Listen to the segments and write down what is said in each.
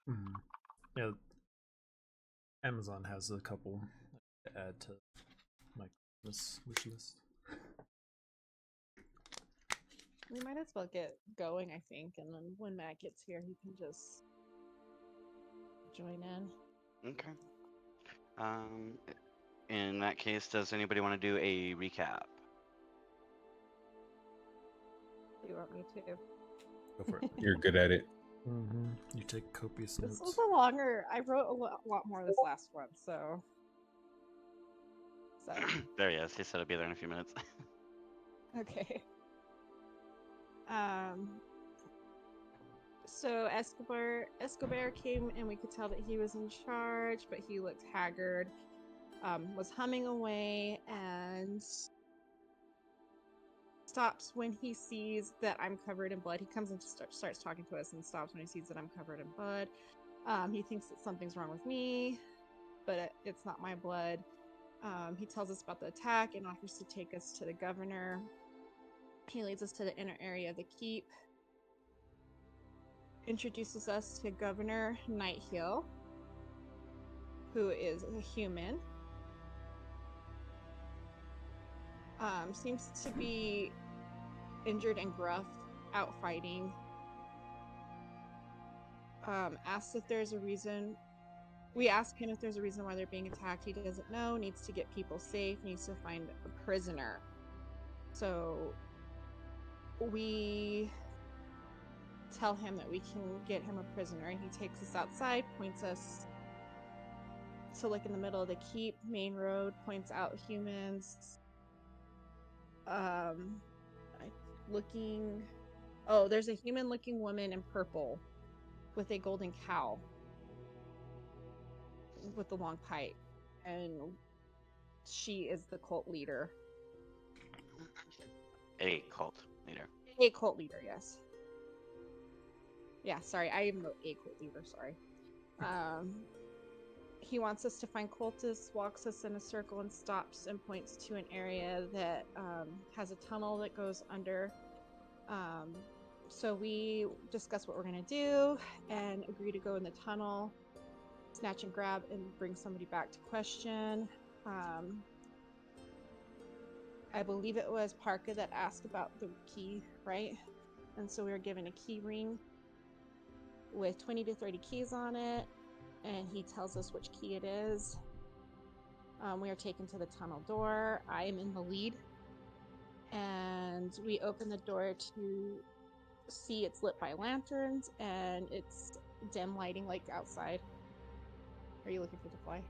Hmm. Yeah, Amazon has a couple to add to my Christmas wish list. We might as well get going, I think, and then when Matt gets here, he can just join in. Okay. Um, in that case, does anybody want to do a recap? Do you want me to? Go for it. You're good at it. Mm-hmm. You take copious This was notes. a longer. I wrote a lot more this last one, so. There he is. He said he'll be there in a few minutes. Okay. Um. So Escobar came, and we could tell that he was in charge, but he looked haggard. Was humming away and stops when he sees that I'm covered in blood. He comes and starts talking to us and stops when he sees that I'm covered in blood. He thinks that something's wrong with me, but it's not my blood. He tells us about the attack and offers to take us to the governor. He leads us to the inner area of the keep, introduces us to Governor Nighthill, who is a human. Seems to be injured and gruff, out fighting. Asks if there's a reason. We ask him if there's a reason why they're being attacked. He doesn't know. Needs to get people safe. Needs to find a prisoner. So we tell him that we can get him a prisoner. He takes us outside, points us to look in the middle of the keep, main road, points out humans. Looking. Oh, there's a human-looking woman in purple with a golden cow with the long pipe, and she is the cult leader. A cult leader. A cult leader, yes. Yeah, sorry, I even wrote a cult leader, sorry. He wants us to find cultists, walks us in a circle and stops and points to an area that has a tunnel that goes under. So we discuss what we're going to do and agree to go in the tunnel, snatch and grab, and bring somebody back to question. I believe it was Parka that asked about the key, right? And so we were given a key ring with 20 to 30 keys on it, and he tells us which key it is. We are taken to the tunnel door. I am in the lead, and we open the door to see it's lit by lanterns, and it's dim lighting like outside. Are you looking for the fly?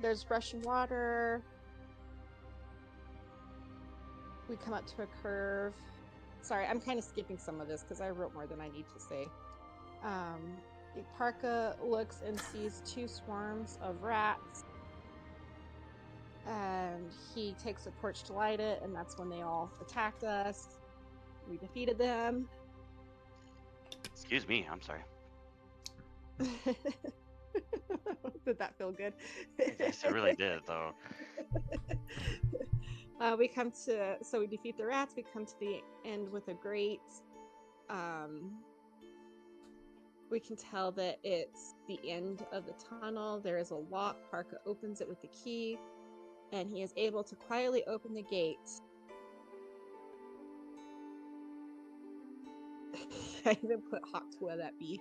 There's rushing water. We come up to a curve. Sorry, I'm kind of skipping some of this because I wrote more than I need to say. Parka looks and sees 2 swarms of rats, and he takes a torch to light it, and that's when they all attacked us. We defeated them. Excuse me, I'm sorry. Did that feel good? Yes, it really did, though. So we defeat the rats. We come to the end with a grate. We can tell that it's the end of the tunnel. There is a lock. Parka opens it with the key, and he is able to quietly open the gate. I even put hot to that be.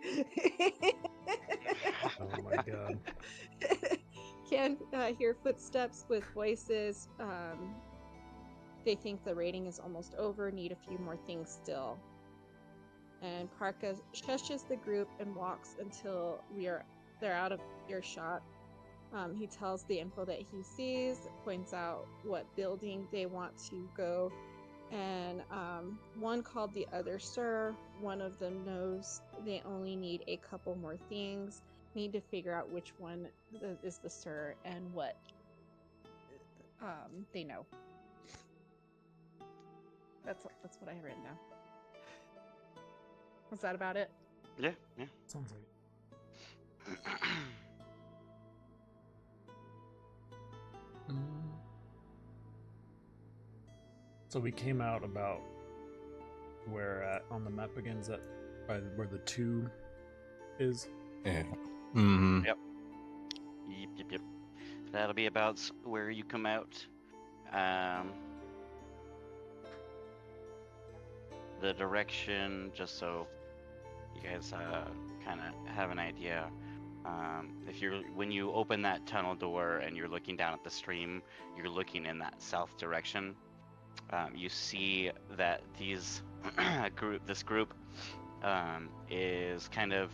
Oh my god. Can hear footsteps with voices. They think the rating is almost over, need a few more things still. And Parka shushes the group and walks until they're out of earshot. He tells the info that he sees, points out what building they want to go, and one called the other Sir. One of them knows they only need a couple more things. Need to figure out which one is the Sir and what they know. That's what I have written down. Was that about it? Yeah, yeah. Sounds like it. So we came out about where at on the map again? Is that By where the 2 is. Yeah. Mm-hmm. Yep. Yep. That'll be about where you come out. The direction, just so you guys kind of have an idea. When you open that tunnel door and you're looking down at the stream, you're looking in that south direction. You see that this group is kind of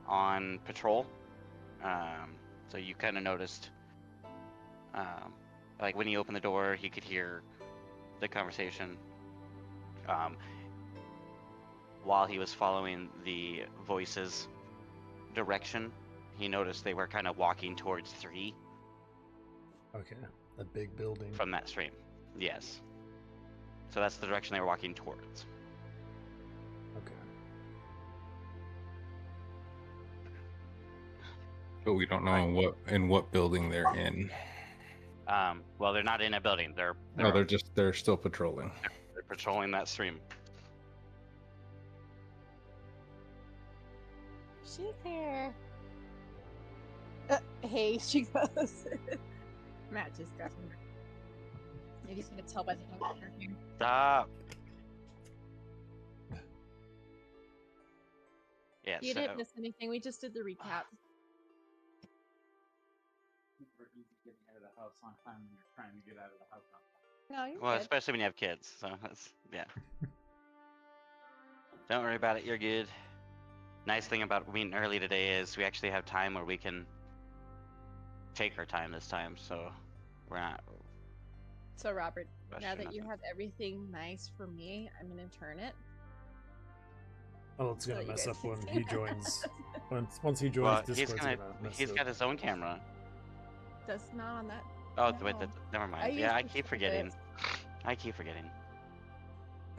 on patrol. So you kind of noticed, like when he opened the door, he could hear the conversation. While he was following the voices direction, he noticed they were kind of walking towards 3. Okay, a big building. From that stream. Yes. So that's the direction they were walking towards. Okay. But we don't know what building they're in. Well, they're not in a building. They're still patrolling. They're patrolling that stream. She's here. Hey, she goes. Matt just got here. Maybe he's gonna tell by the time we're here. Stop. Yeah. You didn't miss anything. We just did the recap. Getting out of the house on time when you're trying to get out of the house on time. No, you're Well, good. especially when you have kids. So that's yeah. Don't worry about it. You're good. Nice thing about being early today is we actually have time where we can take our time this time. So we're not. So Robert, now that you nothing. have everything nice for me, I'm gonna turn it. Oh, it's gonna So you mess guys up can when see he that. joins. Once he joins, Well, Discord's gonna mess he's up. got his own camera. That's not on that. Oh, No. wait, never mind. I Yeah, I usually keep flip forgetting. it. I keep forgetting.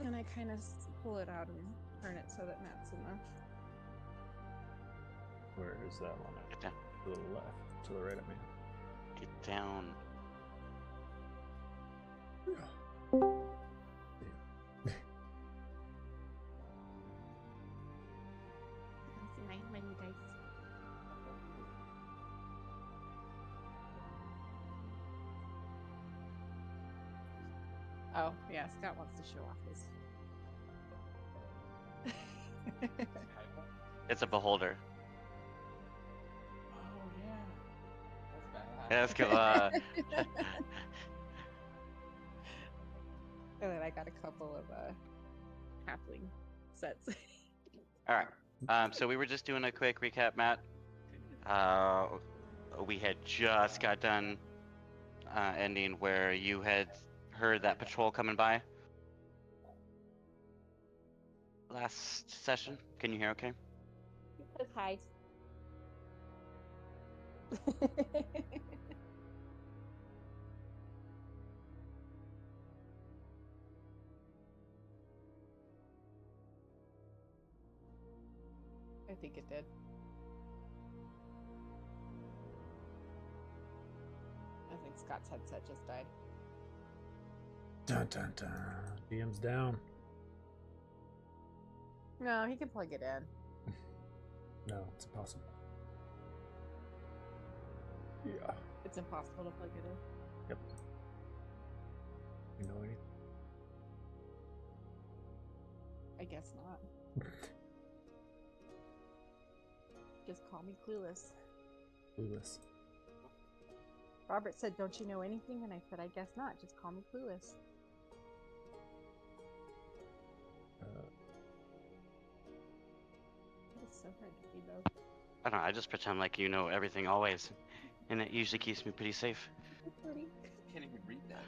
And I kind of pull it out and turn it so that Matt's in the. Where is that one at? Get down. To the left, to the right of me. Get down. See my new dice. Oh yeah, Scott wants to show off his. It's a beholder. Oh yeah. That's bad. Yeah, let's go. And then I got a couple of halfling sets. All right. So we were just doing a quick recap, Matt. We had just got done ending where you had heard that patrol coming by last session. Can you hear okay? He says hi. I think it did. I think Scott's headset just died. Dun dun dun. DM's down. No, he can plug it in. No, it's impossible. Yeah. It's impossible to plug it in. Yep. You know anything? I guess not. Just call me clueless. Clueless. Robert said, "Don't you know anything?" And I said, "I guess not. Just call me clueless." It's so hard to be though. I don't know. I just pretend like you know everything always, and it usually keeps me pretty safe. Can't even read that.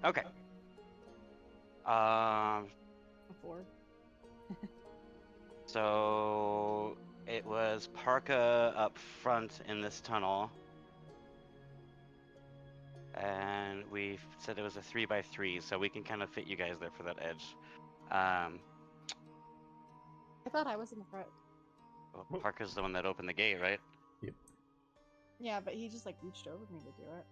Okay. Before. So it was Parka up front in this tunnel, and we said it was a 3x3, so we can kind of fit you guys there for that edge. I thought I was in the front. Well, Parka's the one that opened the gate, right? Yep. Yeah, but he just like reached over me to do it,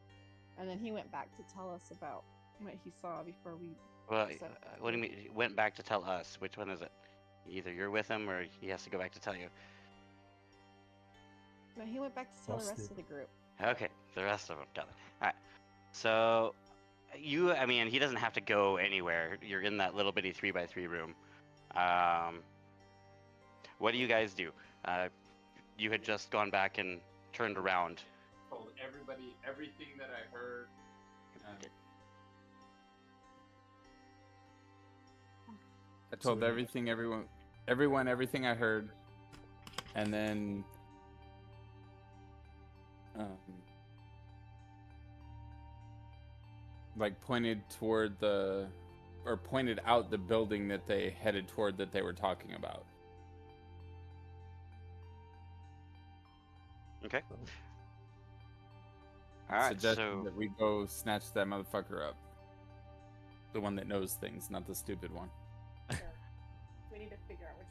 and then he went back to tell us about what he saw before we. Well, So, what do you mean? He went back to tell us. Which one is it? Either you're with him or he has to go back to tell you. no, he went back to tell the rest of the group. Okay, the rest of them got it. All right. So I mean, he doesn't have to go anywhere. You're in that little bitty 3x3 room. What do you guys do? You had just gone back and turned around. Told everybody everything that I heard. I told everything I heard, and then like pointed out the building that they headed toward that they were talking about. Okay. All right. Suggested that we go snatch that motherfucker up. The one that knows things, not the stupid one. Sure. We need to figure out which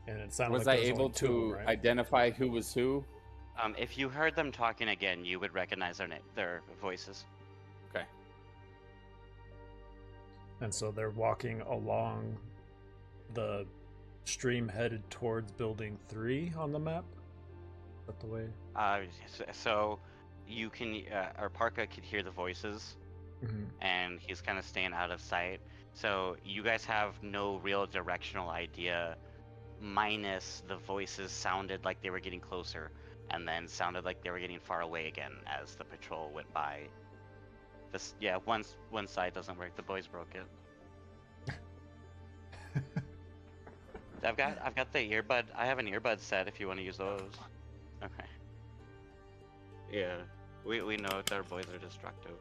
one. And it sounded Was like I there able only two of them, to right? identify who was who? If you heard them talking again, you would recognize their voices. Okay. And so they're walking along the stream headed towards building 3 on the map? Is that the way? So you can, or Parka could hear the voices, and he's kind of staying out of sight. So you guys have no real directional idea, minus the voices sounded like they were getting closer, and then sounded like they were getting far away again as the patrol went by. One side doesn't work. The boys broke it. I've got the earbud. I have an earbud set if you want to use those. Okay. Yeah, we know that our boys are destructive.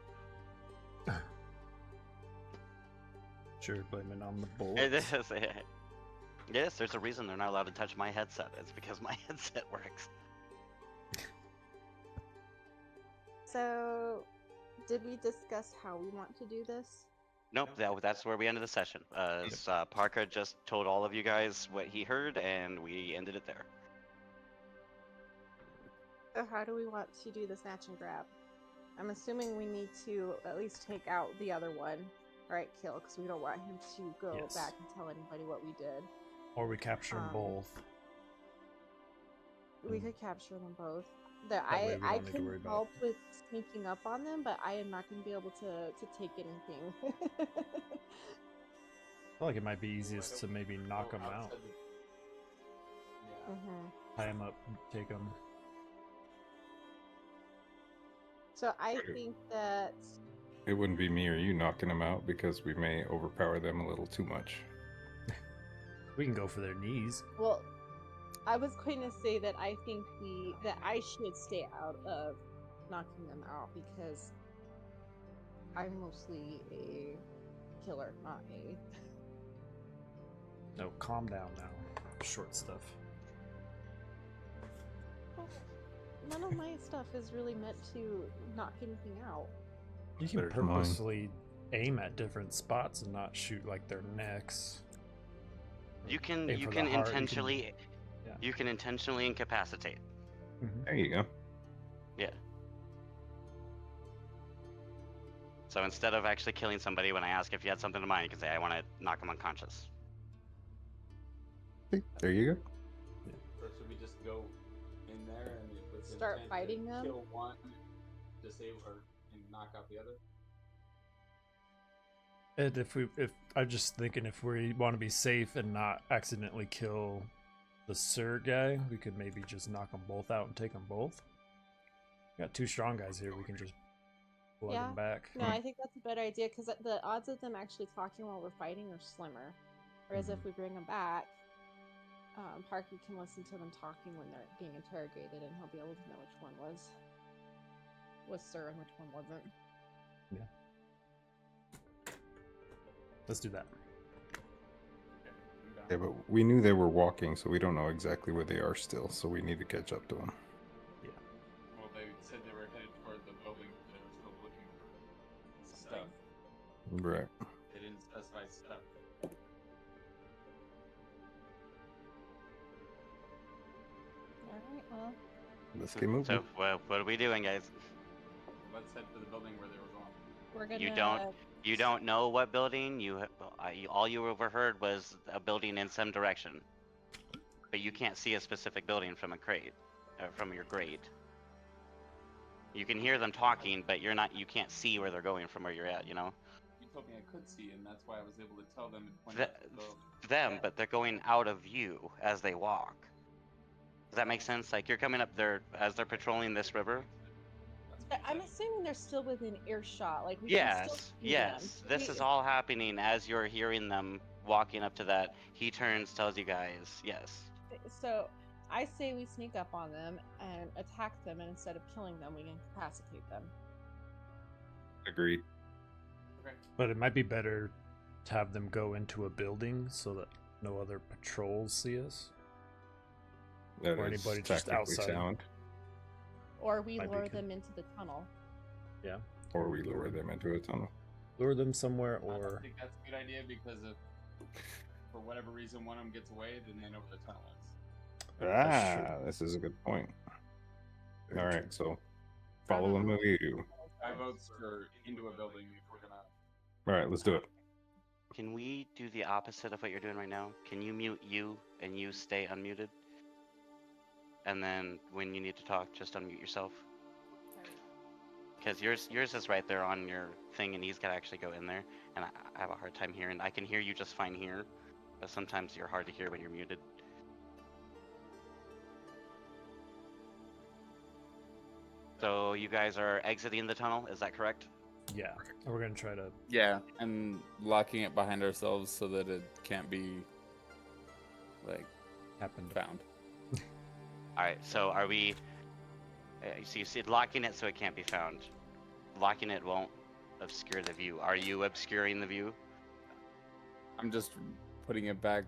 Sure, blaming on the bullets. It is. Yes, there's a reason they're not allowed to touch my headset. It's because my headset works. So, did we discuss how we want to do this? Nope, that's where we ended the session. Parker just told all of you guys what he heard, and we ended it there. So how do we want to do the snatch and grab? I'm assuming we need to at least take out the other one, right? Kill, because we don't want him to go back and tell anybody what we did. Or we capture them both. We could capture them both. way we I don't need to can worry about help with sneaking up on them, but I am not going to be able to take anything. I feel like it might be easiest to maybe knock them out. Tie them up, take them. So I think that It wouldn't be me or you knocking them out because we may overpower them a little too much. We can go for their knees. well, I was going to say that I think that I should stay out of knocking them out because I'm mostly a killer, not a. No, calm down now. Short stuff. Well, none of my stuff is really meant to knock anything out. You can There's mine. purposely aim at different spots and not shoot like their necks. You can Aim you for can the heart, intentionally yeah. you can intentionally incapacitate. There you go. Yeah. So instead of actually killing somebody, when I ask if you had something in mind, you can say, I want to knock them unconscious. There you go. Or should we just go in there and with the Start intent fighting to them? kill one, disable her, and knock out the other? And if I'm just thinking, if we want to be safe and not accidentally kill the Sir guy, we could maybe just knock them both out and take them both. We got 2 strong guys here. We can just plug them back. No, I think that's a better idea because the odds of them actually talking while we're fighting are slimmer. Whereas if we bring them back, Parker can listen to them talking when they're being interrogated, and he'll be able to know which one was Sir and which one wasn't. Yeah. Let's do that. Yeah, but we knew they were walking, so we don't know exactly where they are still, so we need to catch up to them. Well, they said they were headed toward the building. They were still looking for stuff. Right. They didn't specify stuff. Alright, well. Let's get moving. So, what are we doing, guys? Let's head for the building where they were going. We're gonna. You don't know what building. All you overheard was a building in some direction, but you can't see a specific building from a crate, from your grate. You can hear them talking, but you can't see where they're going from where you're at. You know. You told me I could see, and that's why I was able to tell them and point out to the building. Them, but they're going out of view as they walk. Does that make sense? Like you're coming up there as they're patrolling this river. I'm assuming they're still within earshot. Like we can still see Yes. them. This is all happening as you're hearing them walking up to that. He turns, tells you guys, yes. So I say we sneak up on them and attack them, and instead of killing them, we incapacitate them. Agreed. Okay. But it might be better to have them go into a building so that no other patrols see us. That Or is anybody just tactically outside. sound. Or we Might be lure good. them into the tunnel. Yeah. Or we lure them into a tunnel. Lure them somewhere, I or don't think that's a good idea because if, for whatever reason, one of them gets away, then they know where the tunnel is. That's true. This is a good point. Very All true. right, so follow the move. I vote for into a building if we're gonna. All right, let's do it. Can we do the opposite of what you're doing right now? Can you mute you and you stay unmuted? And then when you need to talk, just unmute yourself. Because yours is right there on your thing, and he's got to actually go in there. And I have a hard time hearing. I can hear you just fine here, but sometimes you're hard to hear when you're muted. So you guys are exiting the tunnel, is that correct? yeah. We're gonna try to. Yeah, and locking it behind ourselves so that it can't be like Happen to found. Alright, so are we... so you see locking it so it can't be found. Locking it won't obscure the view. Are you obscuring the view? I'm just putting it back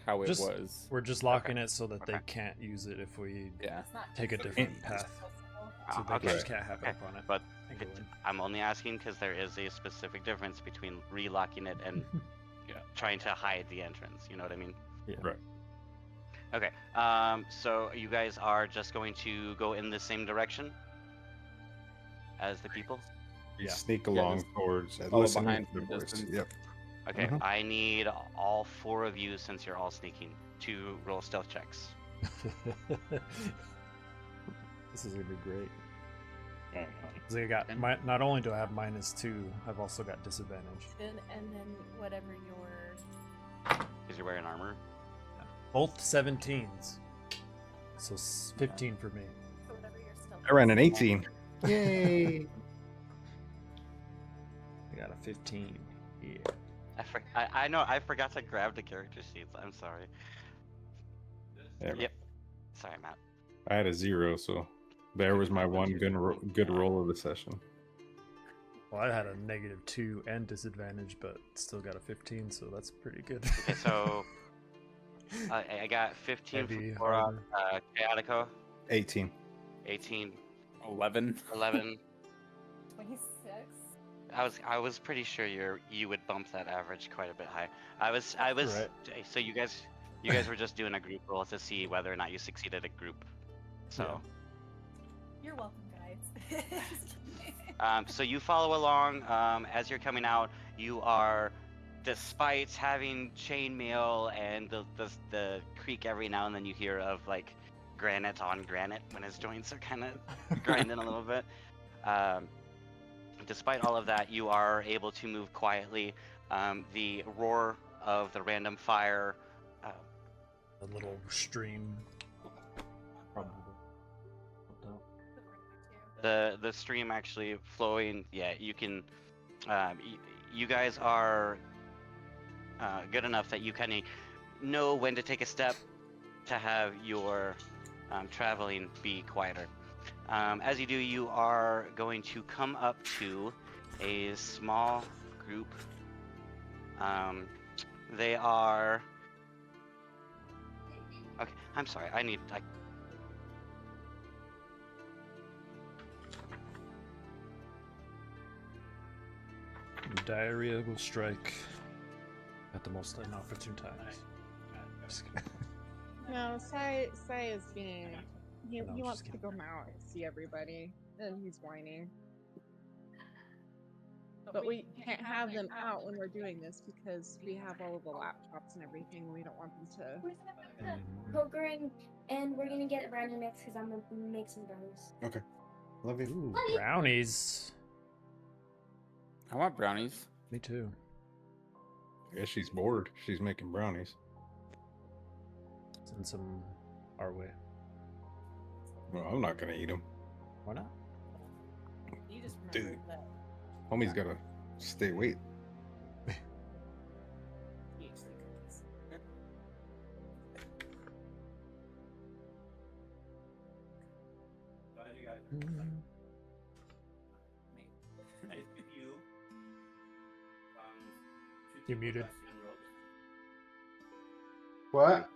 how it Just- was. We're just locking Okay. it so that they Okay. can't use it if we Yeah. take a different path. So they Okay. just can't have Okay. up on it. But and go it- in. I'm only asking because there is a specific difference between relocking it and trying to hide the entrance. You know what I mean? Yeah. Right. Okay. So you guys are just going to go in the same direction as the people? We Yeah. sneak Yeah, along just towards. follow Listen behind to the from voice. distance. Yep. Okay. Mhm. I need all 4 of you, since you're all sneaking, to roll stealth checks. This is gonna be great. 'Cause I got not only do I have -2, I've also got disadvantage. And then whatever your Because you're wearing armor. Both 17s. So 15 for me. whatever your stealth I ran an is. 18. Yay! I got a 15. Yeah. I know, I forgot to grab the character sheets. I'm sorry. There we- Yep. Sorry, Matt. I had a 0, so there was my one good roll of the session. Well, I had a -2 and disadvantage, but still got a 15, so that's pretty good. Okay, so I got 15 Heavy for armor. Chaotico, 18. 18, 11. 11. 26. I was pretty sure you would bump that average quite a bit high. I was Right. So you guys were just doing a group roll to see whether or not you succeeded a group. So You're welcome, guys. Just kidding. so you follow along as you're coming out. You are, despite having chainmail and the creak every now and then you hear of like granite on granite when his joints are kind of grinding a little bit. Despite all of that, you are able to move quietly. The roar of the random fire, A little stream. Probably. the stream actually flowing. Yeah, you can. You guys are good enough that you kind of know when to take a step to have your traveling be quieter. As you do, you are going to come up to a small group. They are. Okay, I'm sorry. Diarrhea will strike at the most inopportune times. Just kidding. No, Sai is being. He No, wants just to kidding. go out and see everybody, and he's whining. But we can't have them out when we're doing this because we have all of the laptops and everything. We don't want them to. Where's the poker and we're gonna get brownie mix because I'm gonna make some brownies. Okay. Love you. Ooh, brownies. I want brownies. Me too. Yeah, she's bored. She's making brownies. Send some our way. Well, I'm not gonna eat them. Why not? You just Dude. remembered that Homie's gotta stay weight. you actually cookies. You muted. What?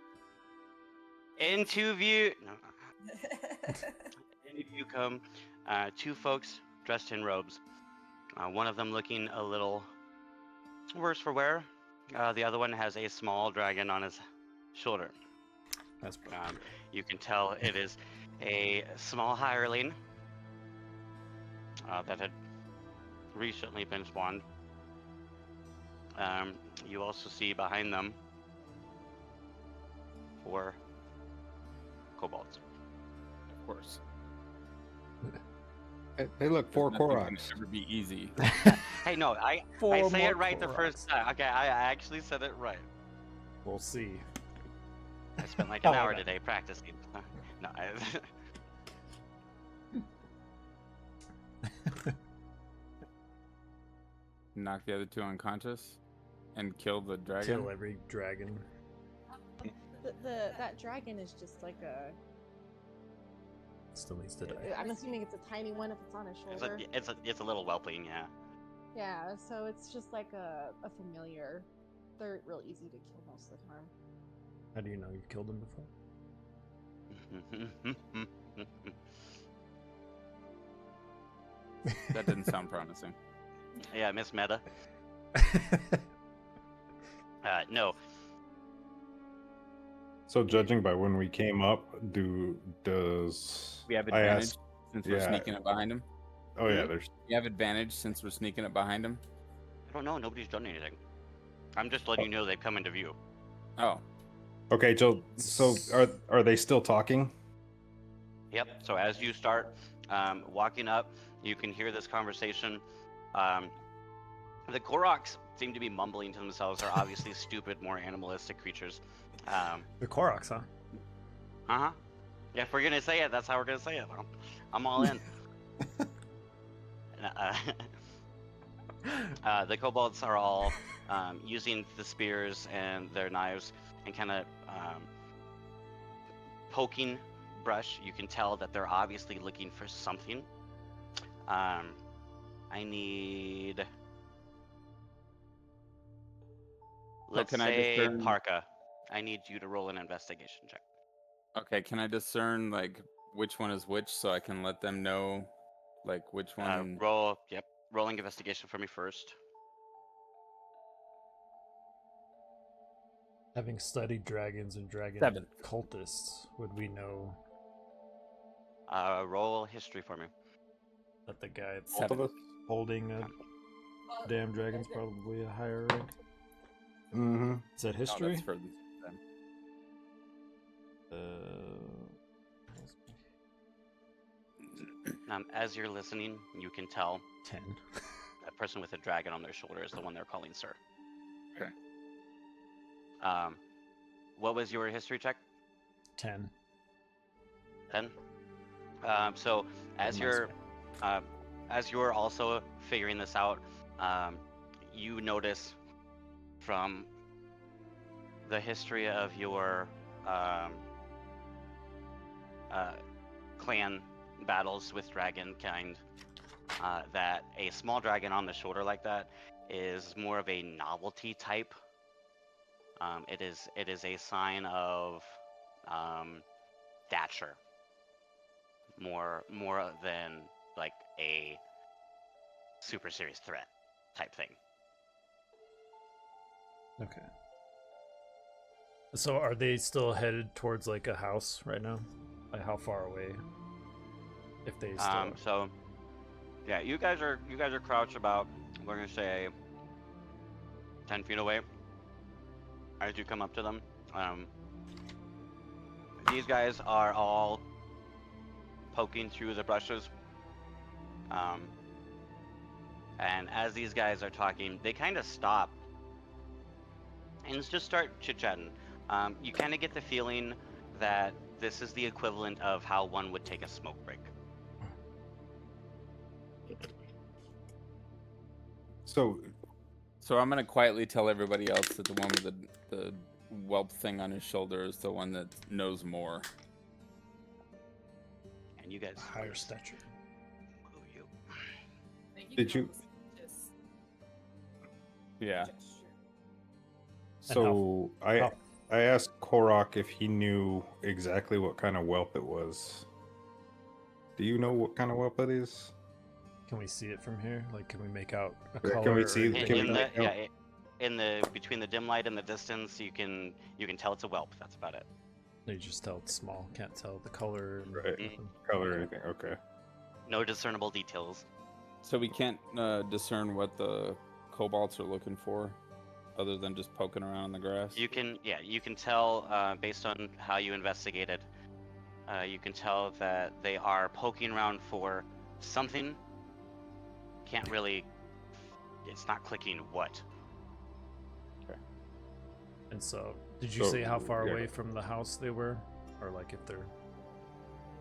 Into view. No. Into view come two folks dressed in robes. One of them looking a little worse for wear. The other one has a small dragon on his shoulder. That's You can tell it is a small hireling that had recently been spawned. You also see behind them 4 kobolds. Of course. Hey, look, 4 Nothing can Koroks. ever be easy. Hey, no, I Four say more it right the first Koroks. time. Okay, I actually said it right. We'll see. I spent like an Oh, hour okay. today practicing. No, Knock the other 2 unconscious and kill the dragon. Kill every dragon. That dragon is just like a. Still needs to die. I'm assuming it's a tiny one if it's on his shoulder. it's a little whelping, yeah. Yeah, so it's just like a familiar. They're real easy to kill most of the time. How do you know you've killed him before? That didn't sound promising. Yeah, Miss Meta. No. So judging by when we came up, does We have I advantage asked? since we're yeah. sneaking up behind him. Oh yeah, there's. We have advantage since we're sneaking up behind him. I don't know. Nobody's done anything. I'm just letting you know they've come into view. Oh, Okay, Joe. So are they still talking? Yep. So as you start walking up, you can hear this conversation. The Koroks seem to be mumbling to themselves. They're obviously stupid, more animalistic creatures. The Koroks, huh? Uh-huh. Yeah, if we're gonna say it, that's how we're gonna say it. I'm all in. The kobolds are all using the spears and their knives and kind of poking brush. You can tell that they're obviously looking for something. I need. Let's can I say discern- Parka. I need you to roll an investigation check. okay. Can I discern like which one is which so I can let them know like which one? Rolling investigation for me first. Having studied dragons and dragon 7. cultists, would we know Roll history for me. that the guy that's 7. holding a damn dragon's probably a higher rank? Mm-hmm. Is that No, history? that's for them. As you're listening, you can tell 10. that person with a dragon on their shoulder is the one they're calling sir. Okay. What was your history check? 10. 10. So as Nice. you're also figuring this out, you notice from the history of your clan battles with dragon kind, that a small dragon on the shoulder like that is more of a novelty type. It is a sign of stature more than like a super serious threat type thing. Okay. So are they still headed towards like a house right now? Like how far away? If they still So yeah, you guys are crouched about we're gonna say 10 feet away. As you come up to them, these guys are all poking through the brushes. And as these guys are talking, they kind of stop and just start chit-chatting. You kind of get the feeling that this is the equivalent of how one would take a smoke break. So So I'm gonna quietly tell everybody else that the one with the whelp thing on his shoulder is the one that knows more. And you guys Higher stature. move you. Like, Did can you- almost just Yeah. gesture. So how- I asked Korok if he knew exactly what kind of whelp it was. Do you know what kind of whelp it is? Can we see it from here? Like, can we make out a Yeah, color? can we or see- anything can like we that? make out- In the between the dim light and the distance, you can tell it's a whelp. That's about it. You just tell it's small. Can't tell the color. And Right. nothing. Color or anything? Okay. No discernible details. So we can't discern what the kobolds are looking for, other than just poking around in the grass. You can tell based on how you investigated. You can tell that they are poking around for something. Can't really. It's not clicking what. And so, did you So, say how far yeah. away from the house they were, or like if they're?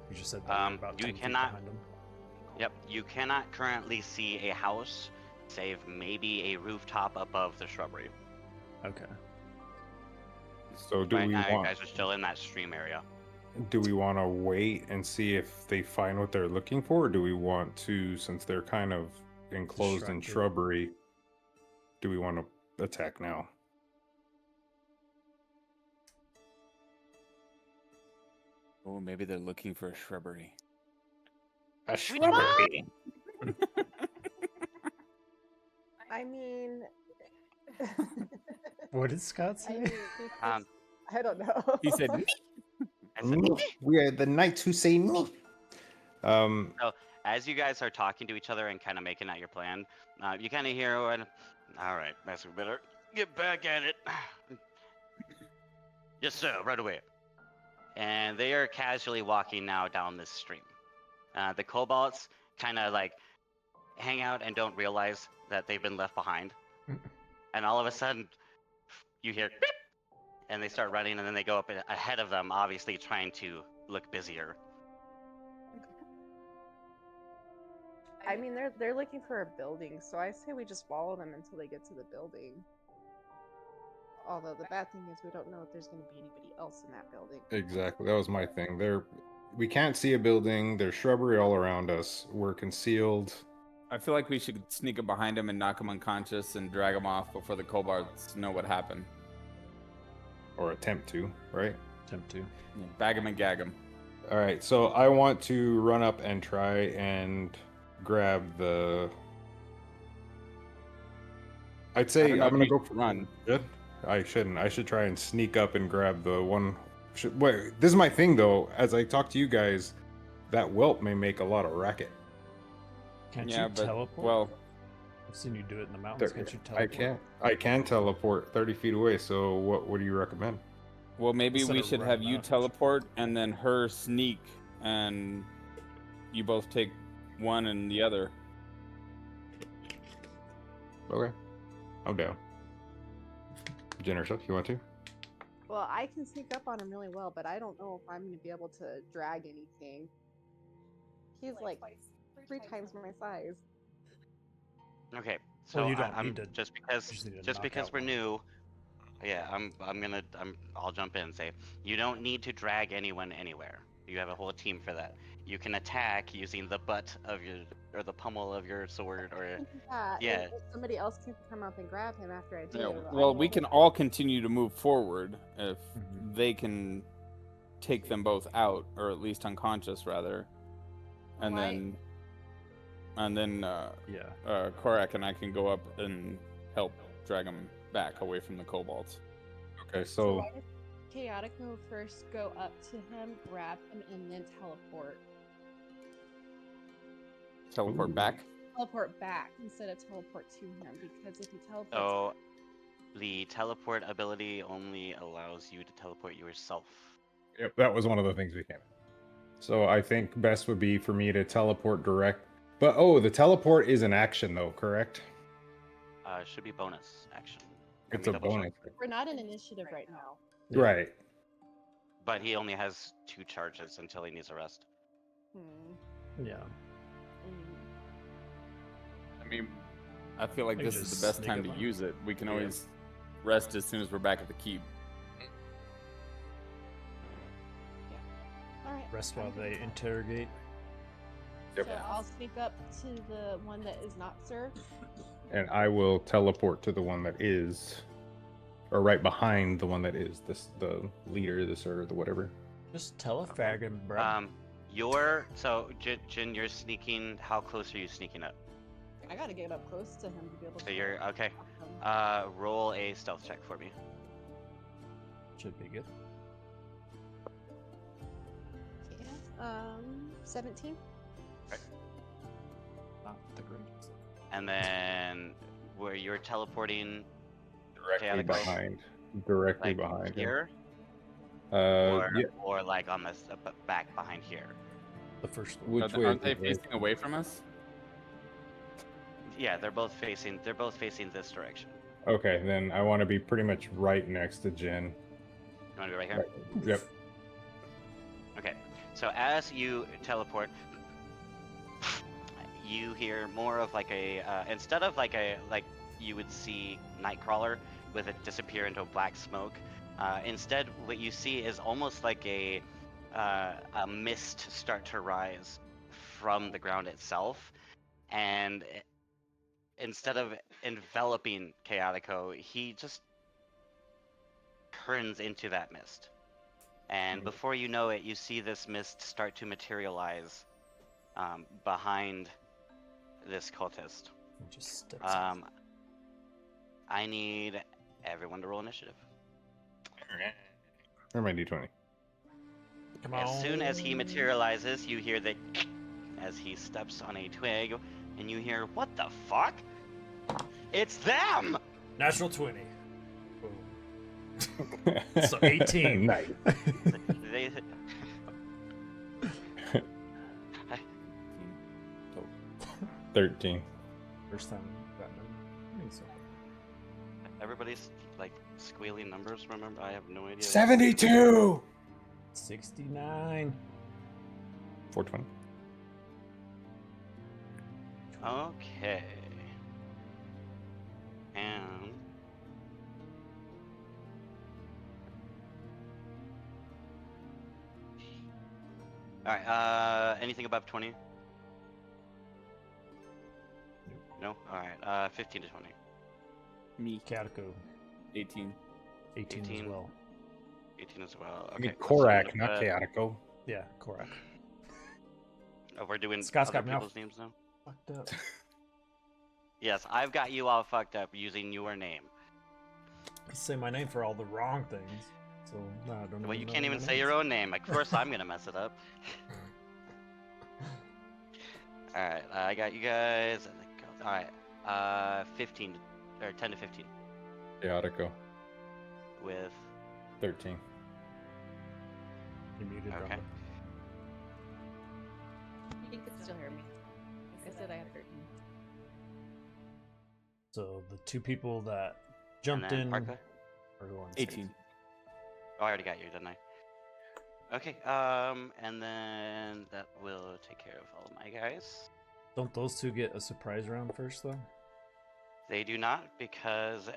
You just said that they're about You 10 feet cannot- behind them. Yep. You cannot currently see a house, save maybe a rooftop above the shrubbery. Okay. So do Right we now, you want guys are still in that stream area. to wait and see if they find what they're looking for, or do we want to, since they're kind of enclosed in Distracted. shrubbery, do we want to attack now? Oh, maybe they're looking for a shrubbery. A shrubbery. I mean, What did Scott I, say? mean, Um, I don't know. He said, I said, We are the knights who say me. as you guys are talking to each other and kind of making out your plan, you kind of hear one. All right, Master, better get back at it. Yes, sir, right away. And they are casually walking now down this stream. The kobolds kind of like hang out and don't realize that they've been left behind. And all of a sudden, you hear beep, and they start running, and then they go up ahead of them, obviously trying to look busier. I mean, they're looking for a building, so I say we just follow them until they get to the building. Although the bad thing is we don't know if there's going to be anybody else in that building. Exactly, that was my thing. We can't see a building. There's shrubbery all around us. We're concealed. I feel like we should sneak up behind him and knock him unconscious and drag him off before the kobolds know what happened. Or attempt to, right? Attempt to. Yeah, bag him and gag him. All right, so I want to run up and try and grab the. I'd say know I'm if gonna you go should for run. Good. I shouldn't. I should try and sneak up and grab the one. Wait, this is my thing though. As I talk to you guys, that whelp may make a lot of racket. Can't Yeah, you but teleport? well, I've seen you do it in the mountains. Can't you I teleport? can't. I can teleport 30 feet away. So what do you recommend? well, maybe Instead we of should have running you out. teleport and then her sneak, and you both take one and the other. Okay, I'm down. Jennifer, you want to? Well, I can sneak up on him really well, but I don't know if I'm going to be able to drag anything. He's like three times my size. Okay, so you don't I'm need to- just you because just need to just knock because out we're one. new. Yeah, I'll jump in and say you don't need to drag anyone anywhere. You have a whole team for that. You can attack using the butt of your or the pummel of your sword or Yeah. If somebody else can come up and grab him after I do. Yeah, I well, will we hit can him. all continue to move forward if Mhm. they can take them both out, or at least unconscious, rather. And Why- then Yeah. Korak and I can go up and help drag them back away from the kobolds. Okay, So so why does Chaotico first go up to him, grab him, and then teleport? Teleport Ooh. back. teleport back instead of teleport to him, because if he teleports, So the teleport ability only allows you to teleport yourself. Yep, that was one of the things we came. So I think best would be for me to teleport direct. But the teleport is an action though, correct? Should be bonus action. Let It's me a double check. bonus. we're not in initiative right now. Yeah. Right. But he only has 2 charges until he needs a rest. Yeah. I mean, I feel like You this just is the best sneak time up to on use it. We can Yeah. always rest as soon as we're back at the keep. All right. Rest I'm while good they with that. interrogate. Yep. So I'll sneak up to the one that is not Sir. And I will teleport to the one that is, or right behind the one that is the leader, or the whatever. Just tell a faggot, bro. Jin, you're sneaking. How close are you sneaking up? I gotta get up close to him to be able to. So you're okay. Roll a stealth check for me. Should be good. Yeah. 17. Not the greatest. And then where you're teleporting Directly Chaotic Ghost? directly like behind him. here, Yeah. or like on the back behind here. The first one. Which way Aren't is they it, right? facing away from us? Yeah, they're both facing this direction. Okay, then I want to be pretty much right next to Jin. You want to be right here? Yep. Okay. So as you teleport, you hear more of like a instead of like you would see Nightcrawler with it disappear into black smoke. Instead, what you see is almost like a mist start to rise from the ground itself, and instead of enveloping Chaotico, he just turns into that mist. And before you know it, you see this mist start to materialize behind this cultist. It just steps in. I need everyone to roll initiative. Or my D20. Come on. As soon as he materializes, you hear the as he steps on a twig, and you hear, "What the fuck? It's them!" Natural 20. Boom. So 18. Nice. They, 13. First time that number. I think so. everybody's like squealing numbers. Remember, I have no idea. 72! 69. 420. Okay. And all right. Anything above 20? No. All right. 15 to 20. Me. Catico. 18. 18 as 18. well. 18 as well. I Okay. mean, let's do Korak, the- not Chaotico. Yeah, correct. Oh, we're doing Scott's other got me all people's names now. Fucked up. Yes, I've got you all fucked up using your name. You say my name for all the wrong things. So, no, I don't Well, you know can't my even say your names. own name. Of course, I'm gonna mess it up. All right, I got you guys. All right, 15 or 10 to 15 Chaotico. with 13. You muted, Okay. Rhonda. You can still hear me. I said I had 13. So the two people that jumped then in Parka? are who on 18. Oh, I already got you, didn't I? Okay, and then that will take care of all of my guys. Don't those two get a surprise round first, though? They do not because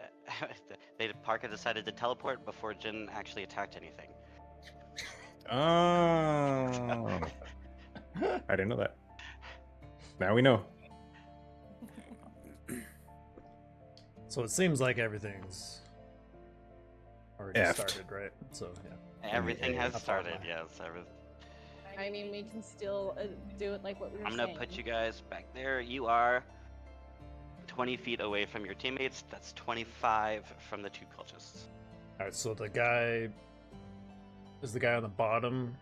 Parka decided to teleport before Jin actually attacked anything. Oh. I didn't know that. Now we know. So it seems like everything's already Effed. started, right? So, yeah. Everything has That's started, fine. yes. I mean, we can still do it like what we were I'm saying. gonna put you guys back there. You are 20 feet away from your teammates. That's 25 from the two cultists. Alright, so the guy... Is the guy on the bottom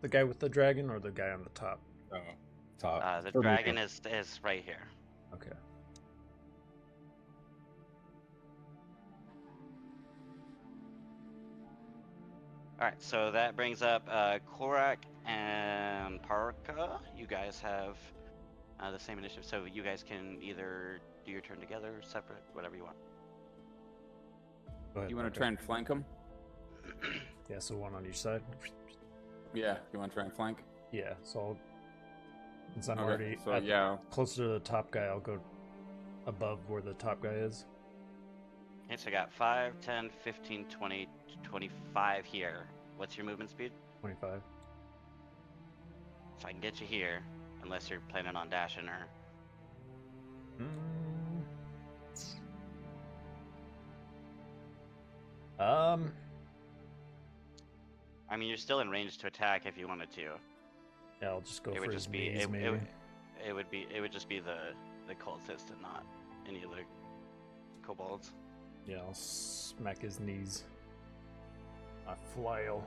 the guy with the dragon, or the guy on the top? top. The Or dragon maybe- is right here. Okay. All right, so that brings up Korak and Parka. You guys have the same initiative, so you guys can either do your turn together, separate, whatever you want. Go ahead, You want to Parker. try and flank him? Yeah, so one on each side. Yeah. You want to try and flank? Yeah, so I'll, since I'm Okay, already so at yeah. closer to the top guy, I'll go above where the top guy is. Okay, so I got 5, 10, 15, 20, 25 here. What's your movement speed? 25. So I can get you here, unless you're planning on dashing or... I mean, you're still in range to attack if you wanted to. Yeah, I'll just go It for would his just be knees, maybe. it would just be the cultist and not any of the kobolds. Yeah, I'll smack his knees. My flail.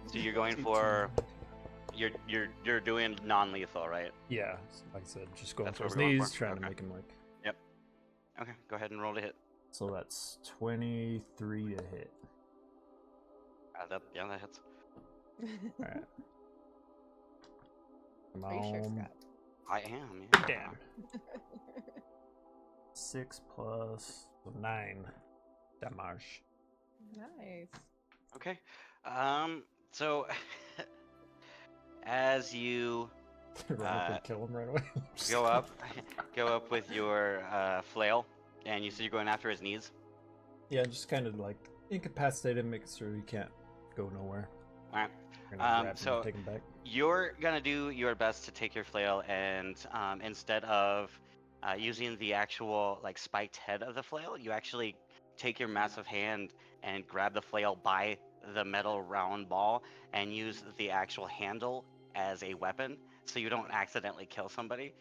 So you're going for you're doing non-lethal, right? Yeah, like I said, just going That's for what his we're going knees, for? trying to Okay. make him like. Okay, go ahead and roll to hit. So that's 23 to hit. That hits. Alright. Come Are you sure, on. Scott? I am. Yeah. Damn. 6 plus 9 damage. Nice. Okay. So as you Run up and kill him right away. go up with your flail, and you said you're going after his knees. Yeah, just kind of like incapacitate him, make sure he can't go nowhere. All right. We're gonna grab him So and take him back. you're gonna do your best to take your flail, and instead of using the actual like spiked head of the flail, you actually take your massive hand and grab the flail by the metal round ball and use the actual handle as a weapon, so you don't accidentally kill somebody.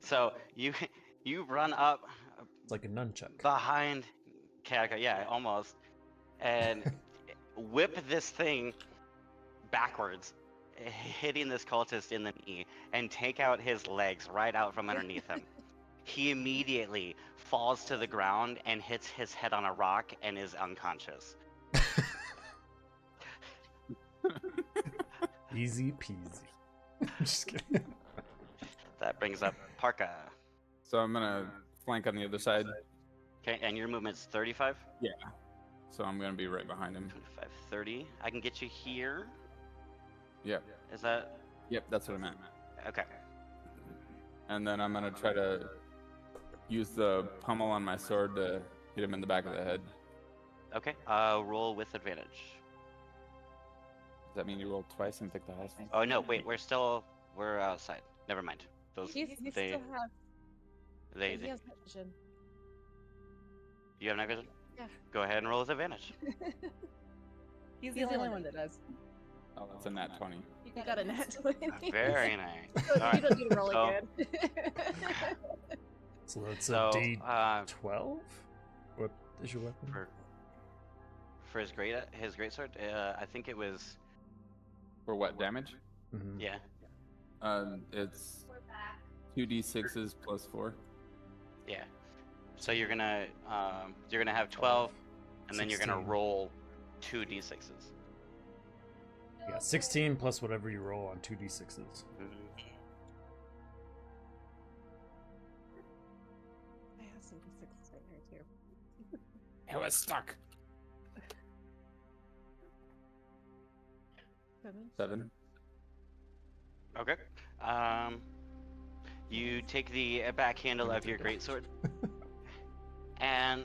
So you run up It's like a nunchuck. behind Kaka, yeah, almost, and whip this thing backwards, hitting this cultist in the knee, and take out his legs right out from underneath him. He immediately falls to the ground and hits his head on a rock and is unconscious. Easy peasy. Just kidding. That brings up Parka. So I'm gonna flank on the other side. Okay, and your movement's 35? Yeah. So I'm gonna be right behind him. 25, 30. I can get you here. Yep. Is that Yep. That's what I meant. okay? And then I'm gonna try to use the pommel on my sword to hit him in the back of the head. Okay. Roll with advantage. Does that mean you roll twice and pick the highest one? Oh no, wait. We're outside. Never mind. Those He they still has. they He has night vision. you have night vision? Yeah. Go ahead and roll with advantage. He's the only one that does. Oh, that's a nat 20. You got a nat 20. Very nice. So All you right. don't need to roll So- again. So that's So a D12? What is your weapon? for his great sword, I think it was For what damage? Mhm. yeah. It's 2d6s plus 4. Yeah. So you're gonna have 12, and then you're gonna 16. roll 2d6s. You got 16 plus whatever you roll on 2d6s. I have some d6s right here too. It was stuck. 7. Okay. You take the back handle of your greatsword and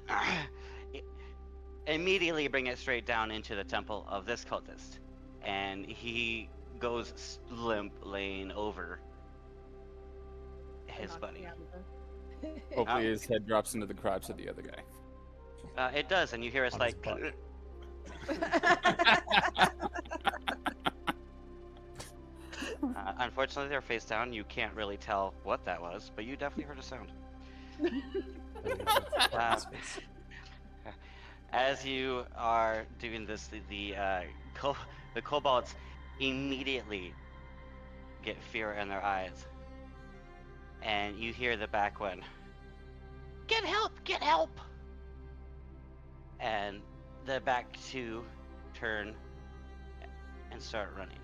immediately bring it straight down into the temple of this cultist, and he goes limp, laying over his Knocked buddy. me out of the- Hopefully his head drops into the crotch of the other guy. It does, and you hear us On his like. butt. Unfortunately, they're face down. You can't really tell what that was, but you definitely heard a sound. As you are doing this, the kobolds immediately get fear in their eyes. And you hear the back one, "Get help! Get help!" And the back two turn and start running.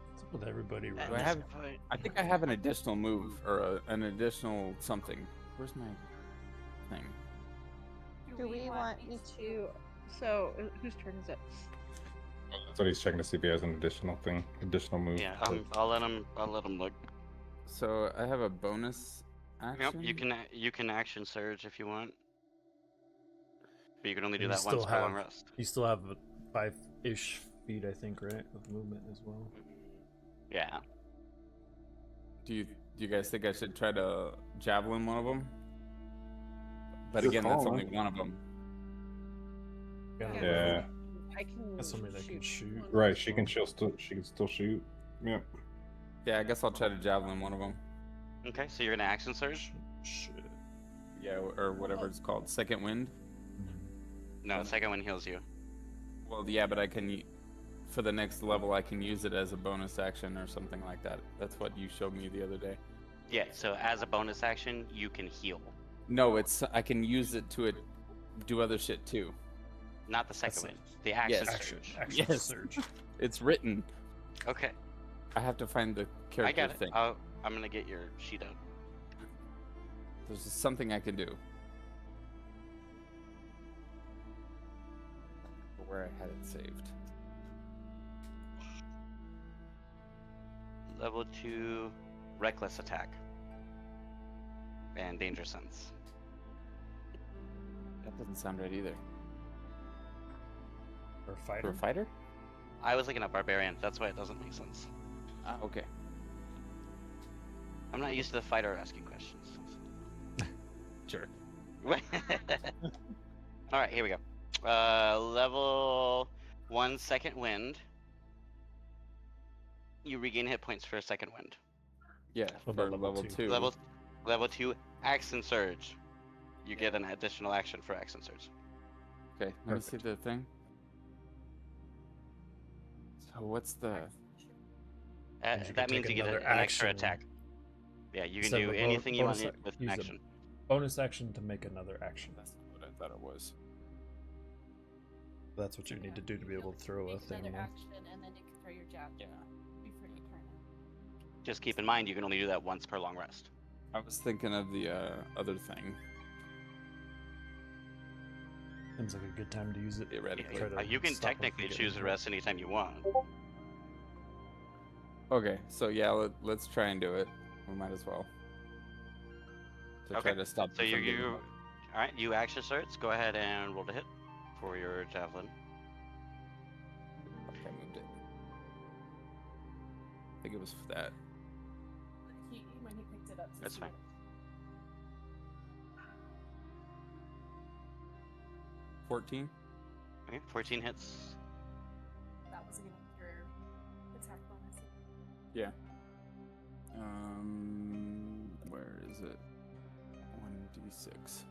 What's up with everybody At Do I running? this have? point, I think I have an additional move or an additional something. Where's my thing? Do we want me to? So, whose turn is it? That's what he's checking to see if he has an additional move. yeah, I'll let him look. So I have a bonus Yep, action. you can action surge if you want, but you can only do You that still once per long have- rest. You still have 5-ish feet, I think, right, of movement as well. Yeah. Do you guys think I should try to javelin one of them? But Just again, call that's him. only one of them. Yeah. I can. That's somebody that can shoot. one Right, as she well. can still shoot. Yep. Yeah, I guess I'll try to javelin one of them. Okay, so you're gonna action surge? Shit. Yeah, or whatever it's called. Second wind. No, second one heals you. Well, yeah, but I can, for the next level, I can use it as a bonus action or something like that. That's what you showed me the other day. Yeah, so as a bonus action, you can heal. No, I can use it to do other shit too. Not the second That's one. The action Yes. surge. Action Yes. surge. It's written. Okay, I have to find the I character got it. thing. I'm gonna get your sheet out. There's something I can do. Where I had it saved. Level 2, reckless attack. And danger sense. That doesn't sound right either. For a For fighter? a fighter? I was looking at barbarian, that's why it doesn't make sense. Ah, okay. I'm not used to the fighter asking questions. Sure. Alright, here we go. Level 1 second wind. You regain hit points for a second wind. Yeah, What for about level level two? 2. Level 2 action surge. You get an additional action for action surge. Okay, let me see Perfect. the thing. So what's the... Means you That can means take you get another an extra action. attack. Yeah, you can Instead of do a anything you want bonus with an use a action. bonus action to make another action. That's not what I thought it was. That's what you need to do to be able to throw a Make thing. another in. action, and then you can throw your jab Yeah. before you turn it. Just keep in mind you can only do that once per long rest. I was thinking of the other thing. Seems like a good time to use it. Theoretically. Try to You can stop 'em from technically getting choose to hurt. rest anytime you want. Okay, so yeah, let's try and do it. We might as well. To Okay, try to stop So them from getting you hurt. alright, you action surge. Go ahead and roll to hit for your javelin. Okay, I moved it. I think it was for that. When he picked it up. to That's see fine. it. 14? Okay, 14 hits. That was against your attack bonus. Yeah. Where is it? 1d6.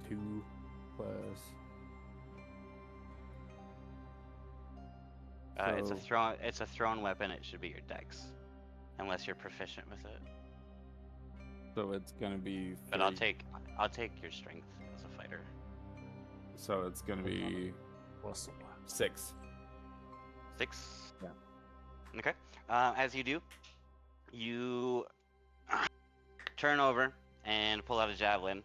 2 plus. It's a So- thrown weapon. It should be your dex, unless you're proficient with it. So it's gonna be. But I'll 3. take your strength as a fighter. So it's gonna be Plus 6. 6. Yeah. Okay. As you do, you turn over and pull out a javelin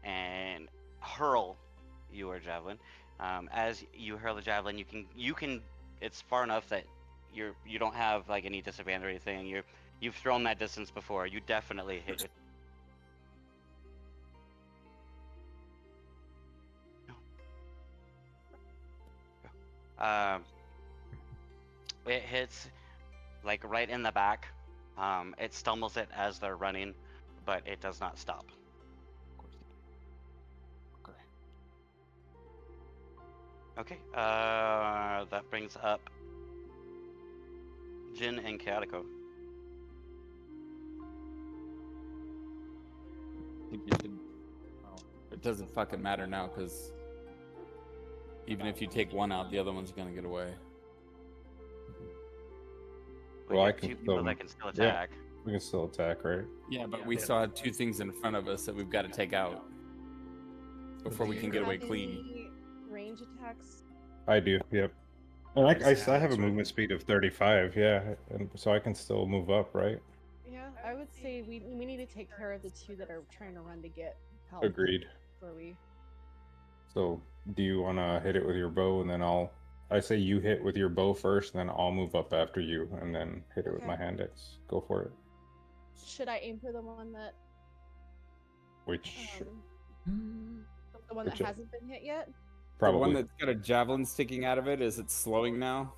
and hurl your javelin. As you hurl the javelin, you can. It's far enough that you don't have like any disadvantage or anything. You've thrown that distance before. You definitely hit it. It hits like right in the back. It stumbles it as they're running, but it does not stop. Okay. That brings up Jin and Chaotico. I think you should. Oh, good. it doesn't fucking matter now because even if you take one out, the other one's gonna get away. We Well, I got can two people still- that can still yeah. attack. We can still attack, right? Yeah, but we Yeah. still have two things in front of us that we've got to take out before we Do can you get away Have clean. any range attacks? I do. Yep. And I It's still have a attacks, right? movement speed of 35. Yeah, and so I can still move up, right? Yeah, I would say we need to take care of the two that are trying to run to get help. Agreed. Before we. So, do you want to hit it with your bow, and then I say you hit with your bow first, and then I'll move up after you, and then hit it with Okay. my hand axe. Go for it. Should I aim for the one that Which the one that Which- hasn't been hit yet? The probably. one that's got a javelin sticking out of it, is it slowing now?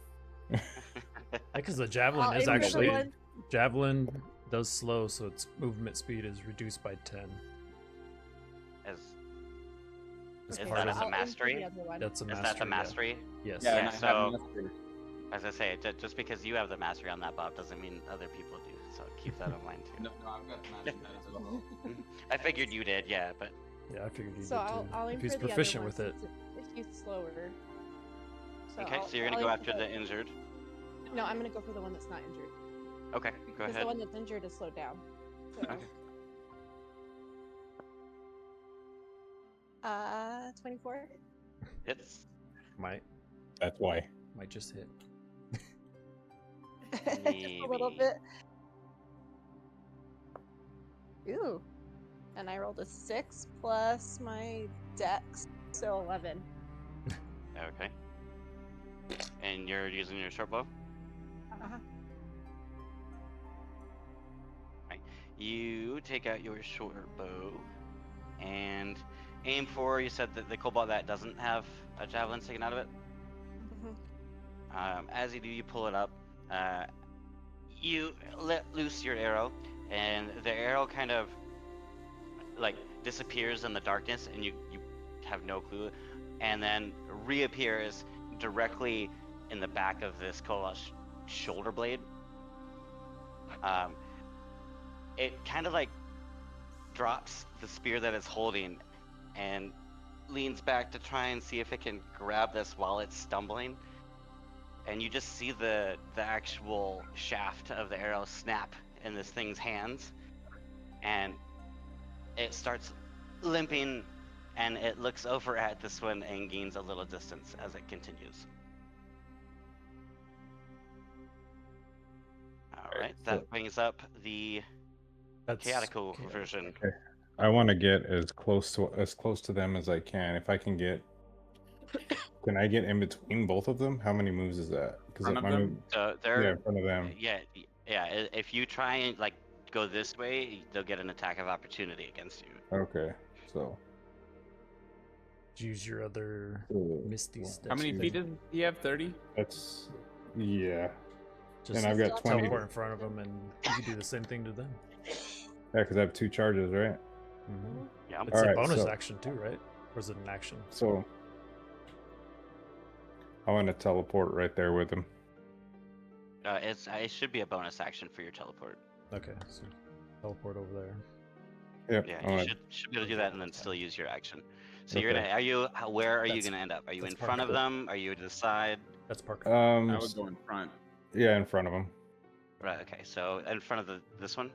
Because the javelin I'll is aim for the actually one- javelin does slow, so its movement speed is reduced by 10. Is As Is part that of as a I'll aim for the mastery? other one. That's a is mastery. that the yeah. mastery? Yes. Yeah, Yeah, and I have so- mastery. As I say, just because you have the mastery on that, Bob, doesn't mean other people do. So keep that in mind too. No, I've got the mastery as well. I figured you did, yeah, but Yeah, I figured you So did too. I'll aim if he's for the proficient other with one it. since if he's slower. okay. So you're gonna I'll go aim for after the injured. No, I'm gonna go for the one that's not injured. Okay, go Because ahead. the one that's injured is slowed down. So. Okay. 24. It's Might That's why. just hit. Just a little Maybe. bit. Ooh. And I rolled a 6 plus my dex, so 11. okay. And you're using your short bow. Uh-huh. You take out your short bow and aim for. You said that the cobalt that doesn't have a javelin sticking out of it. Mhm. As you do, you pull it up. You let loose your arrow, and the arrow kind of like disappears in the darkness, and you have no clue, and then reappears directly in the back of this kobold's shoulder blade. It kind of like drops the spear that it's holding, and leans back to try and see if it can grab this while it's stumbling. And you just see the actual shaft of the arrow snap in this thing's hands, and it starts limping, and it looks over at this one and gains a little distance as it continues. All right, so- that brings up the That's chaotical chaotic. version. I want to get as close to them as I can. If I can get, can I get in between both of them? How many moves is that? Because Front of my them? move, So they're yeah, in front of them. yeah. If you try and like go this way, they'll get an attack of opportunity against you. Okay, so Use your other misty One, step. How many two. feet does he have? 30? that's yeah. Just And I've got 20. teleport in front of them, and you can do the same thing to them. Yeah, because I have 2 charges, right? Mhm. Yeah. It's a Alright, bonus so- action too, right? Or is it an action? So I want to teleport right there with him. It should be a bonus action for your teleport. Okay, so teleport over there. Yep. Yeah, I you wanna- should be able to do that and then still use your action. So you're Okay. gonna where are you That's- gonna end up? Are you in that's front of parkour. them? Are you to the side? That's Parker. I would go in front. Yeah, in front of him. Right. Okay. So in front of this one.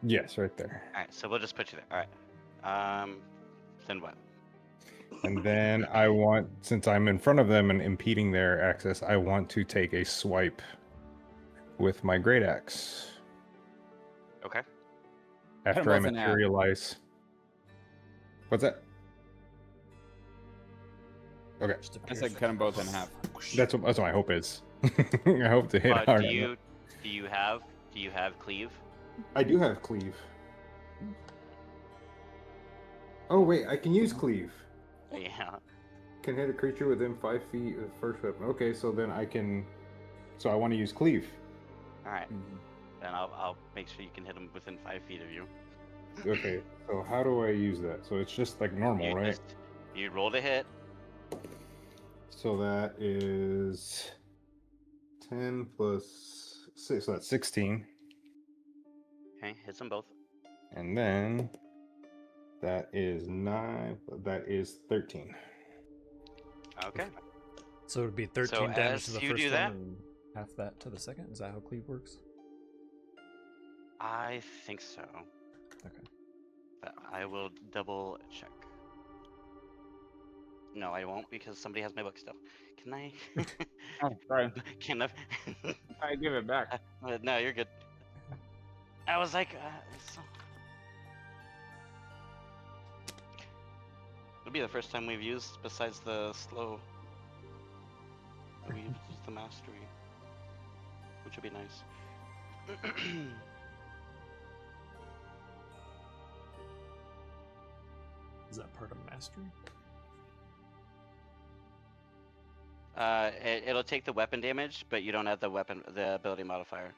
Yes, right there. All right. So we'll just put you there. All right. Then what? And then I want, since I'm in front of them and impeding their access, I want to take a swipe with my great axe Okay. after I both in half. materialize. What's that? Okay, Just I appears. said cut them both in half. that's what my hope is. I hope to hit But hard. do you have cleave? I do have cleave. Oh wait, I can use cleave. Yeah. Can hit a creature within 5 feet of the first weapon. Okay, so then I can. So I want to use cleave. All right. Mhm. Then I'll make sure you can hit them within 5 feet of you. Okay, so how do I use that? So it's just like normal, You right? you roll to hit. So that is 10 plus 6, so that's 16. Okay. Hits them both. And then That is 9. That is 13. Okay. So it would be 13 So damage to as the you first do one that- and half that to the second. Is that how cleave works? I think so. Okay. But I will double check. No, I won't because somebody has my book still. Can I? Oh, sorry. Can I? I give it back. No, you're good. I was like, it'll be the first time we've used, besides the slow, we've used the mastery, which would be nice. Is that part of mastery? It'll take the weapon damage, but you don't have the ability modifier.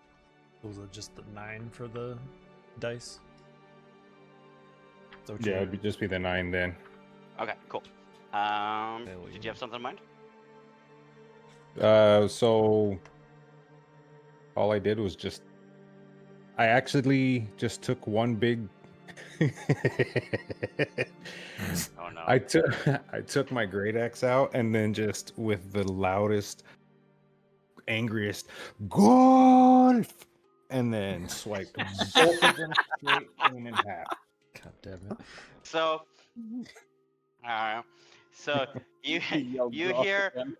Was it just the 9 for the dice? So Yeah, it'd just be the 9 then. Okay, cool. Did you have something in mind? So all I did was I actually just took one big. Oh no. I took my great axe out and then just with the loudest, angriest golf, and then swiped both of them straight in half. God damn it. So, so you Yelled you off hear again.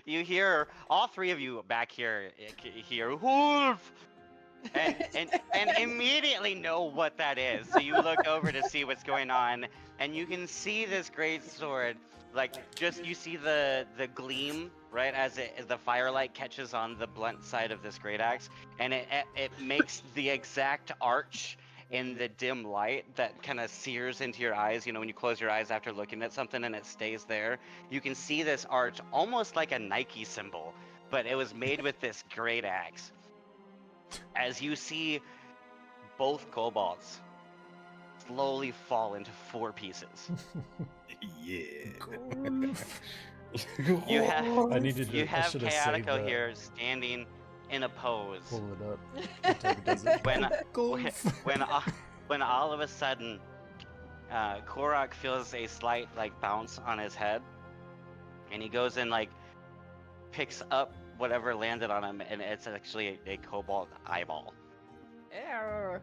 you hear all three of you back here hear wolf and immediately know what that is. So you look over to see what's going on, and you can see this great sword. Like, just you see the gleam, right, as the firelight catches on the blunt side of this great axe, and it makes the exact arch in the dim light that kind of sears into your eyes. You know, when you close your eyes after looking at something and it stays there, you can see this arch almost like a Nike symbol, but it was made with this great axe. As you see both kobolds slowly fall into 4 pieces. Yeah. You have I needed to. you I have should have saved Chaotico that. here standing in a pose. Pull it up. Until he does it. When all of a sudden, Korok feels a slight bounce on his head, and he goes and picks up whatever landed on him, and it's actually a kobold eyeball. Error.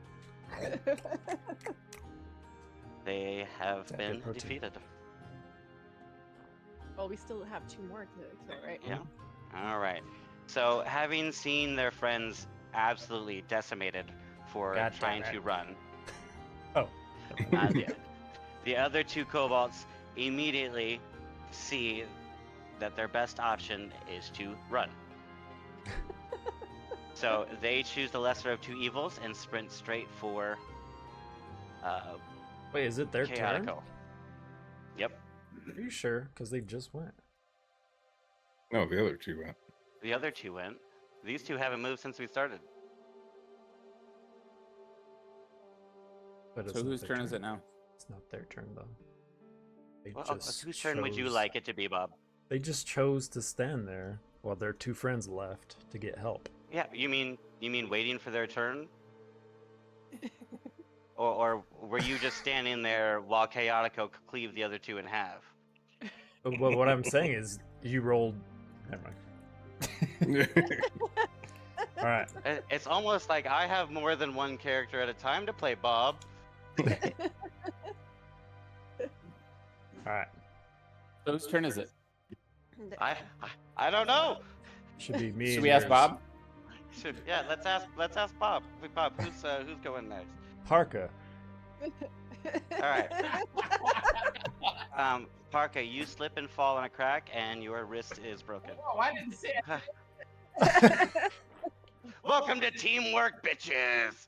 They have Gotta been get protein. defeated. Well, we still have 2 more to kill, right? Yeah. All right. So, having seen their friends absolutely decimated for God damn trying it. to run, Oh. the other 2 kobolds immediately see that their best option is to run. So they choose the lesser of 2 evils and sprint straight for Wait, is it their turn? Chaotico. Yep. Are you sure? Because they just went. No, the other 2 went. The other 2 went. These 2 haven't moved since we started. But it's So not whose their turn is it now? It's not their turn though. They Well, just whose turn would you chose- like it to be, Bob? They just chose to stand there while their 2 friends left to get help. Yeah, you mean waiting for their turn? Or were you just standing there while Chaotico cleaved the other 2 in half? But what I'm saying is, you rolled. Never mind. All right. It's almost like I have more than one character at a time to play, Bob. All right. So whose turn is it? I don't know. Should be me. Should and we ask yours. Bob? Yeah, let's ask Bob. Wait, Bob, who's going next? Parka. All right. Parka, you slip and fall on a crack, and your wrist is broken. Oh, I didn't say it. Welcome to teamwork, bitches.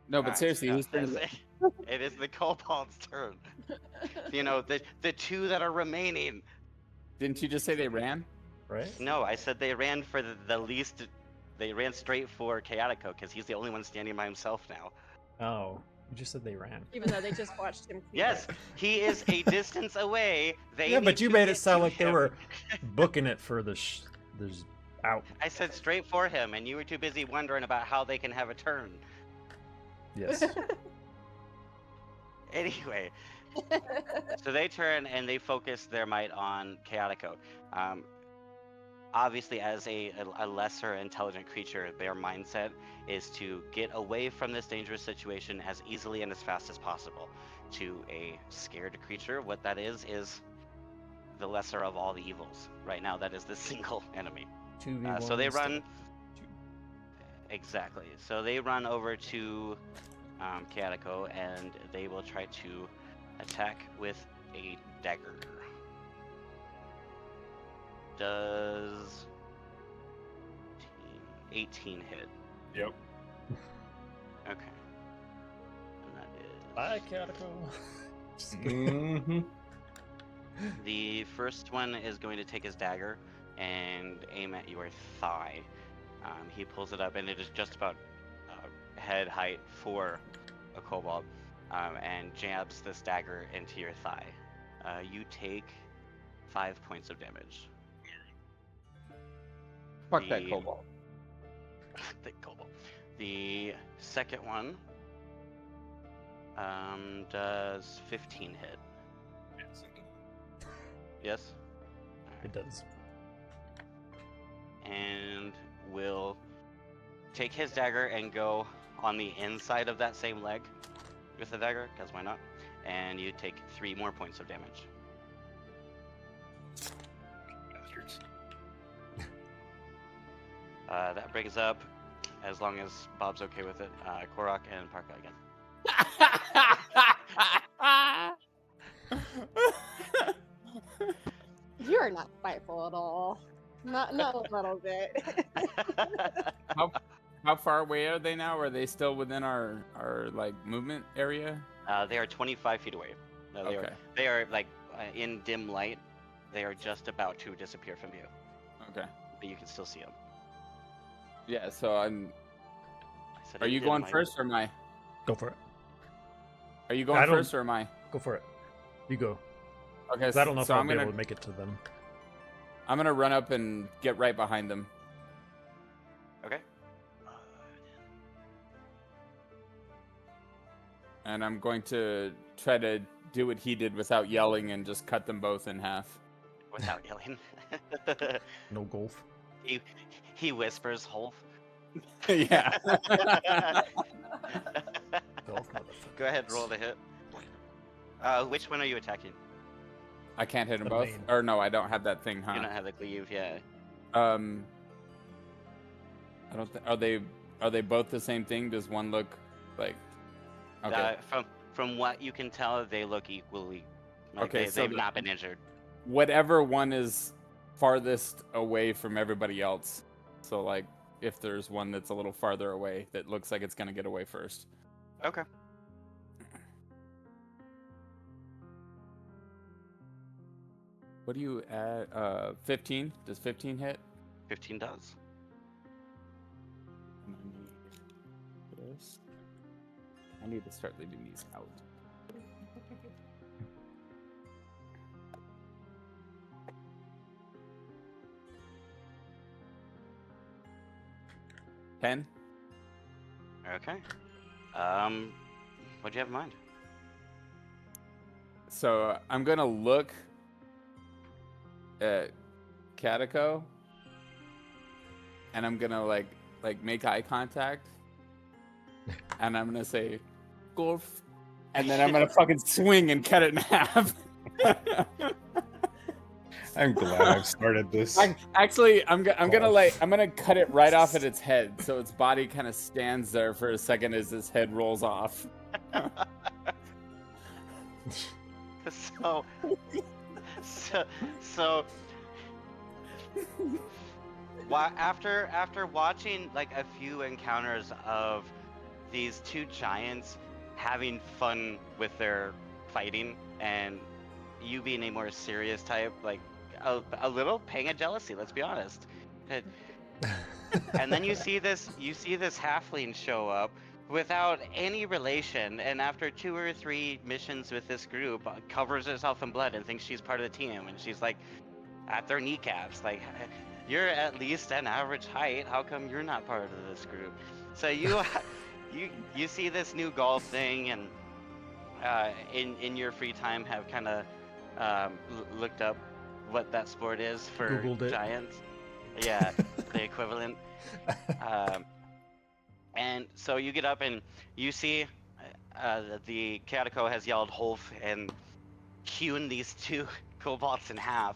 No, but Alright, seriously, no, whose turn is it? it is the kobold's turn. You know, the 2 that are remaining. Didn't you just say they ran? Right? No, I said they ran for the least. They ran straight for Chaotico because he's the only one standing by himself now. Oh, you just said they ran. Even though they just watched him. cleave Yes, it. he is a distance away. They Yeah, need but you to made get it sound to like they him. were booking it for the. There's Out. I said straight for him, and you were too busy wondering about how they can have a turn. Yes. Anyway, so they turn and they focus their might on Chaotico. Obviously, as a lesser intelligent creature, their mindset is to get away from this dangerous situation as easily and as fast as possible. To a scared creature, what that is the lesser of all the evils. Right now, that is the single enemy. 2v1. So they instead run. of two. Exactly. So they run over to Chaotico and they will try to attack with a dagger. Does 18 hit? Yep. Okay. And that is Bye, Catico. Just kidding. Mm-hmm. the first one is going to take his dagger and aim at your thigh. He pulls it up and it is just about head height for a kobold, and jabs this dagger into your thigh. You take 5 points of damage. Fuck that The- cobalt. The kobold. The second one does 15 hit. Yes? It does. And will take his dagger and go on the inside of that same leg with the dagger, because why not? And you take 3 more points of damage. Bastards. That brings up, as long as Bob's okay with it, Korok and Parka again. You're not spiteful at all. Not a little bit. How far away are they now? Are they still within our like movement area? They are 25 feet away. No, they are like in dim light. They are just about to disappear from you, Okay. but you can still see them. Yeah. So I'm. I said Are in you dim going light. first or am I? Go for it. Are you I going don't- first or am I? Go for it. You go. Okay. 'Cause I don't know if so I'll I'm be gonna able to make it to them. I'm gonna run up and get right behind them. Okay. And I'm going to try to do what he did without yelling and just cut them both in half. Without yelling. No golf. he whispers, "Holf." Yeah. Golf, motherfucker. Go ahead, roll the hit. Which one are you attacking? I can't hit them The both. main. Or no, I don't have that thing, You huh? don't have the cleave, yeah. I don't. Are they both the same thing? Does one look like? Okay. From what you can tell, they look equally. Like Okay, so they've not been injured. Whatever one is farthest away from everybody else. So like, if there's one that's a little farther away that looks like it's gonna get away first. Okay. What do you add? 15. Does 15 hit? 15 does. And I need this. I need to start leaving these out. $10. Okay. What do you have in mind? So I'm gonna look at Catico, and I'm gonna like make eye contact, and I'm gonna say, "Golf," and then I'm gonna fucking swing and cut it in half. I'm glad I've started this. Actually, I'm gonna cut it right off at its head, so its body kind of stands there for a second as its head rolls off. So after watching like a few encounters of these two giants having fun with their fighting, and you being a more serious type, like a little pang of jealousy, let's be honest. And then you see this halfling show up without any relation, and after 2 or 3 missions with this group, covers herself in blood and thinks she's part of the team, and she's like at their kneecaps, like you're at least an average height. How come you're not part of this group? So you you see this new golf thing, and in your free time have kind of looked up what that sport is for Googled it. giants. Yeah, the equivalent. Um, and so you get up and you see that the Catacomb has yelled Holf and hewn these two kobolds in half.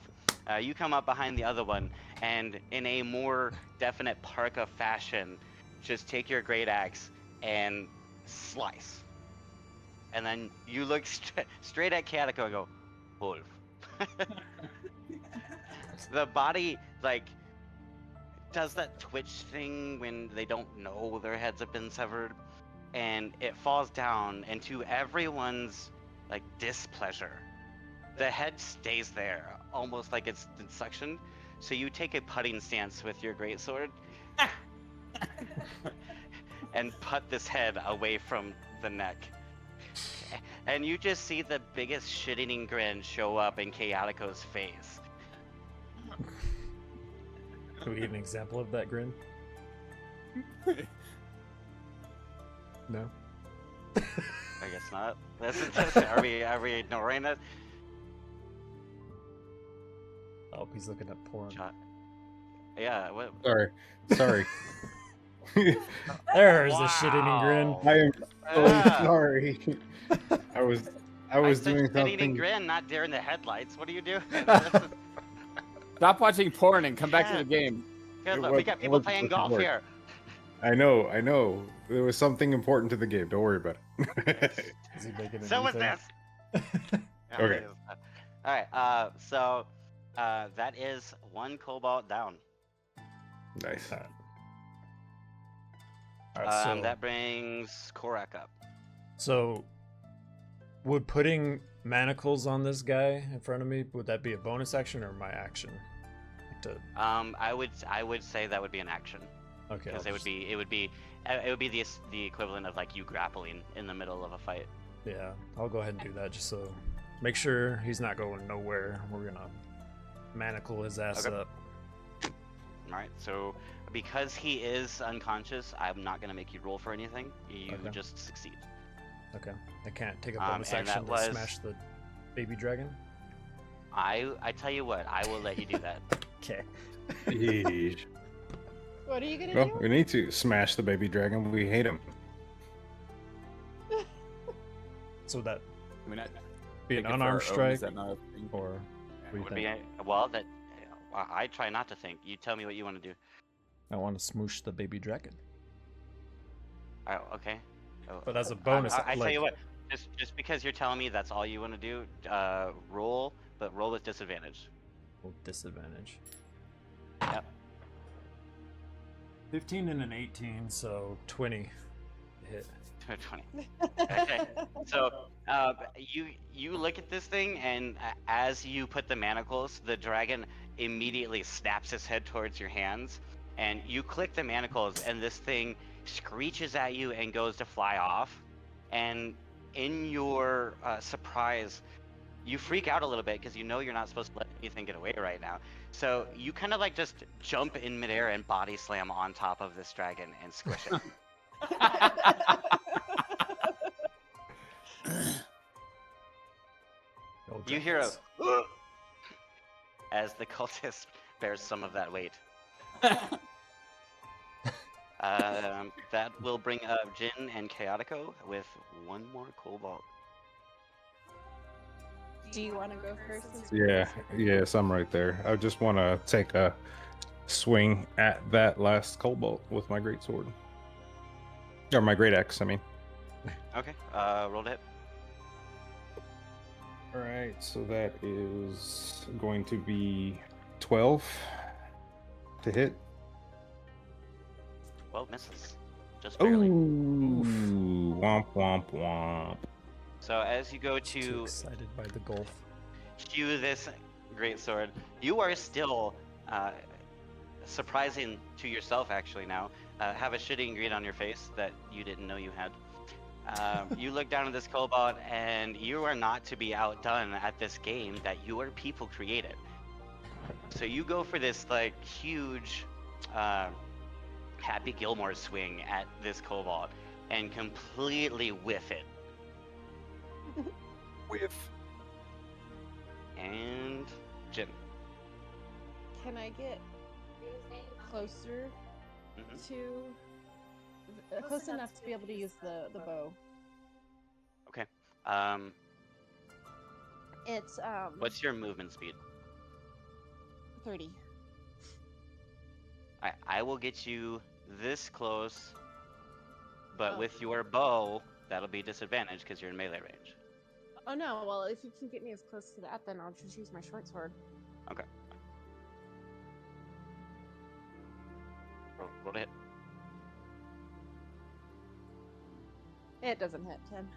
You come up behind the other one, and in a more definite parka fashion, just take your great axe and slice. And then you look straight at Catacomb and go, Wolf. The body, like, does that twitch thing when they don't know their heads have been severed, and it falls down, and to everyone's, like, displeasure, the head stays there, almost like it's been suctioned. So you take a putting stance with your greatsword and putt this head away from the neck. And you just see the biggest shit-eating grin show up in Chaotico's face. Can we get an example of that grin? No. I guess not. Are we ignoring it? Oh, he's looking at porn. Yeah. What? Sorry. There's the shit-eating grin. Wow. I am so Ah. sorry. I was said doing shit-eating something. grin, not during the headlights. What are you doing? Stop watching porn and come back to the game. Good It luck. We was- got it people wasn't playing supposed to golf work. here. I know. There was something important to the game. Don't worry about it. Is he making So was anything? this. Yeah, Okay. it is. All right. So that is one cobalt down. Nice. Alright, so, That brings Korak up. so would putting manacles on this guy in front of me, would that be a bonus action or my action? Like to, I would say that would be an action okay. because I'll it would be the equivalent of like you grappling in the middle of a fight. Yeah, I'll go ahead and do that just so make sure he's not going nowhere. We're gonna manacle his ass Okay. up. All right. So because he is unconscious, I'm not gonna make you roll for anything. You Okay. just succeed. Okay. I can't take a bonus and that action to was- smash the baby dragon. I tell you what, I will let you do that. Okay. Yeesh. What are you gonna Well, do? we need to smash the baby dragon. We hate him. So that I mean, be an take it for unarmed our own, strike is that not a thing? or what do you Would think? be well that I try not to think. You tell me what you want to do. I want to smoosh the baby dragon. Oh, okay. Oh, But as a bonus, I tell you like- what, just because you're telling me that's all you want to do, roll, but roll with disadvantage. Well, disadvantage. Yep. 15 and an 18, so 20 to hit. 20. Okay. So you look at this thing, and as you put the manacles, the dragon immediately snaps his head towards your hands, and you click the manacles, and this thing screeches at you and goes to fly off. And in your surprise, you freak out a little bit because you know you're not supposed to let anything get away right now. So you kind of like just jump in midair and body slam on top of this dragon and squish it. Old You hear a dragons. as the cultist bears some of that weight. That will bring up Jin and Chaotico with one more cobalt. Do you want to go first? since- Yes, I'm right there. I just want to take a swing at that last cobalt with my great sword. Or my great axe, I mean. Okay, roll to hit. All right, so that is going to be 12 to hit. Well, misses. Just Ooh, barely. womp womp womp. So as you go Too to excited by the golf. hew this great sword, you are still surprising to yourself actually now. Have a shitty green on your face that you didn't know you had. You look down at this cobalt, and you are not to be outdone at this game that your people created. So you go for this like huge Happy Gilmore swing at this cobalt and completely whiff it. Whiff. And Jin. Can I get closer Mhm. to close enough to be able to use the bow? Okay. It's What's your movement speed? 30. I will get you this close, but Oh. with your bow, that'll be disadvantage because you're in melee range. Oh no, well if you can get me as close to that, then I'll just use my short sword. Okay. Roll to hit. It doesn't hit 10.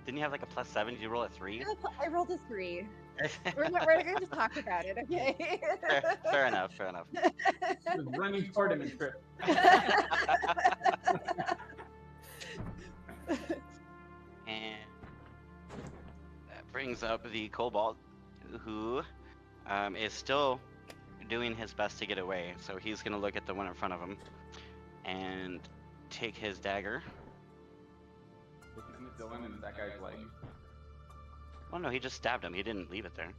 Didn't you have like a +7? Did you roll a 3? I rolled a 3. We're not going to talk about it, okay? Fair enough. Fair enough. Was running toward him and tripped. And that brings up the kobold, who is still doing his best to get away. So he's gonna look at the one in front of him and take his dagger. Isn't it Dylan and that guy's leg? Oh no, he just stabbed him. He didn't leave it there.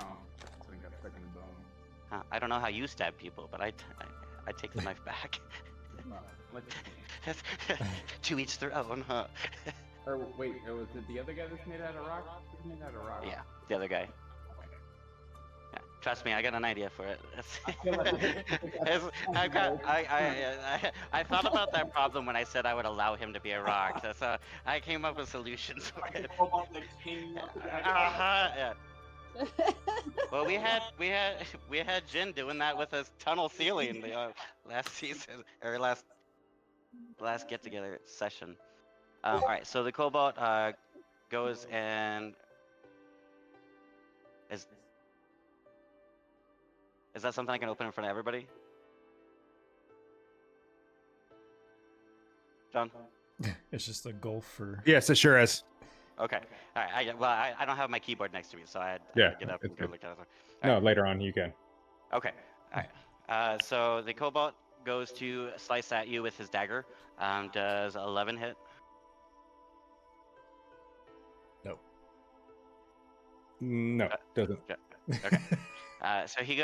Oh, so he got stuck in the bone. I don't know how you stab people, but I take the knife back. Well, let's To each their own, huh? Or wait, was it the other guy that's made out of rock? Who's made out of rock? Yeah, the other guy. Yeah, trust me, I got an idea for it. I thought about that problem when I said I would allow him to be a rock. So I came up with solutions for it. Yeah. Well, we had Jin doing that with his tunnel ceiling last season or last get together session. All right, so the cobalt goes and is that something I can open in front of everybody? John? It's just a gulf for. Yes, it sure is. Okay. All right. I don't have my keyboard next to me, so I had Yeah, to get up it's and go good. look at it. No, later on you can. Okay. All right. So the cobalt goes to slice at you with his dagger. Does 11 hit? No, doesn't. Okay. So he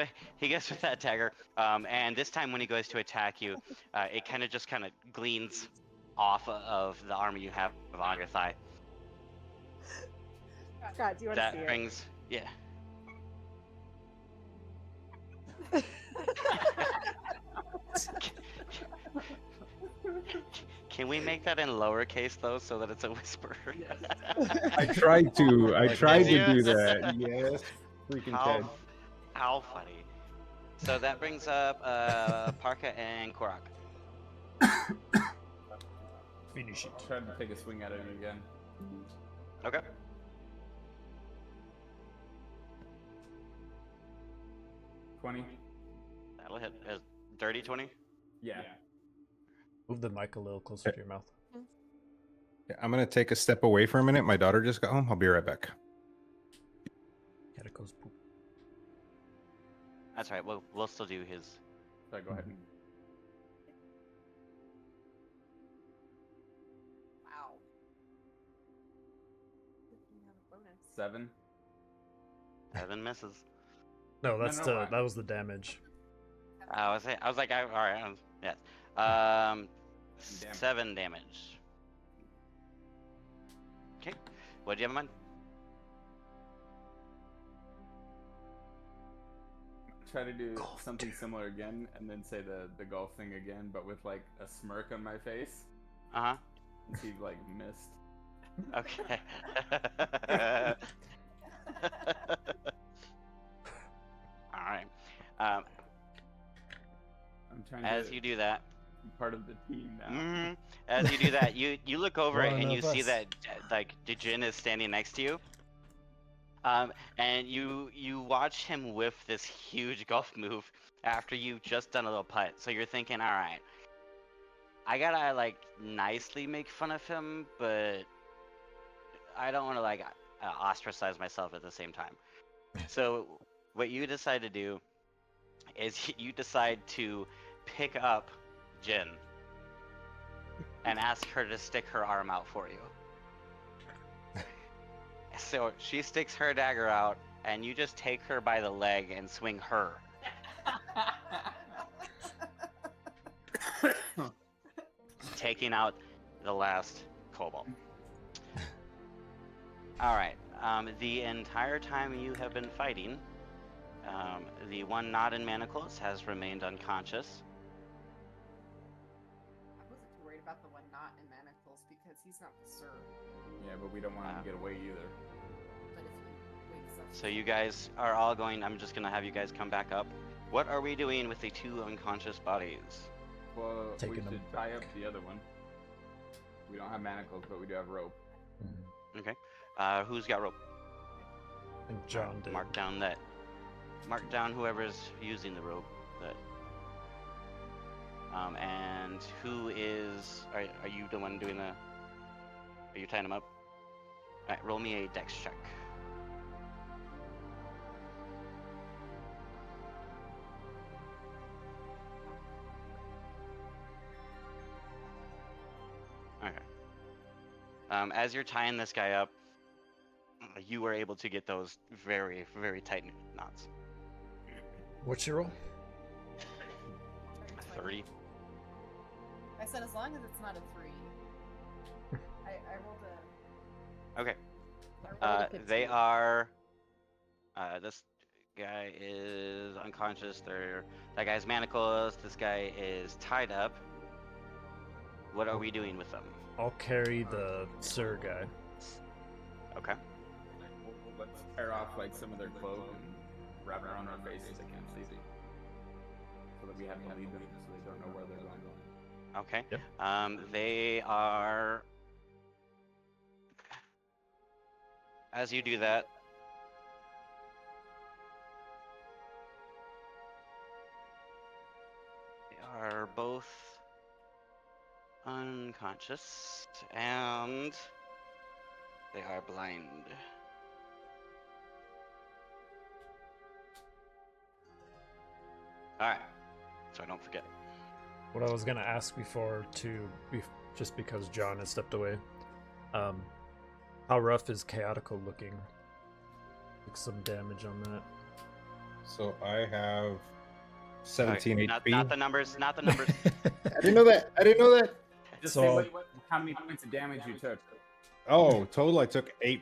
goes with that dagger, and this time when he goes to attack you, it kind of gleans off of the armor you have on your thigh. Scott, do you want to see That it? brings, yeah. Can we make that in lowercase though, so that it's a whisper? I tried to. I tried to do Yes. that. Yes. Freaking Ted. How funny. So that brings up Parka and Korak. Finish it. Tried to take a swing at it again. Okay. $20. That'll hit. Dirty 20? Yeah. Move the mic a little closer to your mouth. Yeah, I'm gonna take a step away for a minute. My daughter just got home. I'll be right back. Catacombs poop. That's right. We'll still do his. Sorry, go ahead. Wow. 7. 7 misses. No, that's no, the that was the damage. I was like, all right. Yes. Damage. 7 damage. Okay. What do you have in mind? Try to do something similar again, and then say the golf thing again, but with like a smirk on my face. Uh huh. And see like missed. Okay. All right. I'm trying As to you do that, be part of the team now. as you do that, you look over it One and you of see us. that like Djinn is standing next to you. And you watch him whiff this huge golf move after you've just done a little putt. So you're thinking, all right, I gotta like nicely make fun of him, but I don't want to like ostracize myself at the same time. So what you decide to do is you decide to pick up Jin and ask her to stick her arm out for you. So she sticks her dagger out, and you just take her by the leg and swing her. Taking out the last kobold. Alright, the entire time you have been fighting, the one not in manacles has remained unconscious. I wasn't too worried about the one not in manacles because he's not the sir. Yeah, but we don't want him to get away either. But if he wakes up. So you guys are all going, I'm just gonna have you guys come back up. What are we doing with the 2 unconscious bodies? Well, Taking we them should tie up the other one. We don't have manacles, but we do have rope. Okay. Who's got rope? I think John did. Mark down whoever's using the rope. That. And who is? Are you the one doing the? Are you tying them up? All right. Roll me a dex check. Okay. As you're tying this guy up, you were able to get those very, very tight knots. What's your roll? 30. I said as long as it's not a 3. I rolled a. Okay. I rolled a 15. They are. This guy is unconscious. That guy's manacles. This guy is tied up. What are we doing with them? I'll carry the Sir guy. Okay. Let's tear off like some of their clothes and wrap it around their faces. They can't see them. So that we have to lead them so they don't know where they're going. Okay. Yep. They are. As you do that, they are both unconscious and they are blind. Alright, so I don't forget. What I was gonna ask before, just because John has stepped away, how rough is Chaotical looking? Like some damage on that. So I have 17 Alright, HP. not the numbers, not the numbers. I didn't know that. I didn't know that. Just So- say how many points of damage you took. Oh, total I took 8.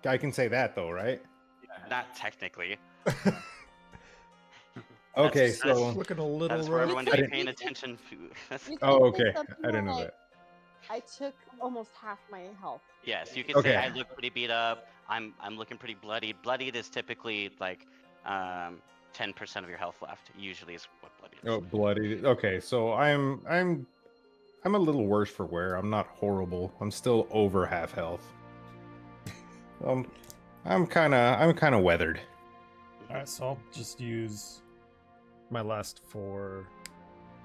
I can say that though, right? Not technically. Okay, just- so Looking a little That's for rough. everyone to I be didn't- paying attention to. You Oh, can say okay. something I didn't know like, that. I took almost half my health. Yes, you can Okay. say I look pretty beat up. I'm looking pretty bloodied. Bloodied is typically like 10% of your health left. Usually is what bloodied is. Oh, bloody. Okay, so I'm a little worse for wear. I'm not horrible. I'm still over half health. I'm kind of weathered. Alright, so I'll just use my last 4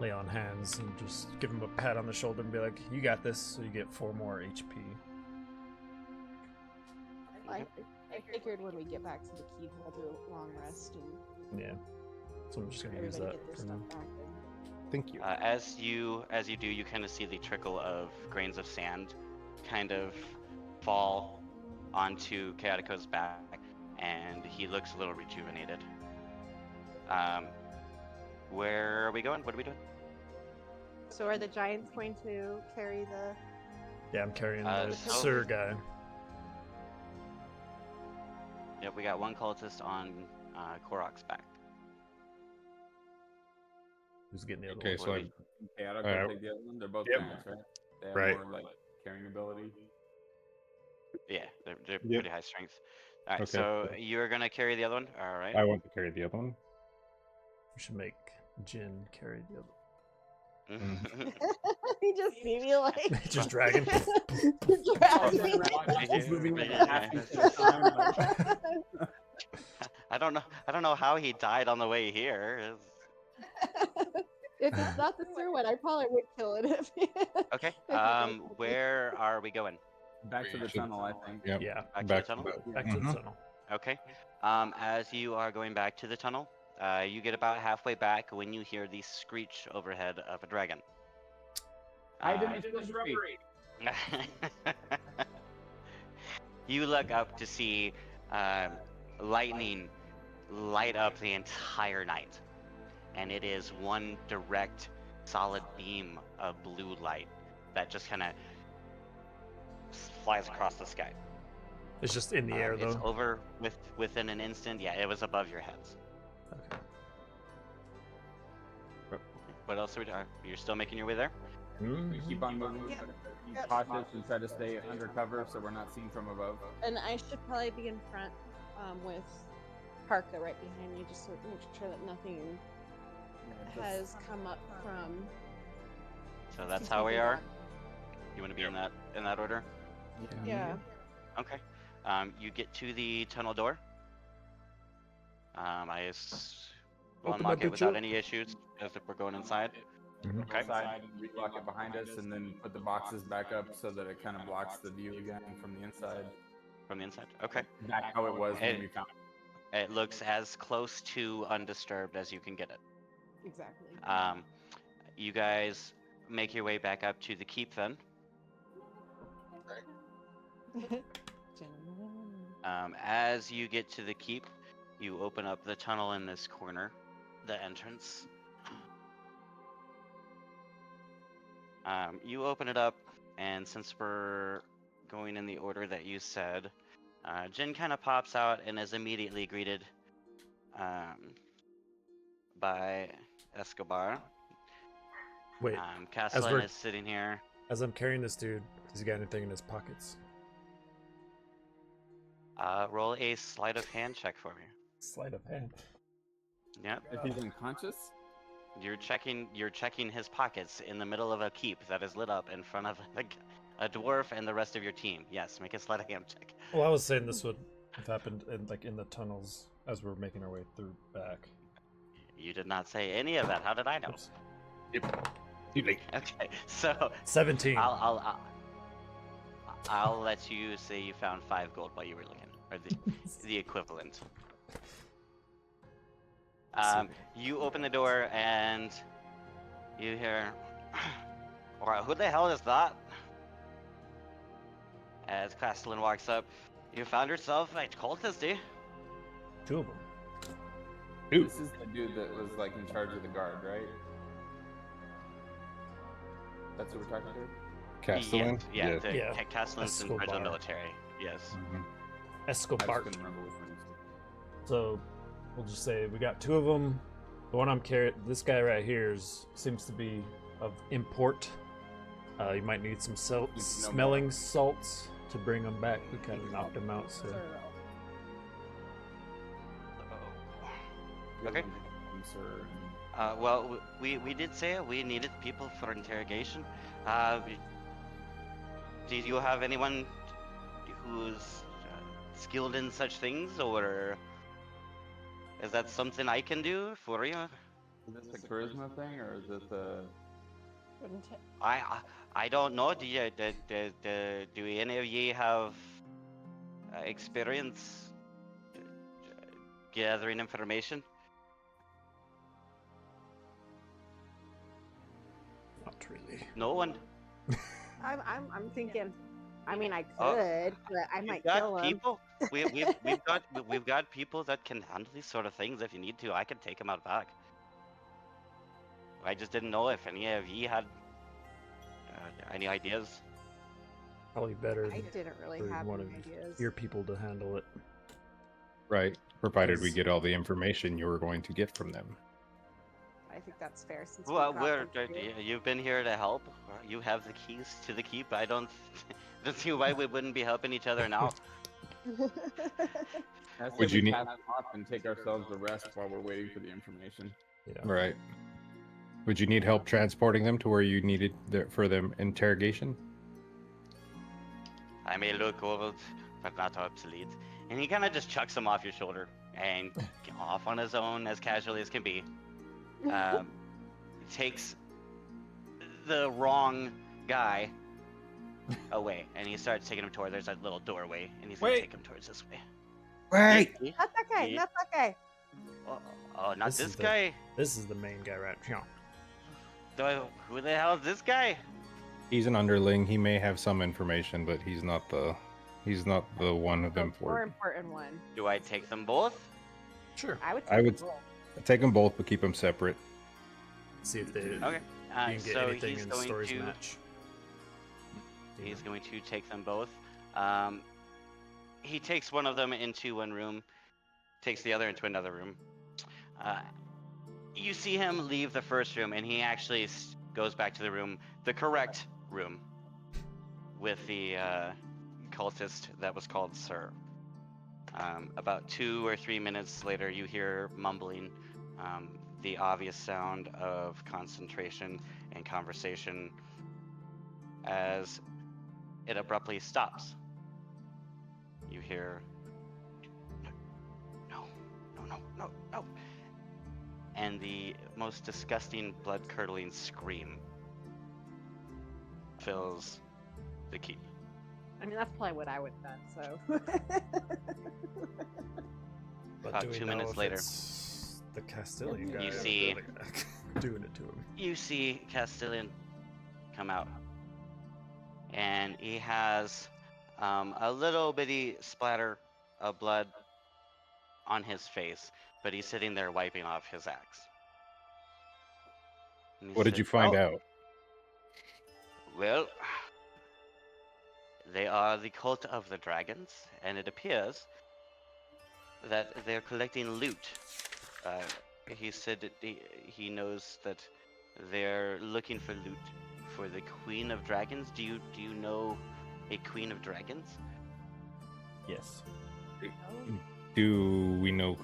lay on hands and just give him a pat on the shoulder and be like, you got this, so you get 4 more HP. I figured when we get back to the key, we'll do a long rest and Yeah. So I'm just gonna use everybody that get their for now. stuff back. And Thank you. As you do, you kind of see the trickle of grains of sand kind of fall onto Chaotico's back, and he looks a little rejuvenated. Where are we going? What are we doing? so are the giants going to carry the? Yeah, I'm carrying Uh, the so- Sir guy. Yep, we got one cultist on Korok's back. Who's getting the other Okay, one? so I, Chaotic Alright. will take the other one. They're both Yep. giants, right? They have Right. more like carrying ability. Yeah, they're Yep. pretty high strength. All right, Okay. so you're gonna carry the other one. All right. I want to carry the other one. We should make Jin carry the other. He just see me like Just dragging. dragging. He's moving like Yeah. half inch at a time. Like, I don't know how he died on the way here. If it's not the Sir one, I probably would kill it. Okay. If it was- Where are we going? back to the tunnel, I think. Yep. Yeah, Back to Back the tunnel. back to Mhm. the tunnel. Okay. As you are going back to the tunnel, you get about halfway back when you hear the screech overhead of a dragon. Hide in the shrubbery. You look up to see lightning light up the entire night, and it is one direct, solid beam of blue light that just kind of flies across the sky. It's just in the air, It's though. over within an instant. Yeah, it was above your heads. Okay. What else are we doing? You're still making your way there? We keep on moving. Yep. Be Yep. cautious and try to stay undercover so we're not seen from above. And I should probably be in front with Parka right behind me, just to make sure that nothing has come up from. So that's how we are. You want to be in that order? Yeah. Okay. You get to the tunnel door. We'll Open unlock that it bitch without up. any issues as if we're going inside. Okay. Outside and relock it behind us, and then put the boxes back up so that it kind of blocks the view again from the inside. From the inside. Okay. Back how it was when we found it. It looks as close to undisturbed as you can get it. Exactly. You guys make your way back up to the keep then. As you get to the keep, you open up the tunnel in this corner, the entrance. You open it up, and since we're going in the order that you said, Jin kind of pops out and is immediately greeted by Escobar. Wait, Castellan we're- is sitting here. as I'm carrying this dude, does he got anything in his pockets? Roll a sleight of hand check for me. Sleight of hand. Yep. If he's unconscious, You're checking his pockets in the middle of a keep that is lit up in front of a dwarf and the rest of your team. Yes, make a sleight of hand check. Well, I was saying this would have happened in the tunnels as we're making our way through back. You did not say any of that. How did I know? Oops. Too late. Okay, so 17. I'll let you say you found 5 gold while you were looking, or the equivalent. You open the door and you hear, "Alright, who the hell is that?" As Castellan walks up, "You found yourself a cultist, eh?" 2 of them. Ooh. this is the dude that was like in charge of the guard, right? That's what we're talking to? Castellan? Yeah, Yeah. Castellan's in charge of the Escobar. military. Yes. Mhm. I Escobar. just couldn't remember which one it was. So we'll just say we got 2 of them. The one I'm carrying, this guy right here seems to be of import. You might need some smelling salts to bring him back. We kind of knocked him out, so Okay. Sir. Well, we did say we needed people for interrogation. Do you have anyone who's skilled in such things, or is that something I can do for you? Is this a charisma thing, or is this a... I don't know. Do any of ye have experience gathering information? not really. No one. I'm thinking. I mean, I could, Oh, but I We've might got kill him. people. We've got people that can handle these sort of things. If you need to, I can take them out back. I just didn't know if any of ye had any ideas. Probably better I didn't really for have one any of ideas. your people to handle it. Right. Provided we Yes. get all the information you were going to get from them. I think that's fair since Well, we brought them here. you've been here to help. You have the keys to the keep. I don't see why we wouldn't be helping each other now. I say Would we you need- pass them off and take ourselves a rest while we're waiting for the information. Yeah. Right. Would you need help transporting them to where you needed for them interrogation? I may look old, but not obsolete. And he kind of just chucks him off your shoulder and off on his own as casually as can be. Takes the wrong guy away, and he starts taking him toward. There's that little doorway, and he's gonna Wait. take him towards this way. Wait! That's okay. He- That's okay. Oh, not This this is the- guy. This is the main guy right here. Who the hell is this guy? He's an underling. He may have some information, but he's not the one of The more import. important one. Do I take them both? Sure. I would. I take would the roll. take them both, but keep them separate. See if they Okay. you can get So anything he's in going stories to match. he's going to take them both. He takes one of them into one room, takes the other into another room. You see him leave the first room, and he actually goes back to the room, the correct room, with the cultist that was called Sir. About 2 or 3 minutes later, you hear mumbling, the obvious sound of concentration and conversation as it abruptly stops. You hear, no, no, no, no, no, and the most disgusting, blood-curdling scream fills the keep. I mean, that's probably what I would have done. So. But About do we 2 know minutes if later. it's the Castilian guy? You or the see- other guy doing it to him. You see Castilian come out, and he has a little bitty splatter of blood on his face, but he's sitting there wiping off his axe. And he What did said, you find "Well, out? Well, they are the cult of the dragons, and it appears that they're collecting loot. He said that he knows that they're looking for loot for the Queen of Dragons. Do you know a Queen of Dragons? Yes. Do we know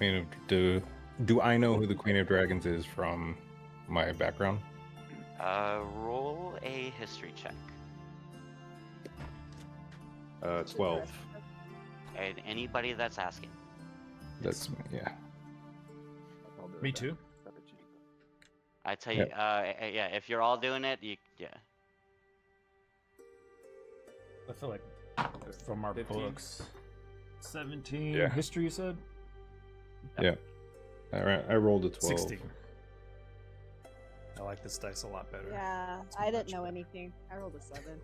do I know who the Queen of Dragons is from my background? Roll a history check. 12. And anybody that's asking. That's yeah. Me too. I tell you, yeah, if you're all doing it, yeah. I feel like from our 15. books, 17 Yeah. history. You said Yeah. All right, I rolled a 12. 16. I like this dice a lot better. Yeah, It's I didn't much know better. anything. I rolled a 7.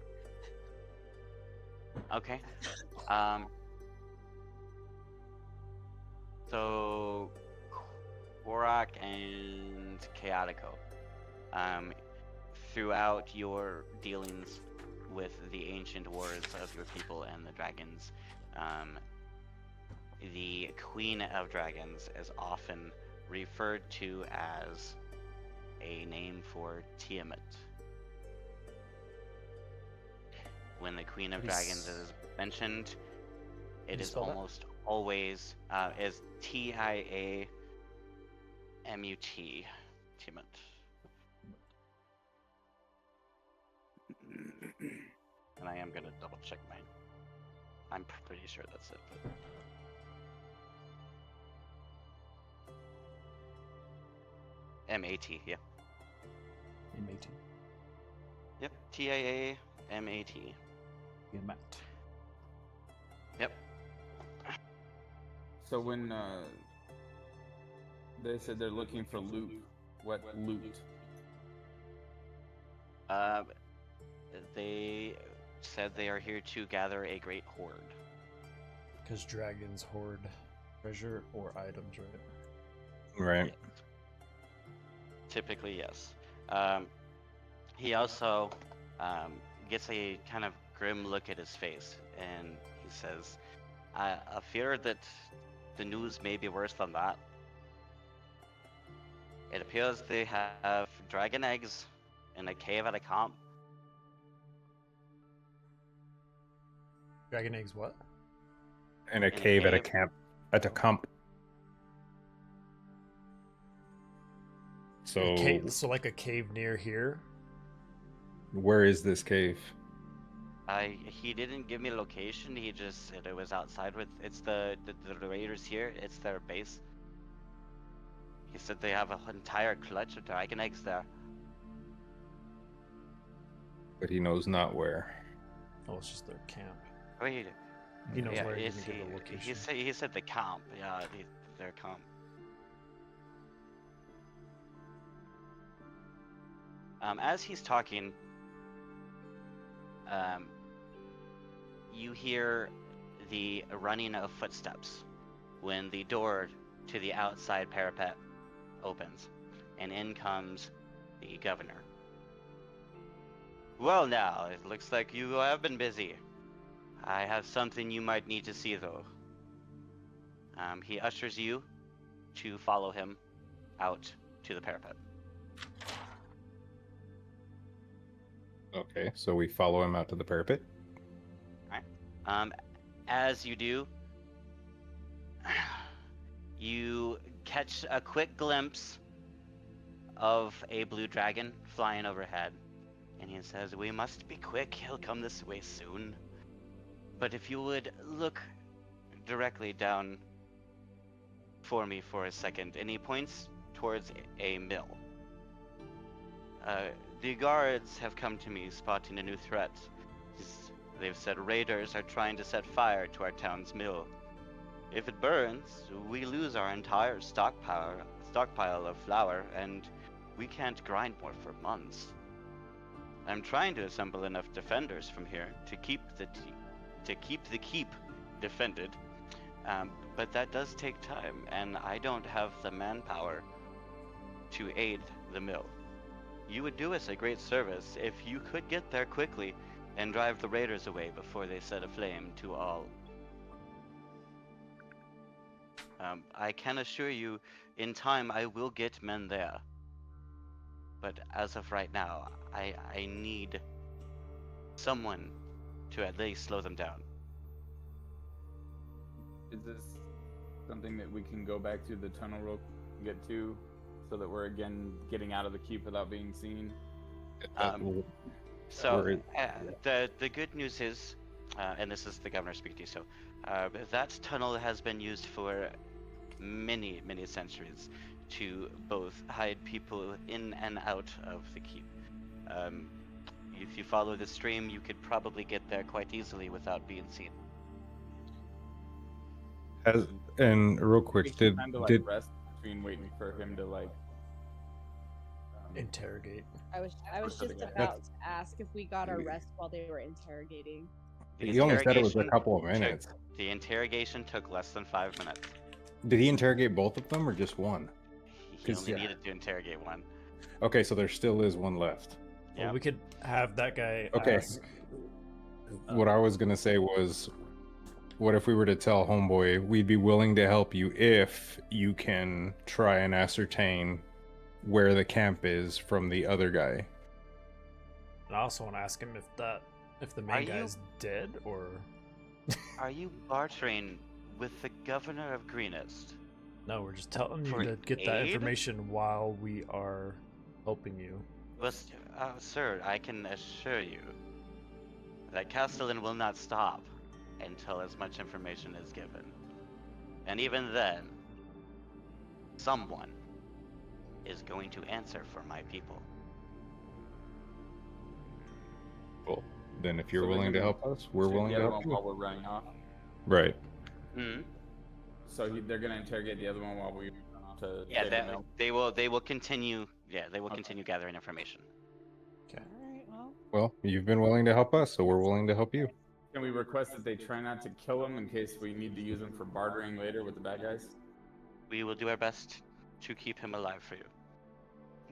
Okay. So Korak and Chaotico, throughout your dealings with the ancient wars of your people and the dragons, the Queen of Dragons is often referred to as a name for Tiamat. When the Queen of Dragons is mentioned, it you is spell that? almost always is Tiamut. Tiamat. And I am gonna double check mine. I'm pretty sure that's it. But... M-A-T, yeah. M-A-T. Yep, T-I-A-M-A-T. Tiamat. Yep. So when they said they're looking for loot, what loot? They said they are here to gather a great hoard. Because dragons hoard treasure or items, right? Right. Yes. Typically, yes. He also gets a kind of grim look at his face, and he says, I fear that the news may be worse than that. It appears they have dragon eggs in a cave at a camp. Dragon eggs, what? In a a cave at a cave. camp at a camp. So A cave, so like a cave near here. where is this cave? He didn't give me a location. He just said it was outside. It's the raiders here. It's their base. He said they have an entire clutch of dragon eggs there. But he knows not where. Oh, it's just their camp. Wait, He knows Yeah, where he's is gonna give the location. he said the camp. Yeah, their camp. As he's talking, you hear the running of footsteps when the door to the outside parapet opens, and in comes the governor. Well, now, it looks like you have been busy. I have something you might need to see, though. He ushers you to follow him out to the parapet. Okay, so we follow him out to the parapet. As you do, you catch a quick glimpse of a blue dragon flying overhead. And he says, "We must be quick, he'll come this way soon. But if you would look directly down for me for a second," and he points towards a mill. The guards have come to me spotting a new threat. They've said raiders are trying to set fire to our town's mill. If it burns, we lose our entire stockpile of flour, and we can't grind more for months. I'm trying to assemble enough defenders from here to keep the keep defended, but that does take time, and I don't have the manpower to aid the mill. You would do us a great service if you could get there quickly and drive the raiders away before they set aflame to all. I can assure you, in time I will get men there. But as of right now, I need someone to at least slow them down. Is this something that we can go back to the tunnel real and get to, so that we're again getting out of the keep without being seen? So the good news is, and this is the governor speaking to you, so that tunnel has been used for many centuries to both hide people in and out of the keep. If you follow the stream, you could probably get there quite easily without being seen. And real quick, Take time to rest between waiting for him to Interrogate. I was just about to ask if we got our rest while they were interrogating. He only said it was a couple of minutes. The interrogation took less than 5 minutes. Did he interrogate both of them or just one? He only needed to interrogate one. Okay, so there still is one left. Well, we could have that guy ask. What I was gonna say was, what if we were to tell Homeboy we'd be willing to help you if you can try and ascertain where the camp is from the other guy? And I also want to ask him if the main guy's dead or. Are you bartering with the governor of Greenest? No, we're just telling you For to get that aid? information while we are helping you. Well, sir, I can assure you that Castellan will not stop until as much information is given. And even then, someone is going to answer for my people. Cool. Then if you're willing to help us, we're willing to help you. while we're running off. Right. Mm-hmm. So they're gonna interrogate the other one while we run off to. Yeah, take the mill? they will continue. Yeah, they will continue gathering information. Okay. Alright, well. Well, you've been willing to help us, so we're willing to help you. Can we request that they try not to kill him in case we need to use him for bartering later with the bad guys? We will do our best to keep him alive for you,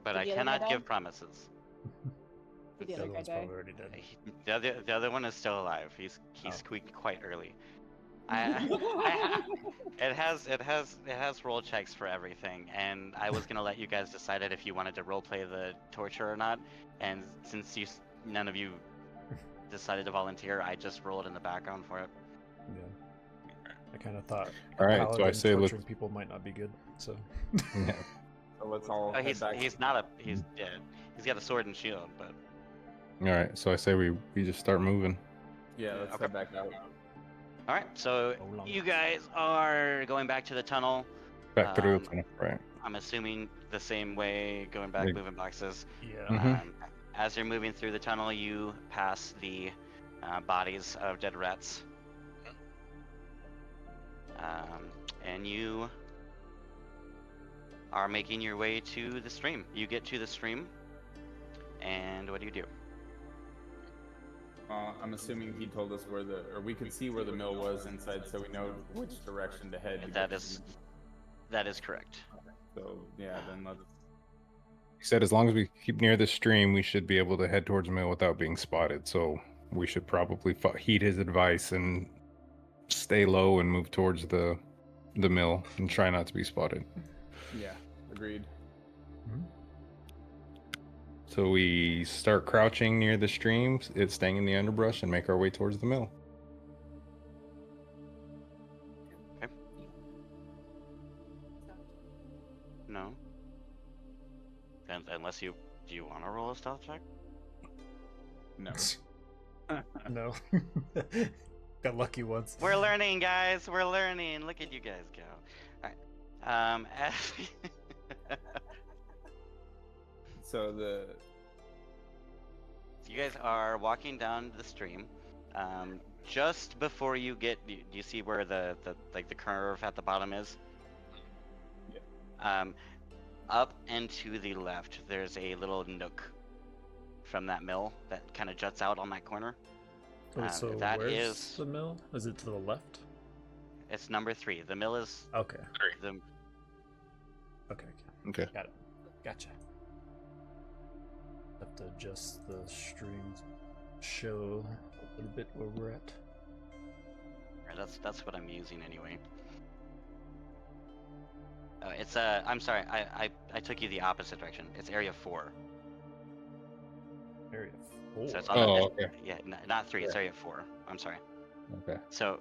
but Did I the other cannot guy give die? promises. Did the The other other guy one's die? probably already dead. The other one is still alive. He squeaked quite early. It has roll checks for everything, and I was gonna let you guys decide it if you wanted to roleplay the torture or not. And since none of you decided to volunteer, I just rolled in the background for it. Yeah. I kind of thought. All right, so I paladin say let's. torturing people might not be good. So. Yeah. So let's all. He's head back. he's dead. He's got a sword and shield, but All right, so I say we just start moving. Yeah, let's Okay. head back out. all right. So No longer. you guys are going back to the tunnel. Back through the tunnel, right? I'm assuming the same way, going back, Yeah. moving boxes. Yeah. Mhm. As you're moving through the tunnel, you pass the bodies of dead rats. And you are making your way to the stream. You get to the stream, and what do you do? I'm assuming he told us or we could see where the mill was inside, so we know which direction to head. To That get is that is correct. So yeah, then let's. He said as long as we keep near the stream, we should be able to head towards the mill without being spotted. So we should probably heed his advice and stay low and move towards the mill and try not to be spotted. Yeah, agreed. So we start crouching near the stream, it's staying in the underbrush, and make our way towards the mill. Okay. No. Unless do you want to roll a stealth check? No. No. Got lucky once. We're learning, guys. We're learning. Look at you guys go. All right. So you guys are walking down the stream. Just before you get, do you see where the curve at the bottom is? Yeah. Up and to the left, there's a little nook from that mill that kind of juts out on that corner. So that where's is the mill? Is it to the left? It's number 3. The mill is Okay. the Okay. Got it. Gotcha. Have to adjust the stream show a little bit where we're at. That's what I'm using anyway. It's I'm sorry, I took you the opposite direction. It's area 4. Area 4. So it's on okay. Yeah, not 3. It's area 4. I'm sorry. Okay. So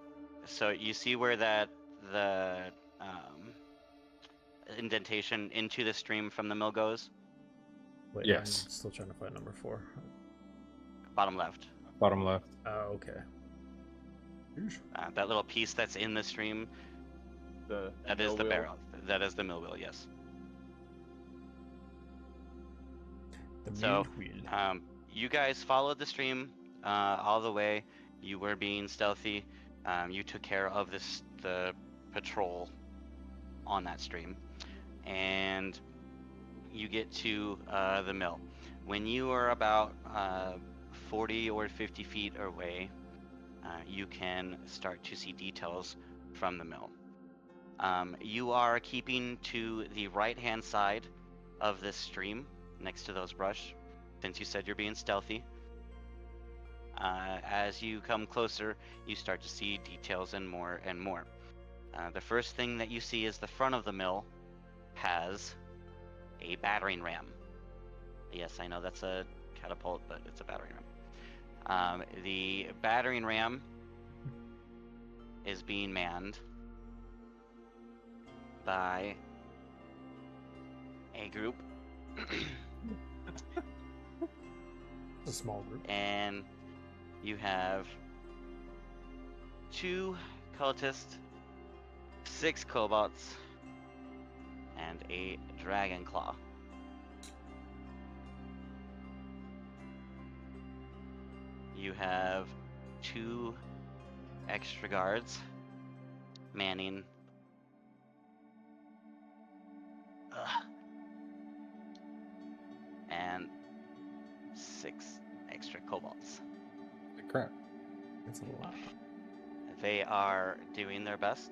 you see where the indentation into the stream from the mill goes? Wait, Yes. I'm still trying to find number 4. Bottom left. Bottom left. Oh, okay. That little piece that's in the stream. That is the barrel. That is the mill wheel. Yes. The So, wheel. you guys followed the stream all the way. You were being stealthy. You took care of the patrol on that stream, and you get to the mill. When you are about 40 or 50 feet away, you can start to see details from the mill. You are keeping to the right-hand side of this stream, next to those brush, since you said you're being stealthy. As you come closer, you start to see details and more and more. The first thing that you see is the front of the mill has a battering ram. Yes, I know that's a catapult, but it's a battering ram. The battering ram is being manned by a group. A small group. And you have 2 cultists, 6 kobolds, and a dragon claw. You have 2 extra guards manning and 6 extra kobolds. Crap. It's a lot. They are doing their best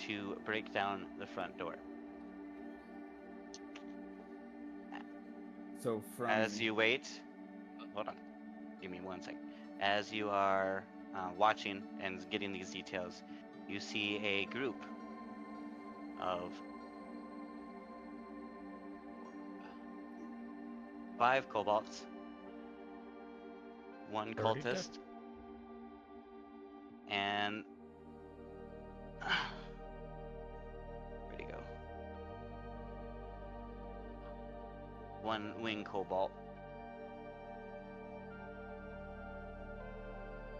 to break down the front door. So from As you wait, hold on, give me 1 second. As you are watching and getting these details, you see a group of 5 kobolds, 1 Already dead. cultist, and where'd he go? 1 wing cobalt.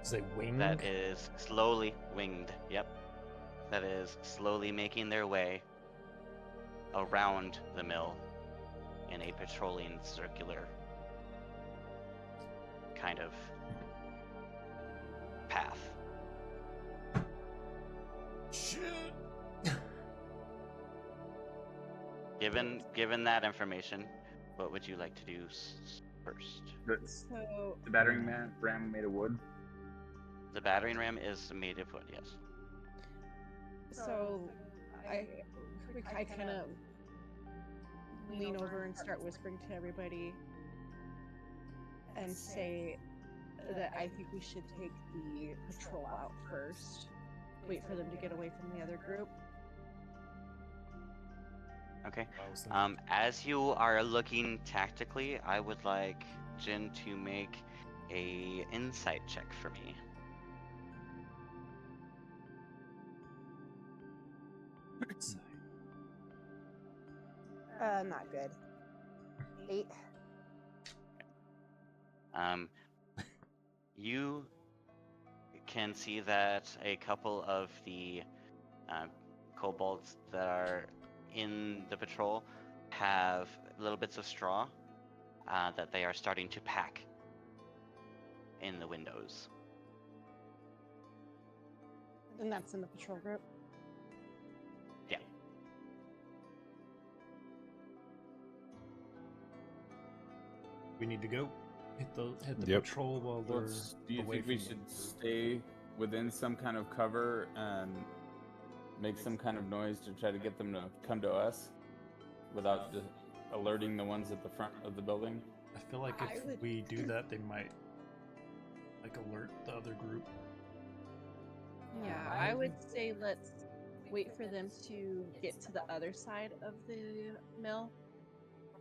Is it wing? That is slowly winged. Yep. That is slowly making their way around the mill in a patrolling circular kind of path. Shit. Given that information, what would you like to do first? So The battering ram made of wood. The battering ram is made of wood, yes. So I kind of lean over and start whispering to everybody and say that I think we should take the patrol out first. Wait for them to get away from the other group. Okay. I was thinking- As you are looking tactically, I would like Jin to make a insight check for me. Not good. 8. You can see that a couple of the kobolds that are in the patrol have little bits of straw that they are starting to pack in the windows. And that's in the patrol group. Yeah. We need to go. Hit the Yep. patrol while they're Do you away think we from should the- stay within some kind of cover and make some kind of noise to try to get them to come to us without alerting the ones at the front of the building? I feel like I if would- we do that, they might like alert the other group. Yeah, I would say let's wait for them to get to the other side of the mill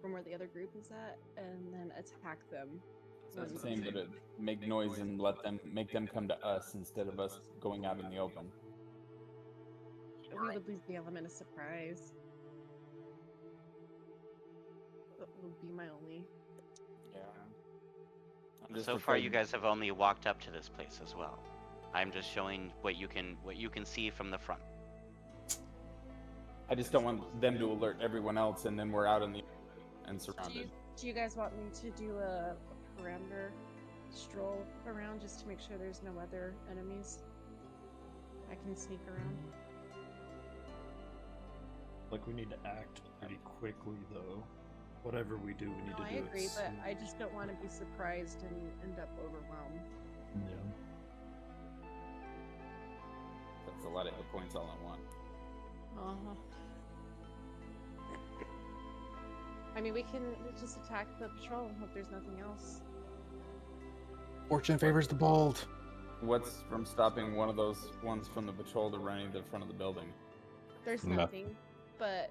from where the other group is at, and then attack them. That's the same, but make noise and make them come to us instead of us going out in the open. We would lose the element of surprise. That would be my only. Yeah. So far, you guys have only walked up to this place as well. I'm just showing what you can see from the front. I just don't want them to alert everyone else, and then we're out in the and surrounded. Do you guys want me to do a perimeter stroll around just to make sure there's no other enemies? I can sneak around. Like we need to act pretty quickly, though. Whatever we do, we need to I do agree, it. but soon. I just don't want to be surprised and end up overwhelmed. Yeah. That's a lot of hit points all at once. Uh-huh. I mean, we can just attack the patrol and hope there's nothing else. Fortune favors the bold. What's from stopping one of those ones from the patrol to running to the front of the building? There's Nothing. nothing, but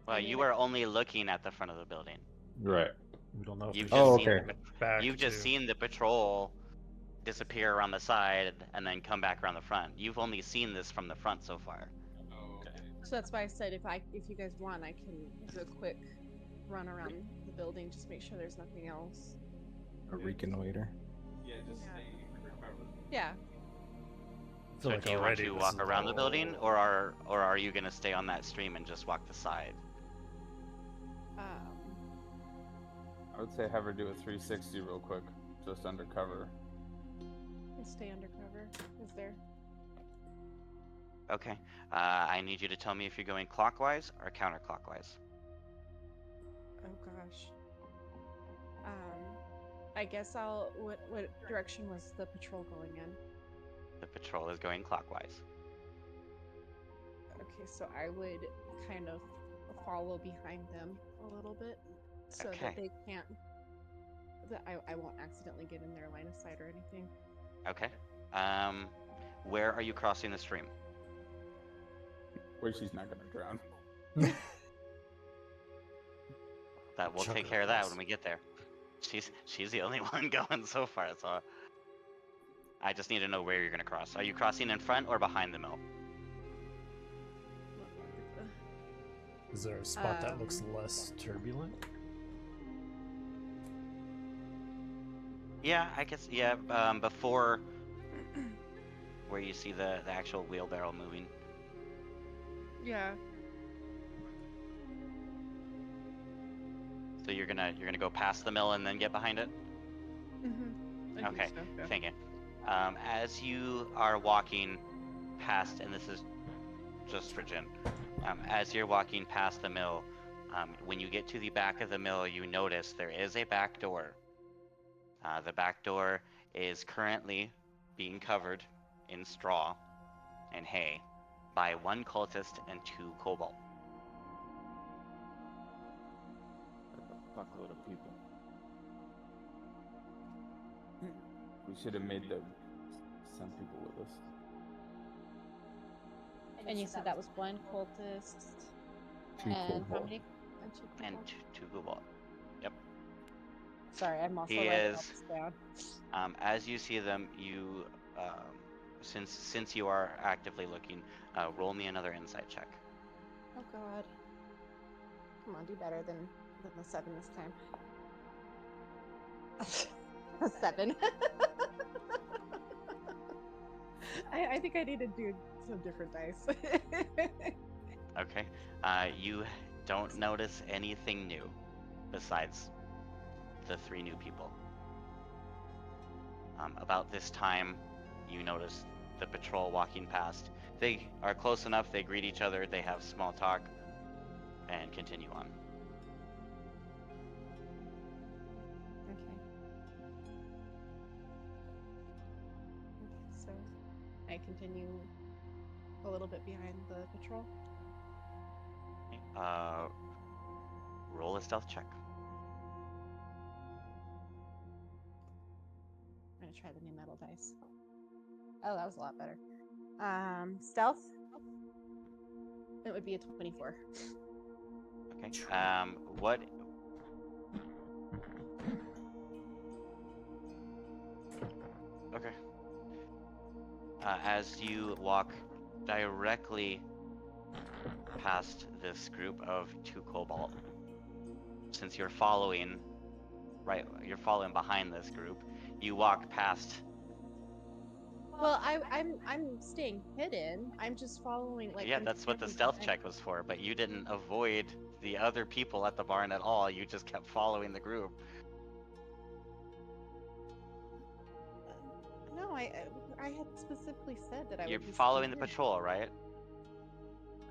Well, I mean, you were only looking at the front of the building. Right. We don't know if You've there's just Oh, seen okay. the back You've just too. seen the patrol disappear around the side and then come back around the front. You've only seen this from the front so far. Oh, okay. so that's why I said if you guys want, I can do a quick run around the building, just make sure there's nothing else. A reconnoiter. Yeah, just Yeah. stay recover. Yeah. I feel So like do you want already to this walk is around the all- building, or are you gonna stay on that stream and just walk the side? I would say have her do a 360 real quick, just undercover. And stay undercover. Is there? Okay. I need you to tell me if you're going clockwise or counterclockwise. Oh gosh. I guess I'll. What direction was the patrol going in? The patrol is going clockwise. Okay, so I would kind of follow behind them a little bit, so Okay. that they can't. That I won't accidentally get in their line of sight or anything. Okay. Where are you crossing the stream? Where she's not gonna drown. That we'll Chuck take her care of that across. when we get there. She's the only one going so far. So I just need to know where you're gonna cross. Are you crossing in front or behind the mill? Is there a spot that looks Um, less turbulent? Yeah, I guess. Yeah, before where you see the actual wheelbarrow moving. Yeah. So you're gonna go past the mill and then get behind it. Mm-hmm. Okay, thank you. As you are walking past, and this is just for Jin. As you're walking past the mill, when you get to the back of the mill, you notice there is a back door. The back door is currently being covered in straw and hay by one cultist and 2 kobold. That's a fuckload of people. We should have made some people with us. And you said that was one cultist. Two And how kobold. many? And two And kobolds? 2 kobold. Sorry, I'm also He writing all is- this down. As you see them, you, since you are actively looking, roll me another insight check. Oh god. Come on, do better than the 7 this time. A 7. I think I need to do some different dice. Okay. You don't notice anything new besides the 3 new people. About this time, you notice the patrol walking past. They are close enough, they greet each other, they have small talk, and continue on. Okay. So I continue a little bit behind the patrol. Roll a stealth check. I'm gonna try the new metal dice. Oh, that was a lot better. Stealth. It would be a 24. Okay. What? Okay. As you walk directly past this group of 2 kobold, since you're following behind this group, you walk past. Well, I'm staying hidden. I'm just following. Like, Yeah, I'm that's what the standing stealth behind- check was for, but you didn't avoid the other people at the barn at all. You just kept following the group. No, I had specifically said that I You're would be following the staying hidden. patrol, right?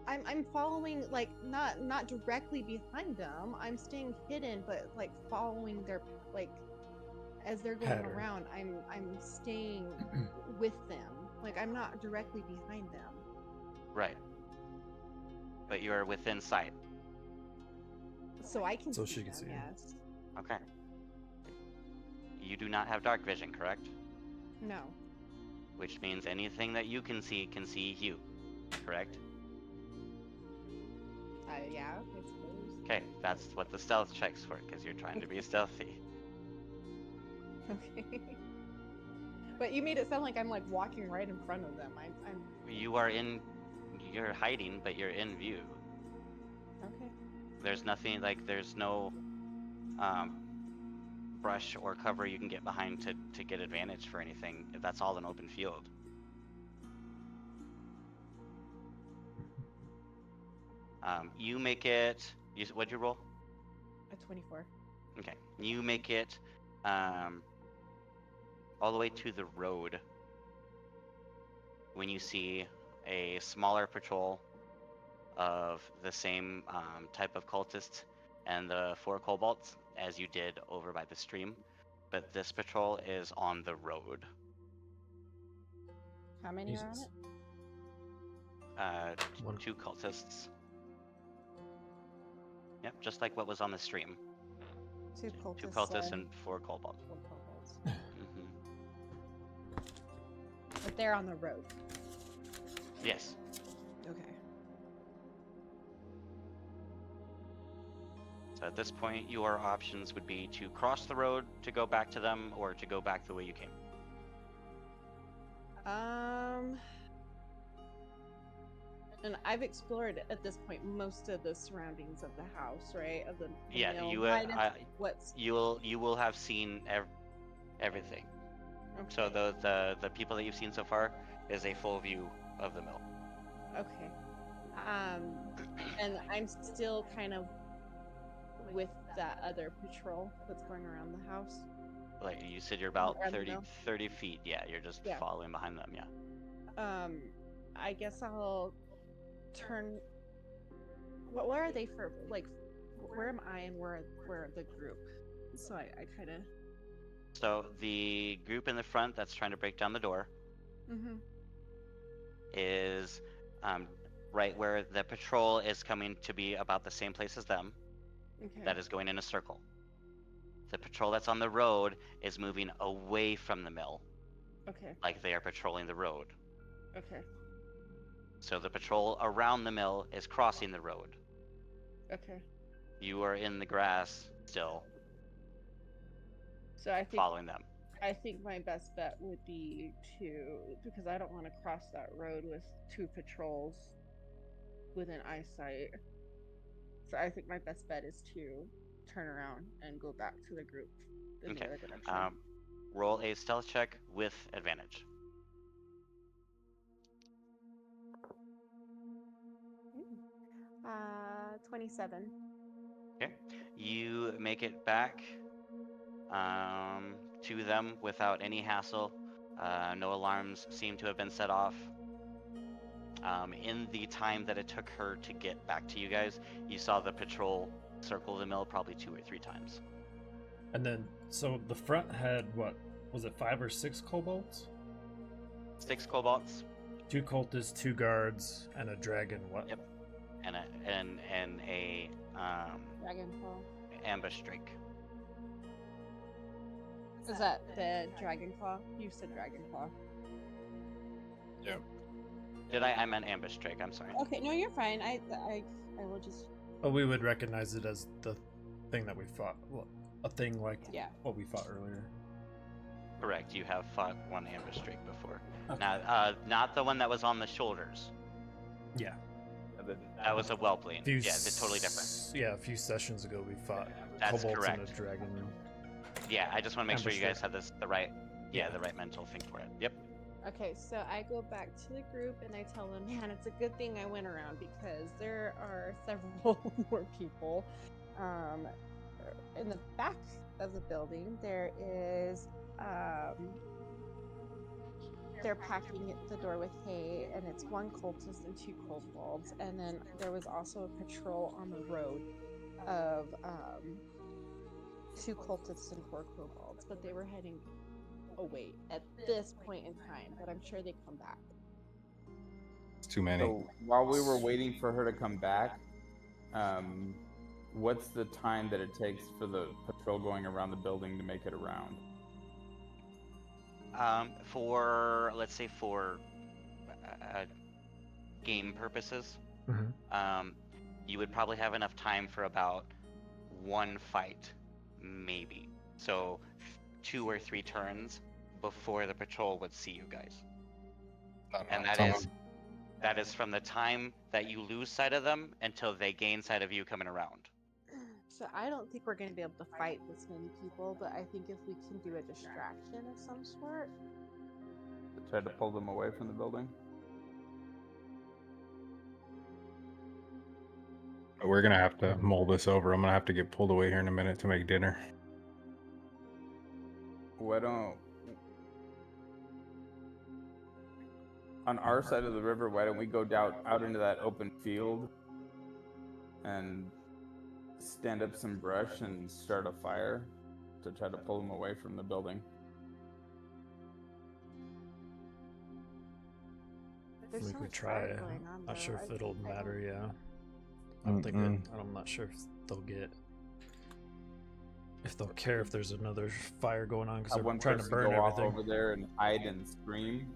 I'm following, like, not directly behind them. I'm staying hidden, but like following their, like, as they're going Pattern. around. I'm staying with them. Like, I'm not directly behind them. Right. But you're within sight. So I can So see she can them, see you. yes. Okay. You do not have dark vision, correct? No. Which means anything that you can see you, correct? Yeah, I suppose. Okay, that's what the stealth check's for, because you're trying to be stealthy. Okay. But you made it sound like I'm, like, walking right in front of them. I'm You're hiding, but you're in view. okay. There's nothing, like, there's no brush or cover you can get behind to get advantage for anything. That's all an open field. You make it, what'd you roll? A 24. Okay, you make it all the way to the road when you see a smaller patrol of the same type of cultists and the 4 kobolds as you did over by the stream, but this patrol is on the road. How many are on Jesus. it? One. 2 cultists. Yep, just like what was on the stream. 2 2 cultists. cultists and 4 kobolds. 4 kobolds. Hmm. But they're on the road. Yes. Okay. So at this point, your options would be to cross the road to go back to them, or to go back the way you came. And I've explored at this point most of the surroundings of the house, right? Of the Yeah, mill, you minus what's you will have seen everything. okay. So the people that you've seen so far is a full view of the mill. Okay. And I'm still kind of with that other patrol that's going around the house. Like you said, you're about Around the 30, mill. 30 feet. Yeah, you're just Yeah. following behind them. Yeah. I guess I'll turn. Where are they for? Like, where am I and where the group? So I kind of. So the group in the front that's trying to break down the door Mm-hmm. is right where the patrol is coming to be about the same place as them. Okay. That is going in a circle. The patrol that's on the road is moving away from the mill, Okay. like they are patrolling the road. Okay. So the patrol around the mill is crossing the road. Okay. You are in the grass still, So I think following them. my best bet would be to, because I don't want to cross that road with 2 patrols within eyesight. So I think my best bet is to turn around and go back to the group in the Okay. other direction. Roll a stealth check with advantage. 27. Okay. You make it back to them without any hassle. No alarms seem to have been set off. In the time that it took her to get back to you guys, you saw the patrol circle the mill probably 2 or 3 times. And then, so the front had what was it, 5 or 6 kobolds? 6 kobolds. 2 cultists, 2 guards, and a dragon. What? Yep. And a Dragonfall. ambush drake. Is that the Dragonfall? You said Dragonfall. Did I meant ambush drake, I'm sorry. Okay, no, you're fine. I will just. Oh, we would recognize it as the thing that we fought. Well, a thing like Yeah. what we fought earlier. Correct, you have fought one ambush drake before. Okay. Now, not the one that was on the shoulders. Yeah. That was a whelpling. Few Yeah, it's totally different. Yeah, a few sessions ago we fought That's kobolds correct. and a dragon. Yeah, I just want to make sure Ambush you guys drake. have the right, the right mental thing for it. Yep. Okay, so I go back to the group and I tell them, man, it's a good thing I went around because there are several more people. In the back of the building, there is they're packing the door with hay, and it's 1 cultist and 2 kobolds, and then there was also a patrol on the road of 2 cultists and 4 kobolds, but they were heading away at this point in time, but I'm sure they come back. It's too many. So while we were waiting for her to come back, what's the time that it takes for the patrol going around the building to make it around? For let's say for game purposes, you would probably have enough time for about 1 fight, maybe. So 2 or 3 turns before the patrol would see you guys. And that is from the time that you lose sight of them until they gain sight of you coming around. So I don't think we're going to be able to fight this many people, but I think if we can do a distraction of some sort. To try to pull them away from the building? We're gonna have to mull this over. I'm gonna have to get pulled away here in a minute to make dinner. Why don't... On our side of the river, why don't we go out into that open field and stand up some brush and start a fire to try to pull them away from the building? There's We so could much try. fire going on, Not though. sure I if think it'll I don't- matter. Yeah. I don't think Mm-mm. I'm not sure if they'll care if there's another fire going on because Have they're one trying to person burn go off everything. over there and hide and scream.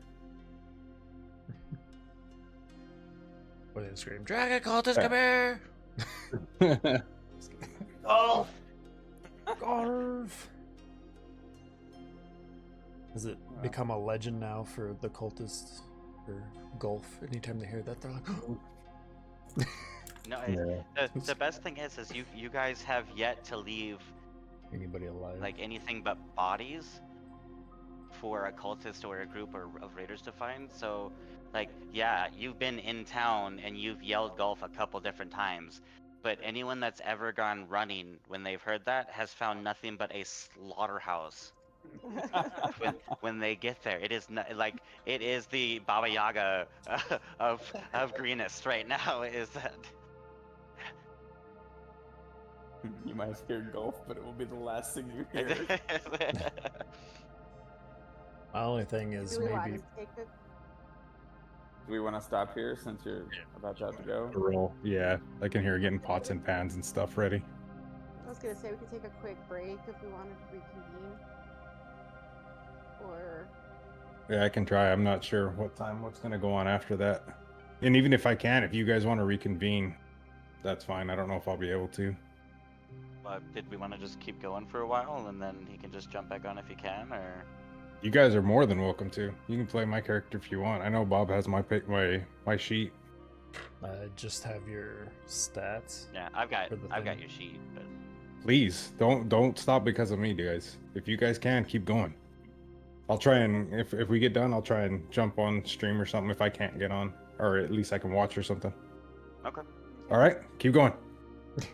What do they scream? Dragon cultist, come here! Oh! Garf! Has it become a legend now for the cultists or Gulf? Anytime they hear that, they're like, No, Yeah. the best thing is you guys have yet to leave anybody alive? like anything but bodies for a cultist or a group of raiders to find. So, like, yeah, you've been in town and you've yelled golf a couple different times, but anyone that's ever gone running when they've heard that has found nothing but a slaughterhouse when they get there, it is not, like it is the Baba Yaga of greenest right now. Is that? You might have scared Golf, but it will be the last thing you hear. My only thing is Do we want maybe to take a Do we want to stop here since you're about to have to go? Roll. Yeah, I can hear getting pots and pans and stuff ready. I was gonna say we could take a quick break if we wanted to reconvene. Or Yeah, I can try. I'm not sure what's gonna go on after that. And even if I can, if you guys want to reconvene, that's fine. I don't know if I'll be able to. But did we want to just keep going for a while and then he can just jump back on if he can, or? You guys are more than welcome to. You can play my character if you want. I know Bob has my sheet. just have your stats. Yeah, I've got For the your thing. sheet, but Please don't stop because of me, guys. If you guys can, keep going. I'll try and if we get done, I'll try and jump on stream or something if I can't get on, or at least I can watch or something. okay. All right, keep going.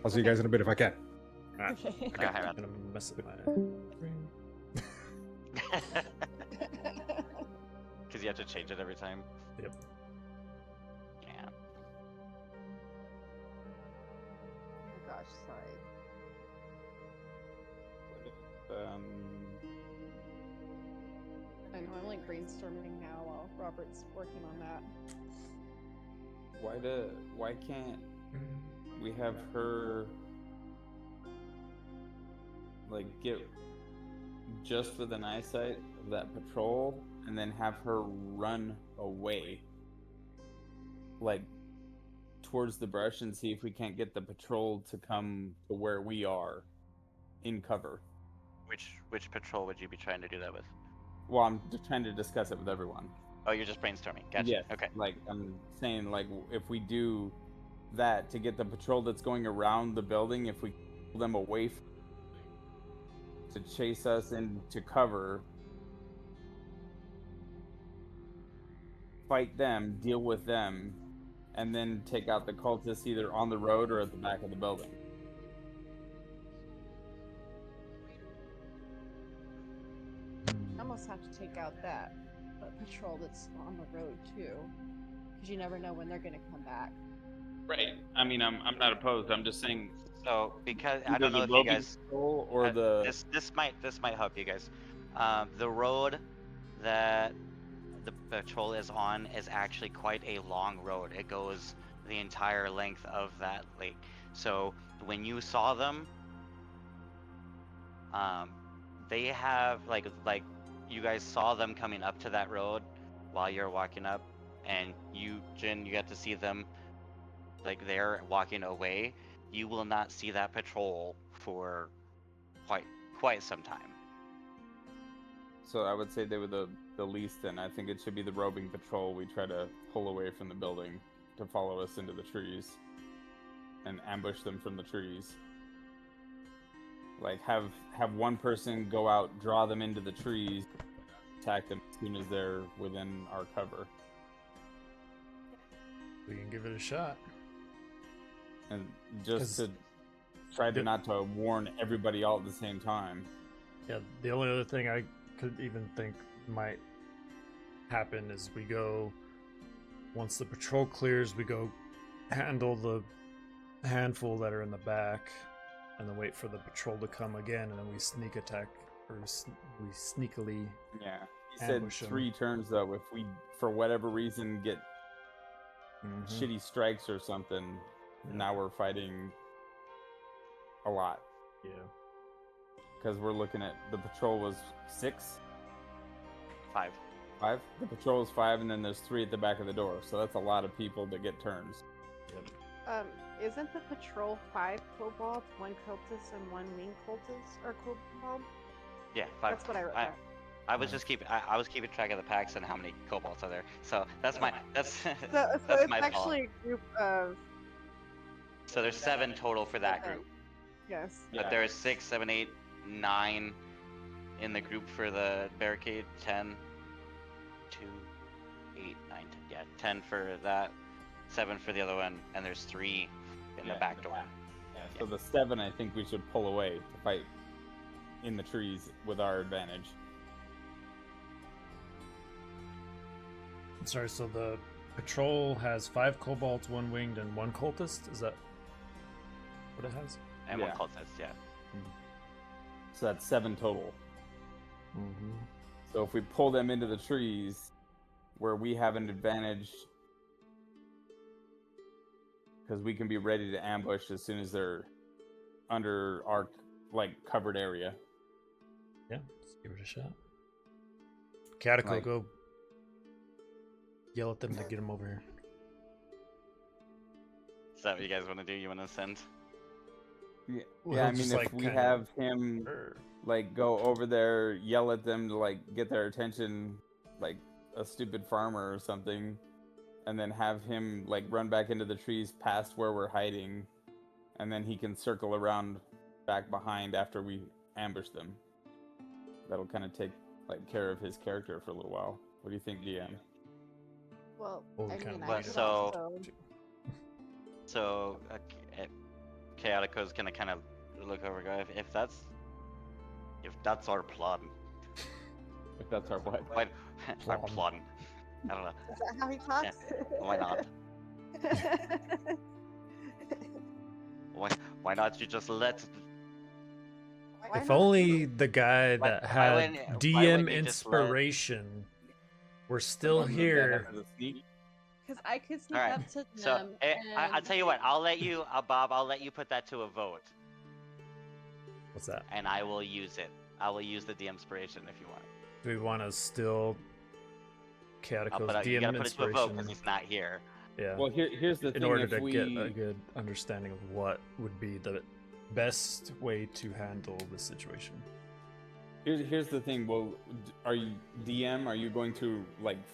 I'll see you guys in a bit if I can. okay. Okay, hi, I'm gonna mess with my screen. Because you have to change it every time. Yep. Yeah. Oh my gosh, sorry. I know I'm like brainstorming now while Robert's working on that. Why can't we have her like get just with an eyesight of that patrol and then have her run away like towards the brush and see if we can't get the patrol to come to where we are in cover. Which patrol would you be trying to do that with? Well, I'm just trying to discuss it with everyone. Oh, you're just brainstorming. Gotcha. Yes. Okay. Like I'm saying, like if we do that to get the patrol that's going around the building, if we pull them away to chase us into cover, fight them, deal with them, and then take out the cultists either on the road or at the back of the building. I almost have to take out that patrol that's on the road too, because you never know when they're gonna come back. Right. I mean, I'm not opposed. I'm just saying. So because I Either don't know the if you roving guys patrol or the this might help you guys. The road that the patrol is on is actually quite a long road. It goes the entire length of that lake. So when you saw them, they have like you guys saw them coming up to that road while you're walking up, and you, Jin, you got to see them like they're walking away. You will not see that patrol for quite some time. So I would say they were the least then. I think it should be the roving patrol we try to pull away from the building to follow us into the trees and ambush them from the trees. Like have one person go out, draw them into the trees, attack them as soon as they're within our cover. We can give it a shot. And just 'Cause to try to the- not to warn everybody all at the same time. Yeah, the only other thing I could even think might happen is we go, once the patrol clears, we go handle the handful that are in the back, and then wait for the patrol to come again, and then we sneak attack, or we sneakily. Yeah. He said Ambush 'em. 3 turns though. If we, for whatever reason, get Mhm. shitty strikes or something, Yeah. now we're fighting a lot. Yeah. Because we're looking at the patrol was 6, 5. 5. The patrol is 5, and then there's 3 at the back of the door. So that's a lot of people that get turns. Yep. Isn't the patrol 5 kobolds, 1 cultist, and 1 wing cultist or kobold? Yeah, 5. That's what I wrote down. I was just keeping. I was keeping track of the packs and how many kobolds are there. So that's my. That's So that's it's my fault. actually a group of So there's 7 total for that Okay. group. yes. But there is 6, 7, 8, 9 in the group for the barricade. 10, 2, 8, 9, 10. Yeah, 10 for that. 7 for the other one, and there's 3 in the back door. So the 7, I think we should pull away to fight in the trees with our advantage. Sorry, so the patrol has 5 kobolds, 1 winged, and 1 cultist? Is that what it has? And Yeah. one cultist, yeah. So that's 7 total. Mm-hmm. So if we pull them into the trees, where we have an advantage, because we can be ready to ambush as soon as they're under our covered area. Yeah, let's give it a shot. Catacomb, Like- go yell at them to get them over here. Is that what you guys want to do? You want to send? Yeah, Well, yeah. I he'll mean, just, if like, we kinda- have him Err. go over there, yell at them to get their attention, like a stupid farmer or something, and then have him run back into the trees past where we're hiding, and then he can circle around back behind after we ambush them. That'll kind of take care of his character for a little while. What do you think, DM? Well, Well, we I kinda mean, I But could so- also. So, Chaotico's gonna kind of look over, and go, if that's our plan, If that's our what? why, our Plan. plan. I don't know. Is that how he talks? Why not? Why not you just let? Why If not? only the guy Why- that why had wouldn't- why DM wouldn't you just let- inspiration were still Someone that here. has a sneak? Because I could sneak All right, up to So them. I'll and- tell you what. I'll let you, Bob. I'll let you put that to a vote, What's that? and I will use it. I will use the DM inspiration if you want. Do we want to still I'll Catacom's put it, you DM gotta put it to a vote inspiration? because he's not here. Yeah. Well, here's the thing. in order if to we... get a good understanding of what would be the best way to handle this situation. Here's the thing. Well, are you DM? Are you going to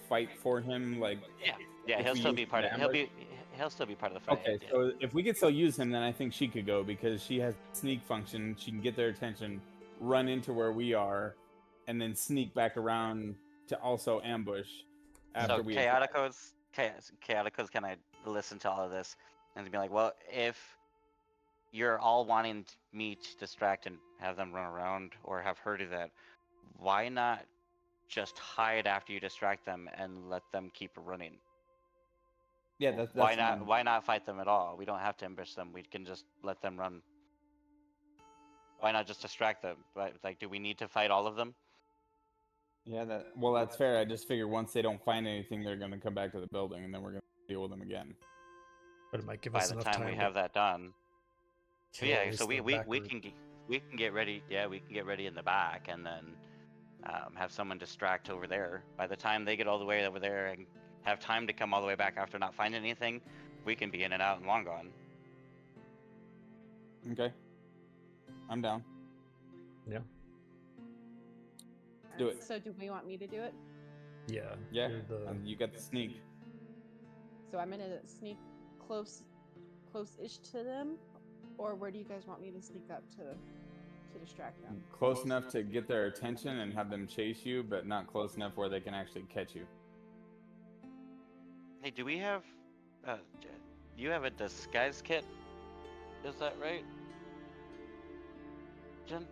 fight for him? Yeah, if he'll we still use be part of. the He'll still be part of the fight. Okay, yeah. so if we could still use him, then I think she could go because she has sneak function. She can get their attention, run into where we are, and then sneak back around to also ambush after So we. Chaotico's gonna listen to all of this and be like, well, if you're all wanting me to distract and have them run around or have her do that, why not just hide after you distract them and let them keep running? Yeah, that's why fine. not? Why not fight them at all? We don't have to ambush them. We can just let them run. Why not just distract them? Do we need to fight all of them? Yeah, that's fair. I just figure once they don't find anything, they're gonna come back to the building, and then we're gonna deal with them again. But it might give By us the enough time we to have that done. kill Yeah, at least so we the back group. can get ready. Yeah, we can get ready in the back, and then have someone distract over there. By the time they get all the way over there and have time to come all the way back after not finding anything, we can be in and out and long gone. Okay, I'm down. Yeah. Do it. So, do we want me to do it? Yeah. Yeah, you're the- you got the sneak. So I'm gonna sneak close-ish to them, or where do you guys want me to sneak up to distract them? Close enough to get their attention and have them chase you, but not close enough where they can actually catch you. Hey, do we have? You have a disguise kit? Is that right, Jen?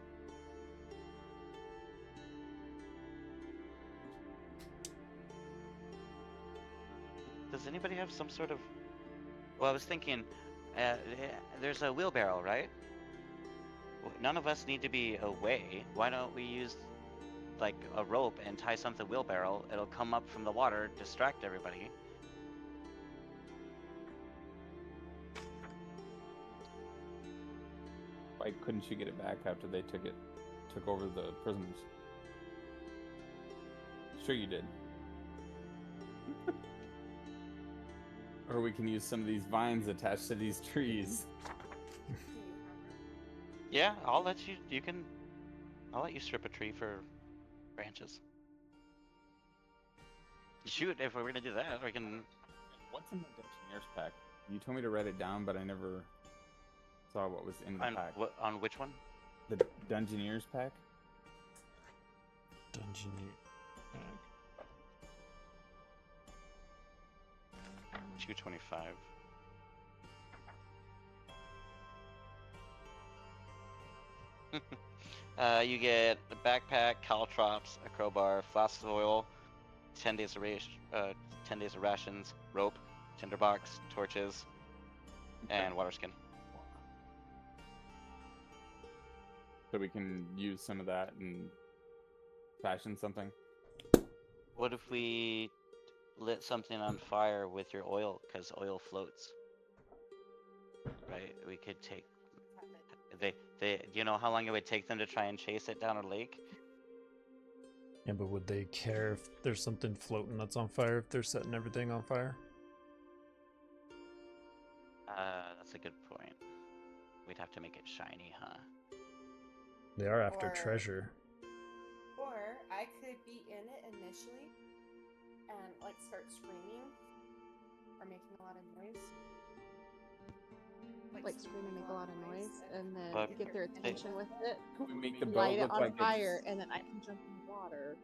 Does anybody have some sort of? Well, I was thinking, there's a wheelbarrow, right? None of us need to be away. Why don't we use a rope and tie something to the wheelbarrow? It'll come up from the water, distract everybody. Why couldn't you get it back after they took over the prisoners? Sure you did. Or we can use some of these vines attached to these trees. Yeah, I'll let you. I'll let you strip a tree for branches. Shoot, if we're gonna do that, we can. What's in the Dungeoneer's pack? You told me to write it down, but I never saw what was in the pack. On which one? The Dungeoneer's pack? Dungeon. 225. You get a backpack, caltrops, a crowbar, flask of oil, 10 days of 10 days of rations, rope, tinderbox, torches, and water skin. So we can use some of that and fashion something. What if we lit something on fire with your oil? Because oil floats. Right? We could take. Do you know how long it would take them to try and chase it down a lake? Yeah, but would they care if there's something floating that's on fire if they're setting everything on fire? That's a good point. We'd have to make it shiny, huh? They are after Or- treasure. Or I could be in it initially and like start screaming or making a lot of noise. Like scream and make a lot of noise, and then But get their attention with it. Can we make the boat Light it look on like fire, it's... and then I can jump in the water,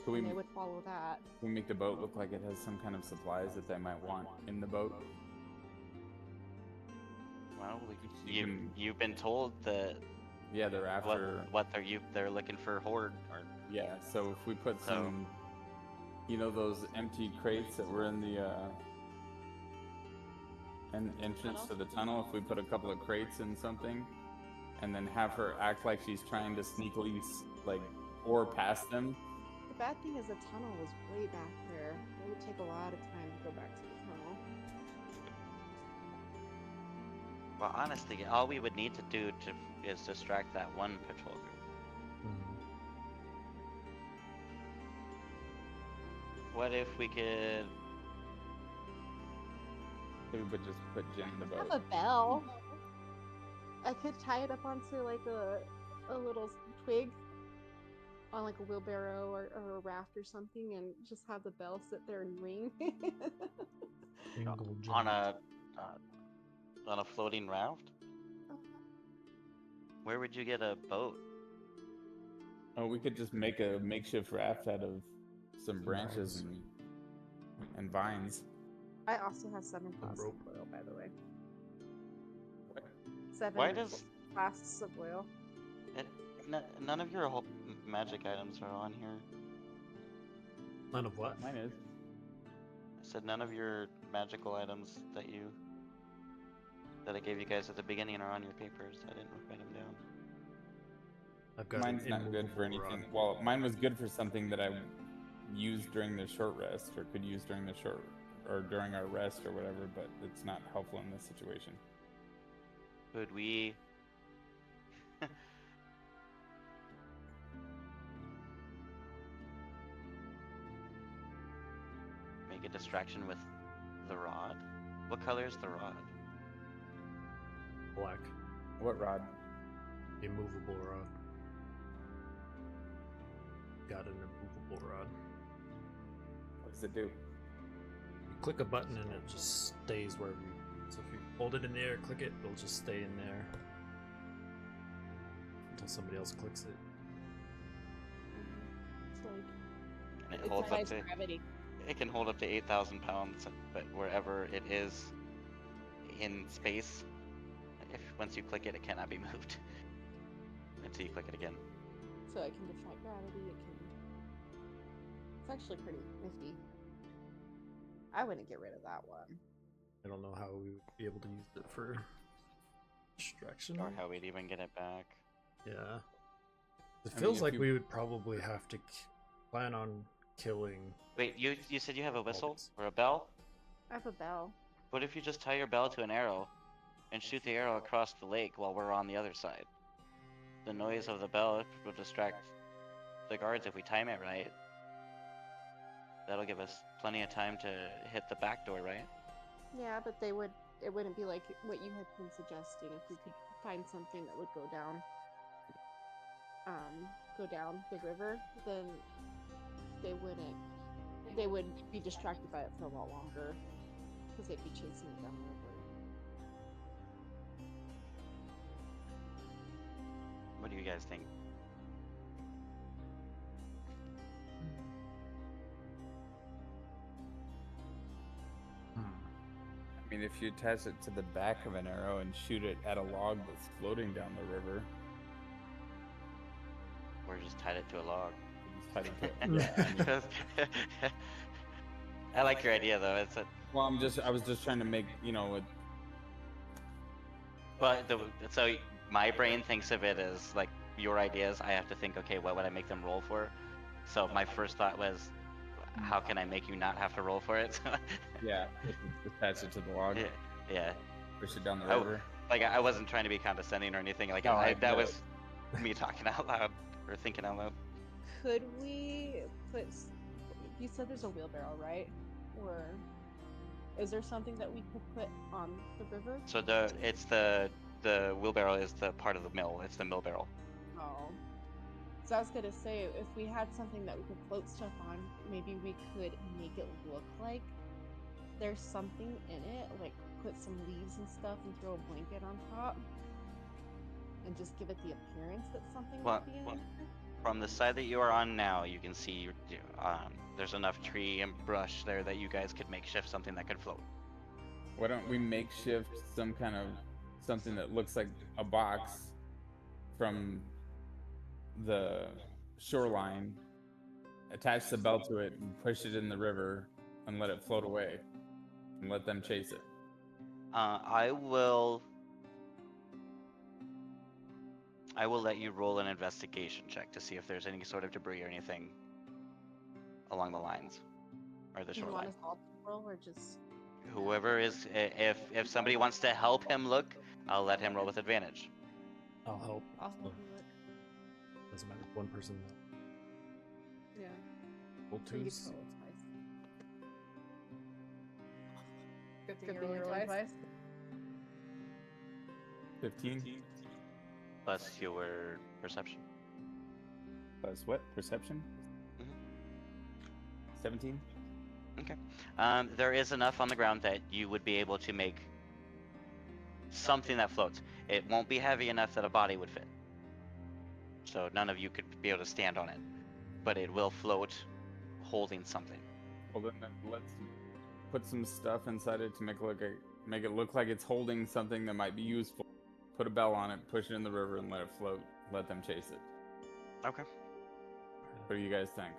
Can we, and they would follow that. can we make the boat look like it has some kind of supplies that they might want in the boat? Well, You can- you've been told that Yeah, they're after... what they're looking for horde or Yeah, so if we put So- some... You know those empty crates that were in the entrance to the tunnel? If we put a couple of crates in something, and then have her act like she's trying to sneakily, like, oar past them. The bad thing is the tunnel was way back there. It would take a lot of time to go back to the tunnel. well, honestly, all we would need to do is distract that one patrol group. Mhm. What if we could? We would just put Jen in the I have boat. a bell. I could tie it up onto like a little twig on like a wheelbarrow or a raft or something, and just have the bell sit there and ring. Jingle, On jingle. a floating raft? Where would you get a boat? Oh, we could just make a makeshift raft out of some branches and vines. I also have 7 flasks rope. of oil, by the way. What? 7 Why does flasks of oil. none of your magic items are on here? None of what? Mine is. I said none of your magical items that I gave you guys at the beginning are on your papers. I didn't write them down. I've got Mine's an not good for immovable anything. rod. Well, mine was good for something that I used during the short rest, or could use during the short, or during our rest, or whatever. But it's not helpful in this situation. Could we? Make a distraction with the rod? What color is the rod? Black. What rod? Immovable rod. Got an immovable rod. What does it do? You click a button and it just stays wherever you. So if you hold it in the air, click it, it'll just stay in there until somebody else clicks it. It's like And it it holds up defies to. gravity. It can hold up to 8,000 pounds, but wherever it is in space, if once you click it, it cannot be moved until you click it again. So it can defy gravity. It can. It's actually pretty nifty. I wouldn't get rid of that one. I don't know how we would be able to use it for distraction. Or how we'd even get it back. Yeah. It I mean, feels if like you- we would probably have to plan on killing. Wait, you said you have a whistle Always. or a bell? I have a bell. What if you just tie your bell to an arrow and shoot the arrow across the lake while we're on the other side? The noise of the bell will distract the guards if we time it right. That'll give us plenty of time to hit the back door, right? Yeah, but they would. It wouldn't be like what you had been suggesting. If we could find something that would go down the river, then they wouldn't. They would be distracted by it for a lot longer because they'd be chasing it down the river. What do you guys think? I mean, if you attach it to the back of an arrow and shoot it at a log that's floating down the river, Or just tied it to a log? tied into it. Yeah. I mean, I like your idea though. It's a well, I was just trying to make, you know, it, but so my brain thinks of it as like your ideas. I have to think, okay, what would I make them roll for? So my first thought was, how can I make you not have to roll for it? yeah, attach it to the log, yeah. push it down the Oh, river. Like I wasn't trying to be condescending or anything. Like No, that was me talking out loud or thinking out loud. Could we put? You said there's a wheelbarrow, right? Or is there something that we could put on the river? So it's the wheelbarrow is the part of the mill. It's the mill barrel. Oh. So I was gonna say, if we had something that we could float stuff on, maybe we could make it look like there's something in it, like put some leaves and stuff and throw a blanket on top, and just give it the appearance that something Well, would be in there. From the side that you are on now, you can see there's enough tree and brush there that you guys could makeshift something that could float. Why don't we makeshift some kind of something that looks like a box from the shoreline, attach the bell to it, and push it in the river, and let it float away, and let them chase it. I will let you roll an investigation check to see if there's any sort of debris or anything along the lines or the Do you want shoreline. us all to roll or just? Whoever is, if somebody wants to help him look, I'll let him roll with advantage. I'll help. I'll help you look. Doesn't matter. One person. Yeah. Roll So you twos. can roll twice. Good Good thing you're rolling twice. 15 Plus your perception. plus what? Perception? Mhm. 17? Okay. There is enough on the ground that you would be able to make something that floats. It won't be heavy enough that a body would fit. So none of you could be able to stand on it. But it will float holding something. Well, then let's put some stuff inside it to make it look like it's holding something that might be useful. Put a bell on it, push it in the river, and let it float. Let them chase it. Okay. What do you guys think?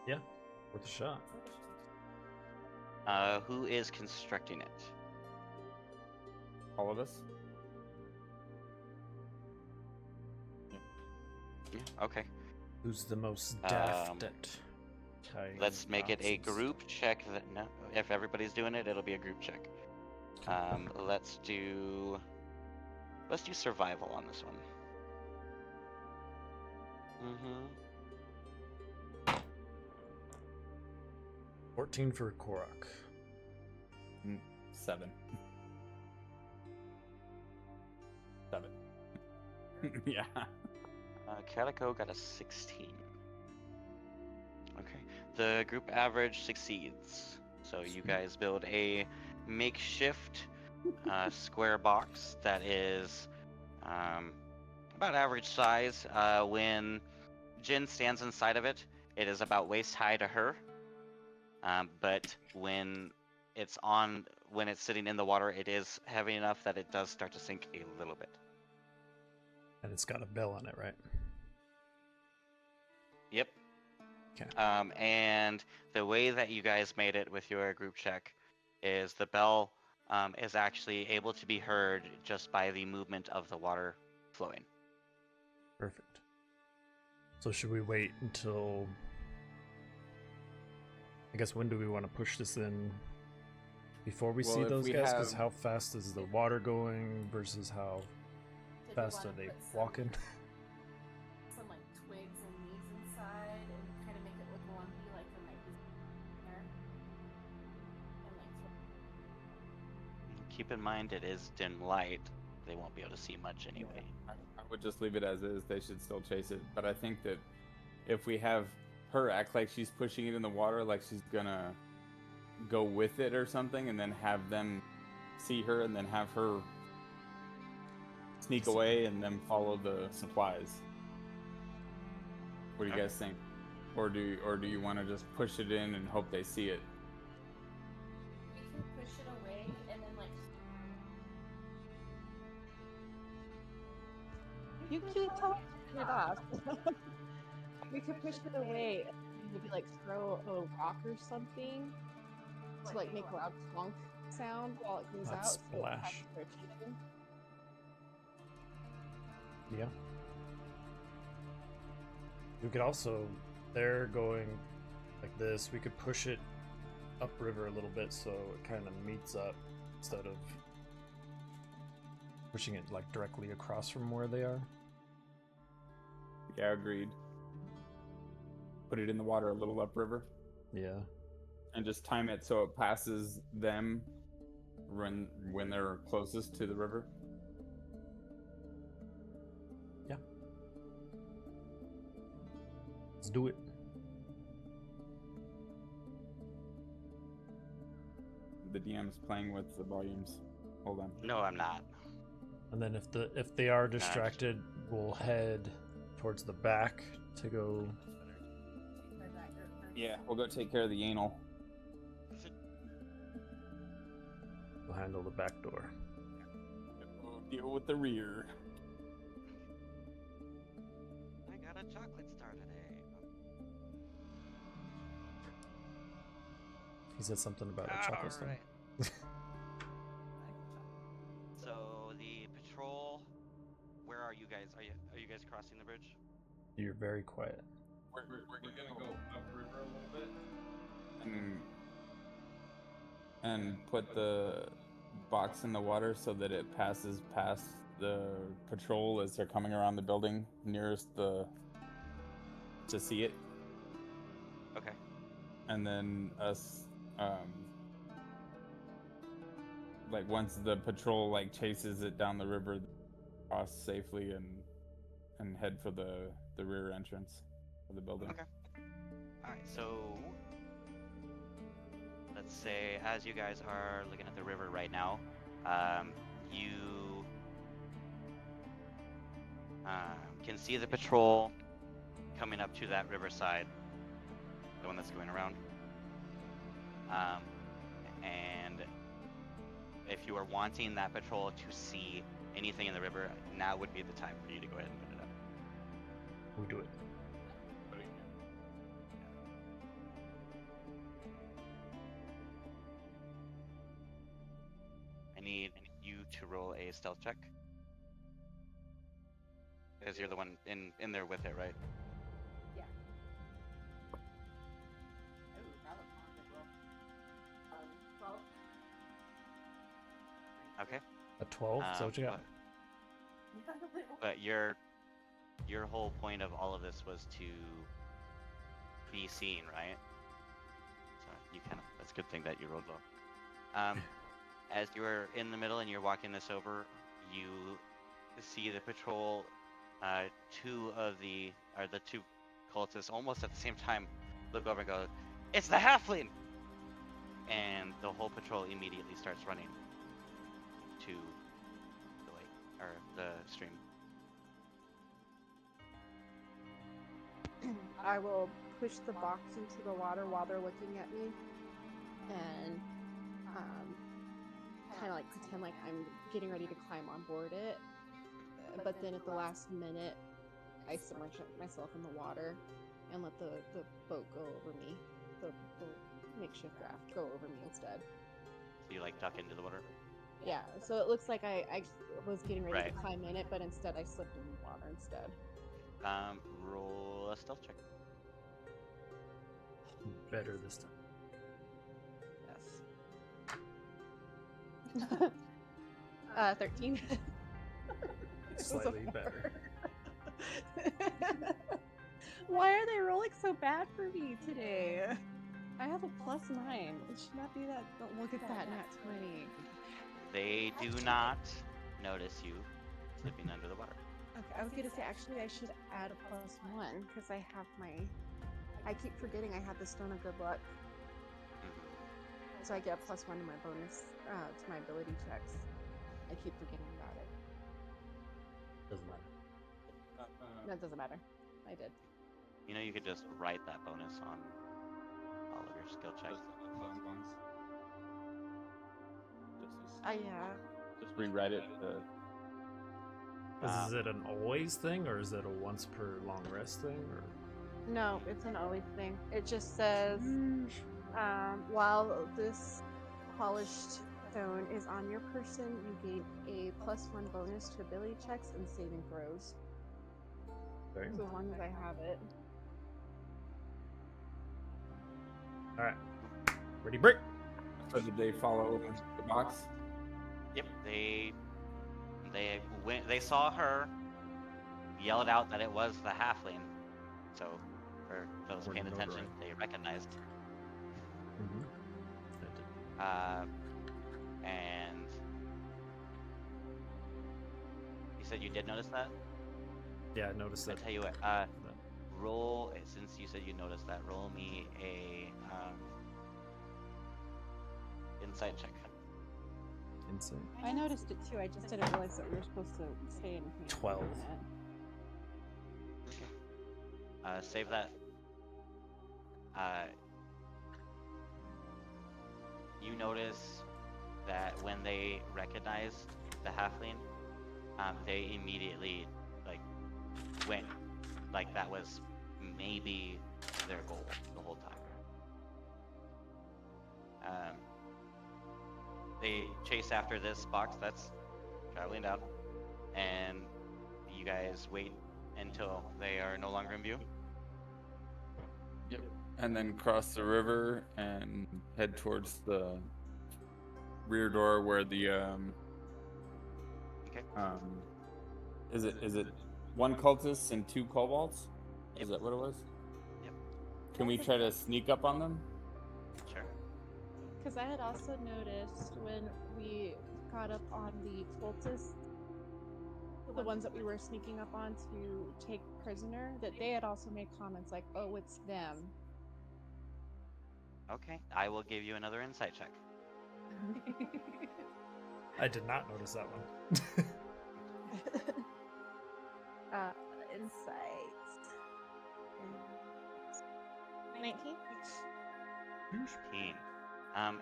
Yeah, worth a shot. Who is constructing it? All of us? Yeah. Okay. Who's the most daft at tying Let's make it a boxes? group check. That no, if everybody's doing it, it'll be a group check. Let's do survival on this one. 14 for Korok. 7. 7. Yeah. Calico got a 16. Okay. The group average succeeds. So you guys build a makeshift square box that is about average size. When Jin stands inside of it, it is about waist high to her. But when it's sitting in the water, it is heavy enough that it does start to sink a little bit. And it's got a bell on it, right? Yep. Okay. And the way that you guys made it with your group check is the bell is actually able to be heard just by the movement of the water flowing. Perfect. So should we wait until... I guess when do we want to push this in? Before we see if those we guys? Because have- how fast is the water going versus how Did fast you are wanna they put some- walking? Some like twigs and leaves inside and kind of make it look lumpy, like there might be there. And like Keep in mind it is dim light. They won't be able to see much anyway. I would just leave it as is. They should still chase it. But I think that if we have her act like she's pushing it in the water, like she's gonna go with it or something, and then have them see her, and then have her sneak away, and then follow the supplies. What do you guys think? Or do you want to just push it in and hope they see it? we can push it away and then like You keep telling it off. We could push it away. Maybe like throw a rock or something to like make a loud clunk sound while it goes Not out. So it splash. has friction. Yeah. We could also, they're going like this. We could push it upriver a little bit so it kind of meets up instead of pushing it like directly across from where they are. Yeah, agreed. Put it in the water a little upriver. Yeah. And just time it so it passes them when they're closest to the river. Yeah. Let's do it. The DM's playing with the volumes. Hold on. No, I'm not. And then if they are distracted, we'll head towards the back to go. Yeah, we'll go take care of the anal. We'll handle the back door. We'll deal with the rear. I got a chocolate star today. He said something about a chocolate stone. Alright. So the patrol. Where are you guys? Are you guys crossing the bridge? You're very quiet. We're gonna go upriver a little bit. And put the box in the water so that it passes past the patrol as they're coming around the building nearest to see it. Okay. And then us like once the patrol like chases it down the river, cross safely and head for the rear entrance of the building. Okay. Alright, so let's say as you guys are looking at the river right now, you can see the patrol coming up to that riverside, the one that's going around. And if you are wanting that patrol to see anything in the river, now would be the time for you to go ahead and put it up. We do it. I need you to roll a stealth check. Because you're the one in there with it, right? Yeah. Well, Okay. A 12? Is that what you got? But your whole point of all of this was to be seen, right? So you that's a good thing that you rolled low. As you're in the middle and you're walking this over, you see the patrol, the two cultists almost at the same time look over and go, "It's the halfling!" And the whole patrol immediately starts running to the lake, or the stream. I will push the box into the water while they're looking at me, and kind of like pretend like I'm getting ready to climb on board it. But then at the last minute, I submerge myself in the water and let the boat go over me. The makeshift raft go over me instead. So you like duck into the water? Yeah, so it looks like I was getting ready Right. to climb in it, but instead I slipped in the water instead. Roll a stealth check. Better this time. Yes. 13. Slightly better. Why are they rolling so bad for me today? I have a +9. It should not be that. Don't look at that, nat 20. They do not notice you slipping under the water. Okay, I was gonna say actually I should add a +1 because I have I keep forgetting I have the Stone of Good Luck, so I get a +1 to my bonus to my ability checks. I keep forgetting about it. Doesn't matter. That doesn't matter. I did. You know, you could just write that bonus on all of your skill checks. Just rewrite it. Is it an always thing, or is it a once per long rest thing, or? No, it's an always thing. It just says, while this polished stone is on your person, you gain a +1 bonus to ability checks and saving throws. Okay. So as long as I have it. All right. Ready, break. So did they follow the box? Yep, they went. They saw her, yelled out that it was the halfling. So, for those Or paying no attention, right. they recognized. Mm-hmm. And you said you did notice that. Yeah, I noticed I that. tell you what. Roll, since you said you noticed that. Roll me a insight check. Insight. I noticed it too. I just didn't realize that we were supposed to say anything. 12. Save that. You notice that when they recognized the halfling, they immediately went like that was maybe their goal the whole time. They chase after this box that's traveling down, and you guys wait until they are no longer in view. Yep. And then cross the river and head towards the rear door where the Okay. is it one cultist and 2 kobolds? Yep. Is that what it was? Yep. Can we try to sneak up on them? Sure. Because I had also noticed when we got up on the cultists, the ones that we were sneaking up on to take prisoner, that they had also made comments like, "Oh, it's them." Okay. I will give you another insight check. I did not notice that one. Insights. 19. 15.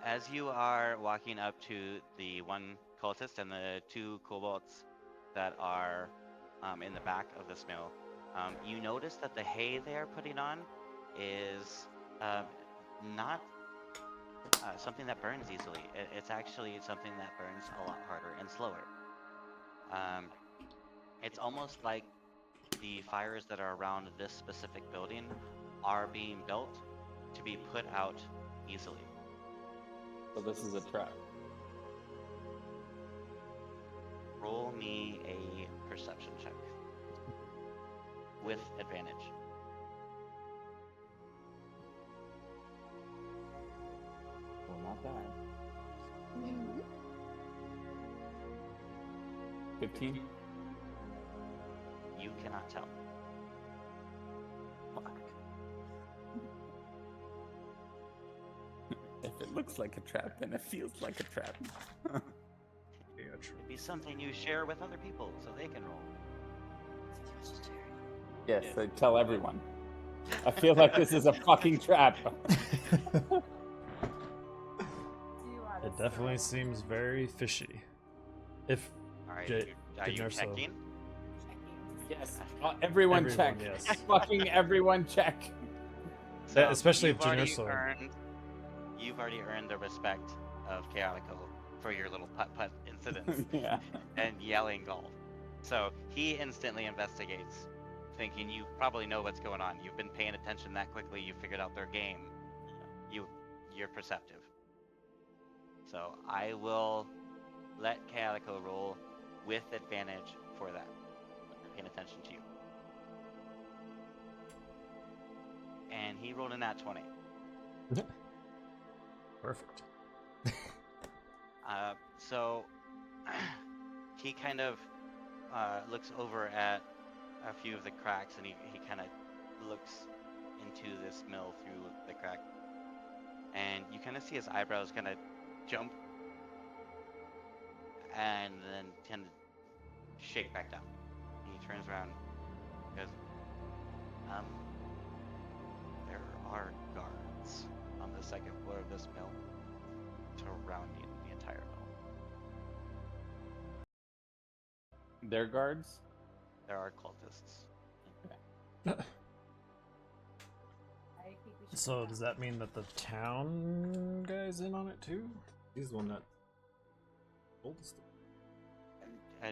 As you are walking up to the one cultist and the 2 kobolds that are in the back of this mill, you notice that the hay they are putting on is not something that burns easily. It's actually something that burns a lot harder and slower. It's almost like the fires that are around this specific building are being built to be put out easily. So this is a trap. Roll me a perception check with advantage. Well, not bad. 15? You cannot tell. If it looks like a trap, then it feels like a trap. Yeah, true. It'd be something you share with other people so they can roll. Yes, I tell everyone. I feel like this is a fucking trap. It definitely seems very fishy. If Alright, J- are you Dinurso- checking? Yes. Everyone check. yes. Fucking everyone check. So especially if you've already Dinurso- You've already earned the respect of Chaotico for your little putt-putt incidents Yeah. and yelling golf. So he instantly investigates, thinking you probably know what's going on. You've been paying attention that quickly, you figured out their game. You're perceptive. So I will let Chaotico roll with advantage for that. Paying attention to you. And he rolled a nat 20. Perfect. So he kind of looks over at a few of the cracks, and he kind of looks into this mill through the crack, and you kind of see his eyebrows kind of jump and then kind of shake back down. And he turns around and goes, there are guards on the second floor of this mill surrounding the entire mill. Their guards? There are cultists. So does that mean that the town guy's in on it too? He's the one that told us.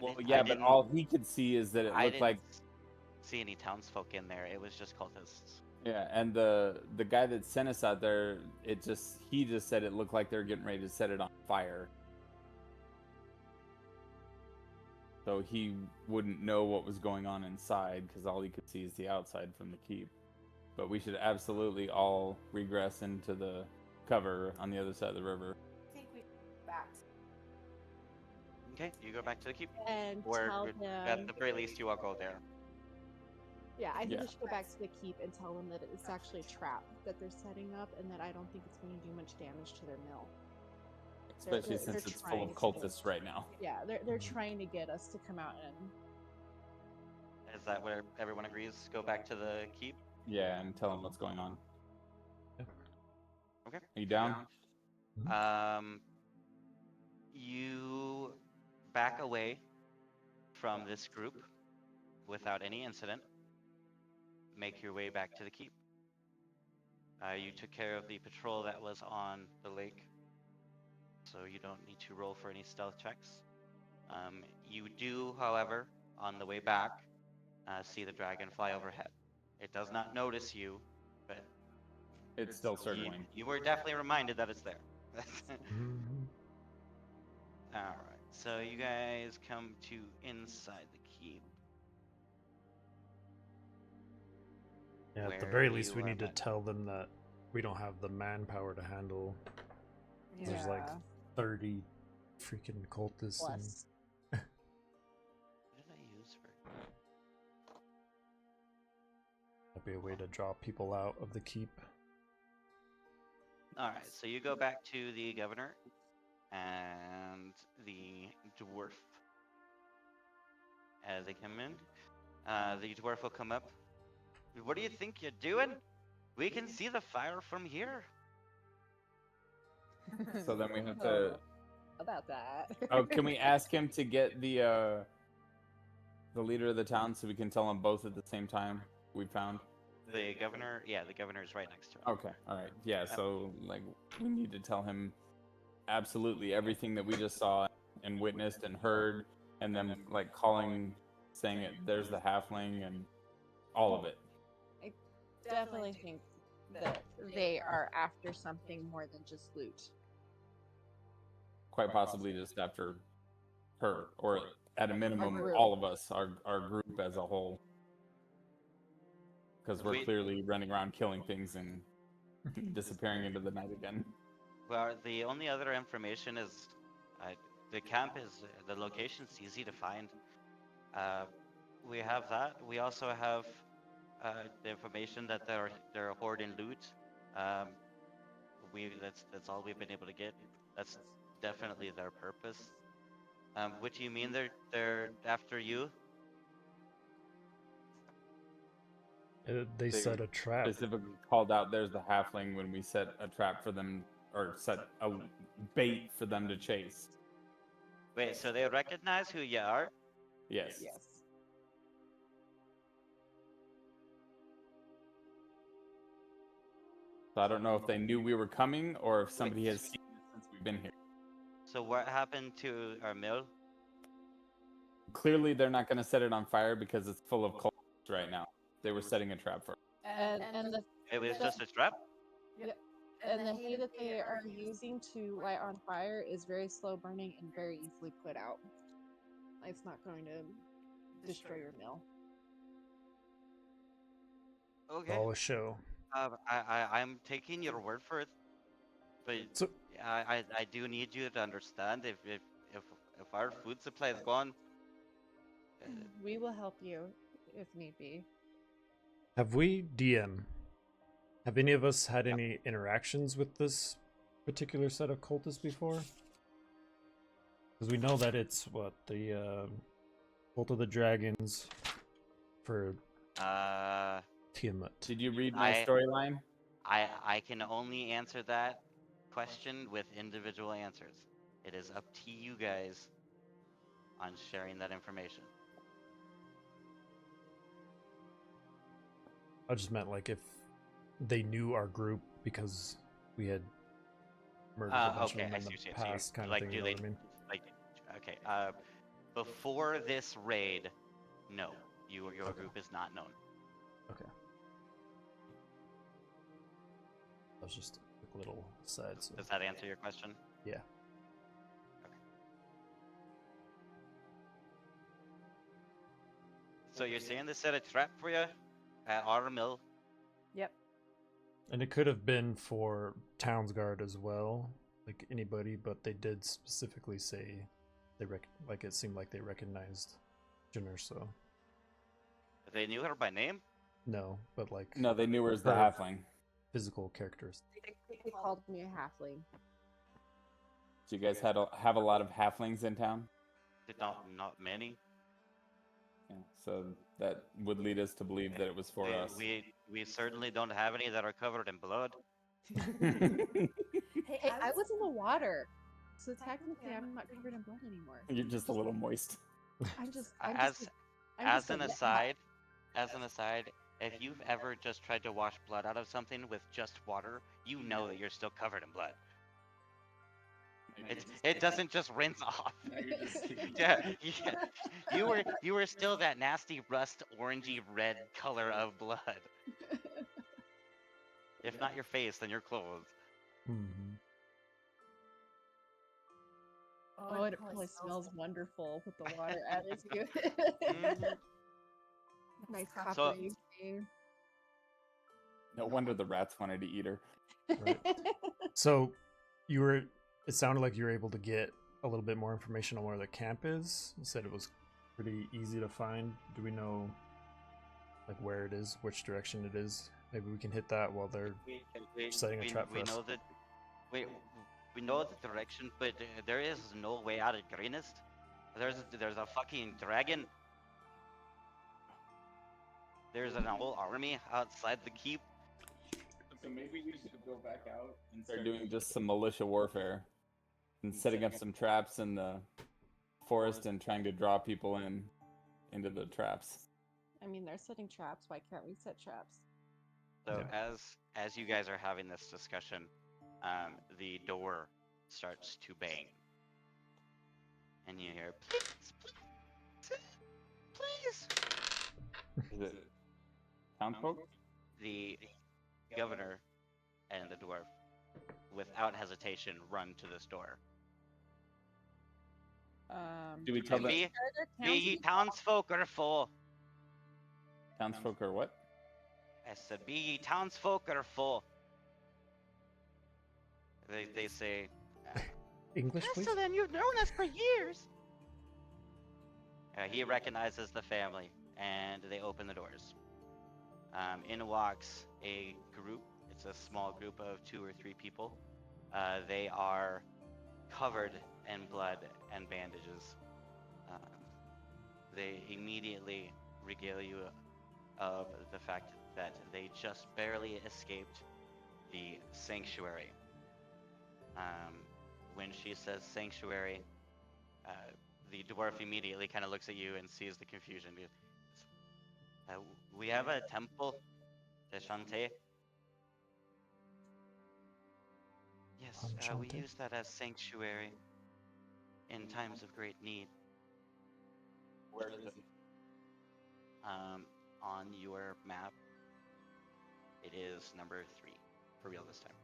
Well, I yeah, but didn't- all he could see is that it I looked didn't like see any townsfolk in there. It was just cultists. yeah, and the guy that sent us out there, he just said it looked like they're getting ready to set it on fire. So he wouldn't know what was going on inside because all he could see is the outside from the keep. But we should absolutely all regress into the cover on the other side of the river. I think we back. Okay, you go back to the keep. And Or tell at them. the very least, you all go there. Yeah, I think Yeah. we should go back to the keep and tell them that it's actually a trap that they're setting up, and that I don't think it's going to do much damage to their mill. Especially they're since it's full trying of to- cultists right now. Yeah, they're trying to get us to come out and. Is that where everyone agrees? Go back to the keep? Yeah, and tell them what's going on. Okay. Are you down? You back away from this group without any incident. Make your way back to the keep. You took care of the patrol that was on the lake, so you don't need to roll for any stealth checks. You do, however, on the way back, see the dragon fly overhead. It does not notice you, but It's still circling. you were definitely reminded that it's there. Mhm. Alright, so you guys come to inside the keep. Yeah, at the Where very least, you we are need to met. tell them that we don't have the manpower to handle. There's like Yeah. 30 freaking cultists. And... Plus. What did I use for? That'd be a way to draw people out of the keep. Alright, so you go back to the governor and the dwarf. As they come in, the dwarf will come up. What do you think you're doing? We can see the fire from here. So then we have to. About that. Oh, can we ask him to get the leader of the town so we can tell them both at the same time? We found. The governor, yeah, the governor is right next to him. Okay, all right, yeah. So like, we need to tell him absolutely everything that we just saw and witnessed and heard, and then like calling, saying it. There's the halfling and all of it. I definitely think that they are after something more than just loot. Quite possibly just after her, or at a minimum, group. all of us, our group as a whole. Because we're We- clearly running around killing things and disappearing into the night again. Well, the only other information is the camp is the location's easy to find. We have that. We also have the information that they're hoarding loot. That's all we've been able to get. That's definitely their purpose. What do you mean they're after you? They set a trap. Specifically called out there's the halfling when we set a trap for them, or set a bait for them to chase. Wait, so they recognize who you are? Yes. Yes. So I don't know if they knew we were coming or if somebody has seen us since we've been here. So what happened to our mill? Clearly they're not going to set it on fire because it's full of coal right now. They were setting a trap for us. And the It was just a trap? and the hay that they are using to light on fire is very slow burning and very easily put out. It's not going to destroy your mill. Okay. All a show. I'm taking your word for it, but So- I do need you to understand if our food supply is gone. We will help you if need be. Have we, DM, have any of us had any interactions with this particular set of cultists before? Because we know that it's, what, the Cult of the Dragons for Tiamat. Did you read my I- storyline? I can only answer that question with individual answers. It is up to you guys on sharing that information. I just meant, like, if they knew our group because we had murdered a bunch Okay, of them I in see the what you're saying. past, kind of Like, thing. do You know they what I mean? like? Okay. Before this raid, no, your Okay. group is not known. Okay. That was just a quick little aside. So Does that answer your question? yeah. So you're saying they set a trap for you at our mill? Yep. And it could have been for Townsguard as well, like anybody, but they did specifically say like it seemed like they recognized Jenner, so They knew her by name? no, but like No, they knew her as the her halfling. physical characters. They called me a halfling. So you guys have a lot of halflings in town? Not many. Yeah, so that would lead us to believe that it was for us. We certainly don't have any that are covered in blood. Hey, I was in the water, so technically I'm not covered in blood anymore. You're just a little moist. I'm just As a an wet aside, if you've ever just tried to wash blood out of something with just water, you know that you're still covered in blood. It doesn't just rinse off. Yeah. You were still that nasty rust orangey red color of blood. If not your face, then your clothes. Mm-hmm. Oh, and it probably smells wonderful with the water added to it. Mhm. Nice So- coppery stain. No wonder the rats wanted to eat her. Right. So you were it sounded like you were able to get a little bit more information on where the camp is. You said it was pretty easy to find. Do we know like where it is, which direction it is? Maybe we can hit that while they're setting a trap for we us. know that we know the direction, but there is no way out of Greenest. There's a fucking dragon. There's an whole army outside the keep. So maybe we should go back out and start doing just some militia warfare and setting up some traps in the forest and trying to draw people into the traps. I mean, they're setting traps. Why can't we set traps? So as you guys are having this discussion, the door starts to bang, and you hear, please. Is it townsfolk? The governor and the dwarf, without hesitation, run to this door. Do we tell them Be ye townsfolk or full? townsfolk or what? I said, be ye townsfolk or full? They say, English, please. Castellan, you've known us for years. He recognizes the family, and they open the doors. In walks a group. It's a small group of 2 or 3 people. They are covered in blood and bandages. They immediately regale you of the fact that they just barely escaped the sanctuary. When she says sanctuary, the dwarf immediately kind of looks at you and sees the confusion. We have a temple, the Shantae. Yes, we Shantae. use that as sanctuary in times of great need. Where is it? On your map, it is number 3, for real this time.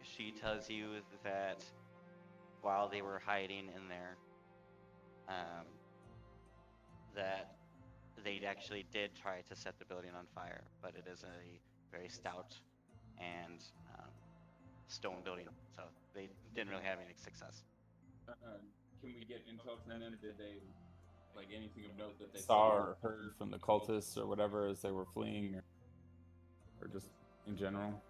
She tells you that while they were hiding in there, that they actually did try to set the building on fire, but it is a very stout and stone building, so they didn't really have any success. Can we get intel from them? Did they, like, anything of note that they saw or heard from the cultists or whatever as they were fleeing, or just in general?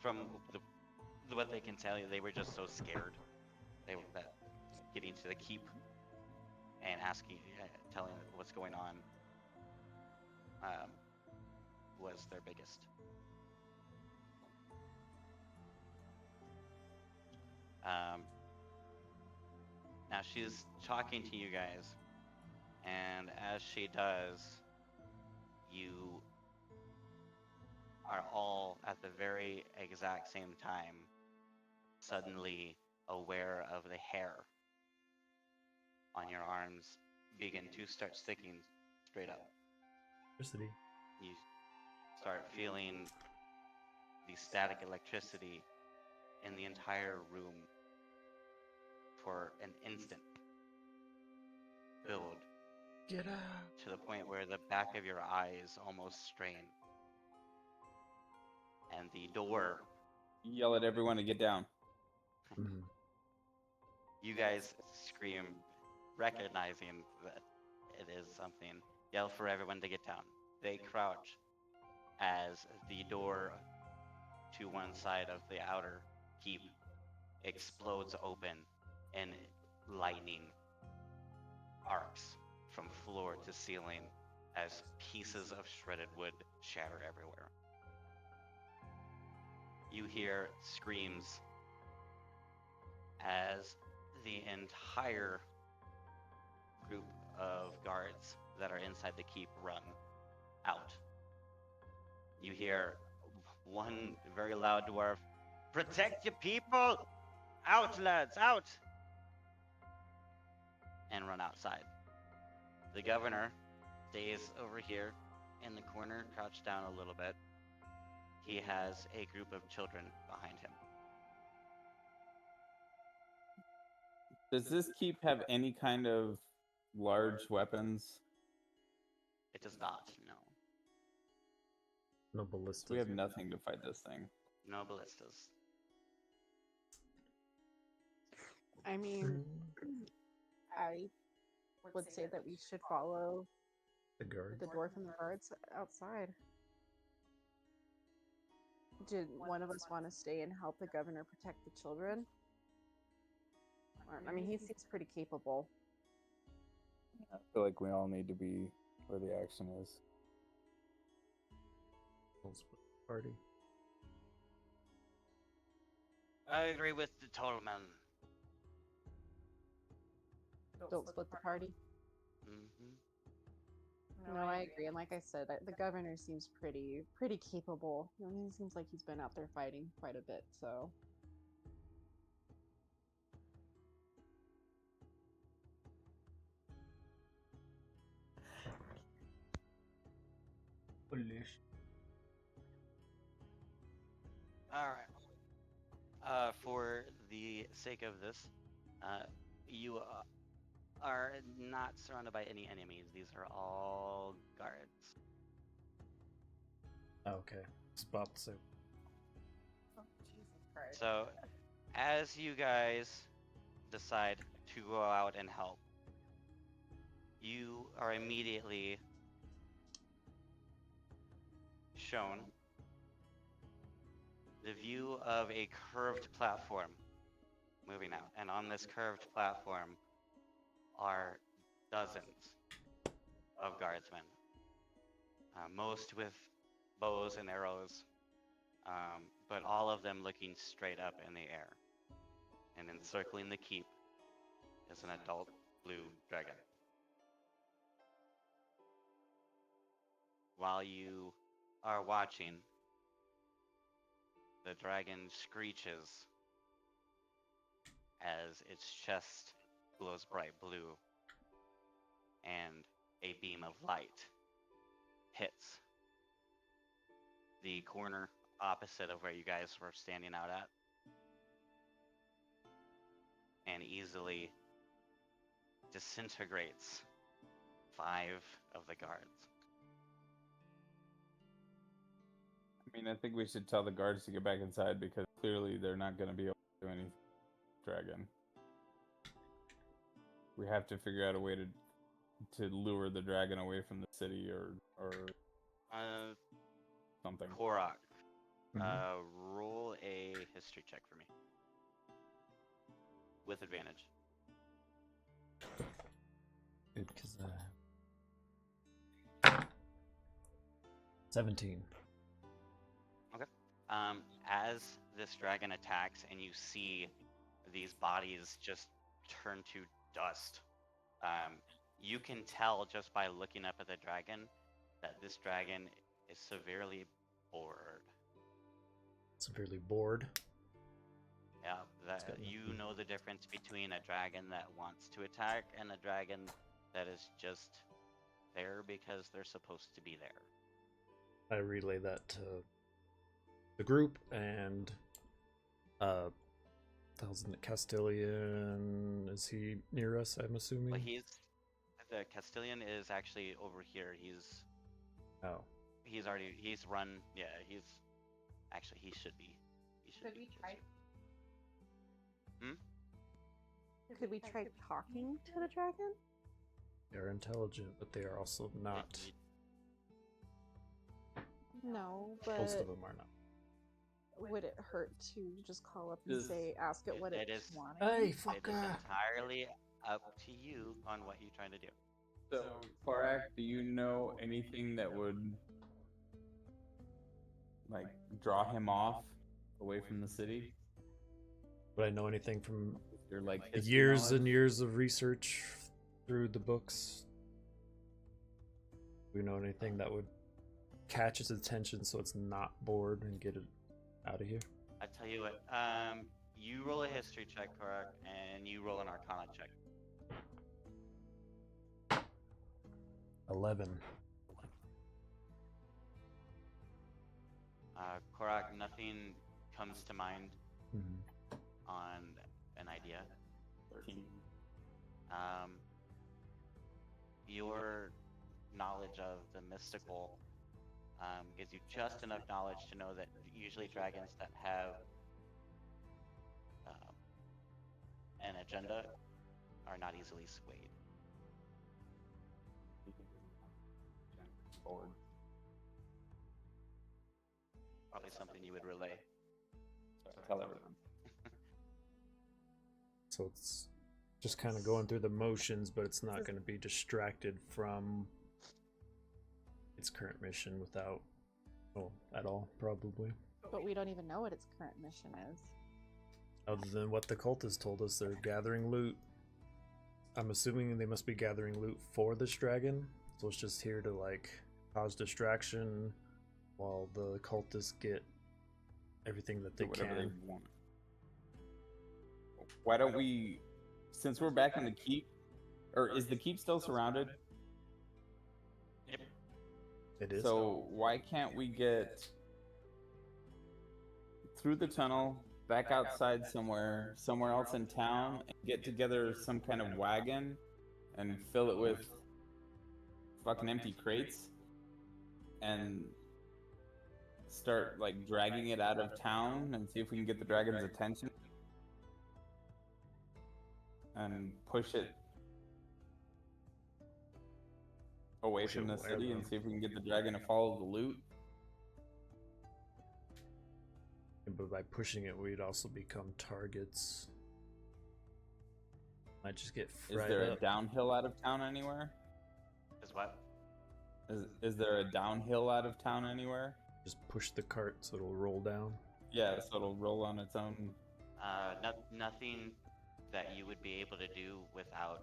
From what they can tell you, they were just so scared. They were that getting to the keep and asking, telling what's going on, was their biggest. Now she's talking to you guys, and as she does, you are all at the very exact same time suddenly aware of the hair on your arms begin to start sticking straight up. Electricity. You start feeling the static electricity in the entire room for an instant build Get out. to the point where the back of your eyes almost strain. And the door, Yell at everyone to get down. Mhm. you guys scream, recognizing that it is something. Yell for everyone to get down. They crouch as the door to one side of the outer keep explodes open and lightning arcs from floor to ceiling as pieces of shredded wood shatter everywhere. You hear screams as the entire group of guards that are inside the keep run out. You hear one very loud dwarf, "Protect your people! Out, lads, out!" and run outside. The governor stays over here in the corner, crouched down a little bit. He has a group of children behind him. Does this keep have any kind of large weapons? It does not, no. No ballistas. We have nothing to fight this thing. No ballistas. I mean, I would say that we should follow The guard. the dwarf and the guards outside. Did one of us want to stay and help the governor protect the children? Or, I mean, he seems pretty capable. I feel like we all need to be where the action is. Party. I agree with the Tollman. Don't split the party. Mm-hmm. No, I agree. And like I said, the governor seems pretty capable. You know, he seems like he's been out there fighting quite a bit. So All right. For the sake of this, you are not surrounded by any enemies. These are all guards. Okay. Spot soup. Oh, Jesus Christ. So, as you guys decide to go out and help, you are immediately shown the view of a curved platform moving out. And on this curved platform are dozens of guardsmen, most with bows and arrows, but all of them looking straight up in the air. And encircling the keep is an adult blue dragon. While you are watching, the dragon screeches as its chest glows bright blue and a beam of light hits the corner opposite of where you guys were standing out at and easily disintegrates 5 of the guards. I mean, I think we should tell the guards to get back inside because clearly they're not going to be able to do anything. Dragon. We have to figure out a way to lure the dragon away from the city or something. Korak, Mhm. roll a history check for me. With advantage. Good, because 17. As this dragon attacks and you see these bodies just turn to dust. You can tell just by looking up at the dragon that this dragon is severely bored. Severely bored. Yeah, that got you nothing. know the difference between a dragon that wants to attack and a dragon that is just there because they're supposed to be there. I relay that to the group and thousand Castilian. Is he near us? I'm assuming. But the Castilian is actually over here. Oh, He's run. Yeah, he should be. Could we try? Could we try talking to the dragon? they're intelligent, but they are also not. No, Most but of them are not. would it hurt to just call up and Does- say, ask it what It it's is- wanting? Hey, It is entirely up to you on what you're trying to do. So, Korak, do you know anything that would like draw him off away from the city? Would I know anything from Your like history years knowledge? and years of research through the books? Do we know anything that would catch its attention so it's not bored and get it out of here? I tell you what. You roll a history check, correct, and you roll an Arcana check. 11. Korak, nothing comes to mind Mhm. on an idea. 13. Your knowledge of the mystical gives you just enough knowledge to know that usually dragons that have an agenda are not easily swayed. Forward. Probably something you would relay. Tell everyone. So it's just kind of going through the motions, but it's not going to be distracted from its current mission without, at all, probably. But we don't even know what its current mission is. Other than what the cultists told us, they're gathering loot. I'm assuming they must be gathering loot for this dragon, so it's just here to like cause distraction while the cultists get everything that they Whatever can. they want. Why don't we, since we're back in the keep, or is the keep still surrounded? Yep. It is. So why can't we get through the tunnel, back outside somewhere else in town, and get together some kind of wagon and fill it with fucking empty crates and start like dragging it out of town and see if we can get the dragon's attention and push it away Push from it the where, city and though? see if we can get the dragon to follow the loot. But by pushing it, we'd also become targets. Might just get Is fried there a up. downhill out of town anywhere? Is what? Is there a downhill out of town anywhere? Just push the cart so it'll roll down. Yeah, so it'll roll on its own. Nothing that you would be able to do without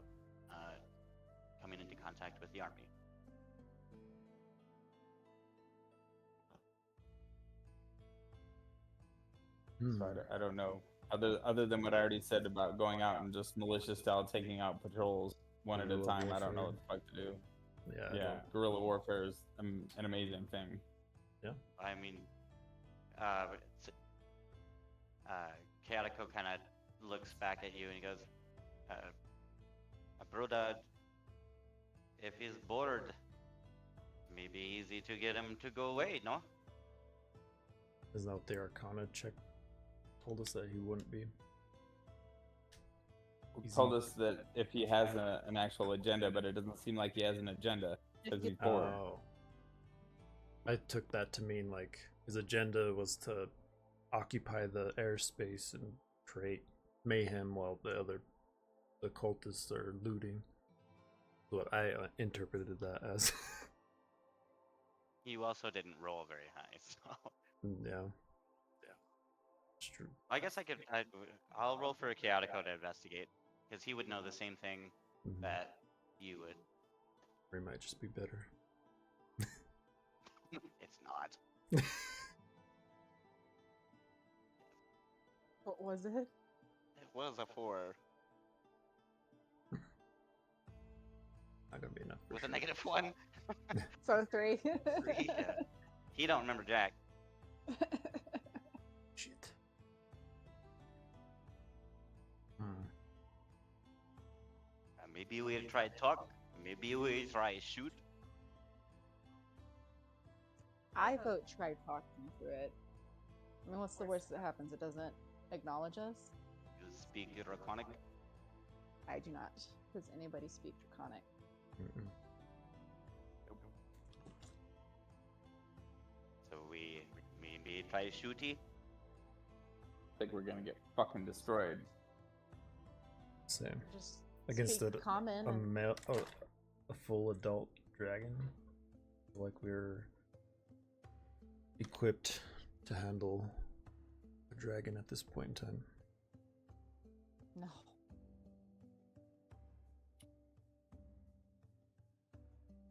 coming into contact with the army. Hmm. So I don't know. Other than what I already said about going out and just militia style taking out patrols one at a Guerrilla time, I don't know warfare. what the fuck to do. Yeah. I Yeah, don't- guerrilla warfare is an amazing thing. I mean, Chaotico kind of looks back at you and he goes, Broda, if he's bored, maybe easy to get him to go away, no? Isn't that what the Arcana check told us that he wouldn't be? He's Told in- us that if he has an actual agenda, but it doesn't seem like he has an agenda because he's bored. Oh. I took that to mean like his agenda was to occupy the airspace and create mayhem while the cultists are looting. What I interpreted that as. You also didn't roll very high, so Yeah. It's true. I guess I'll roll for a Chaotico to investigate. because he would know the same thing Mhm. that you would. Or he might just be better. It's not. What was it? It was a 4 Not gonna be enough. For with a sure. -1. So 3. 3. Yeah. He don't remember Jack. Shit. Hmm. Maybe we try talk. Maybe we try shoot. I vote try talking to it. I mean, what's the worst that happens? It doesn't acknowledge us? You speak Draconic. I do not. Does anybody speak Draconic? Mm-mm. So we maybe try shooty. I think we're gonna get fucking destroyed. Same. Just Against speak common. a and- male, a full adult dragon. I feel like we're equipped to handle a dragon at this point in time. No.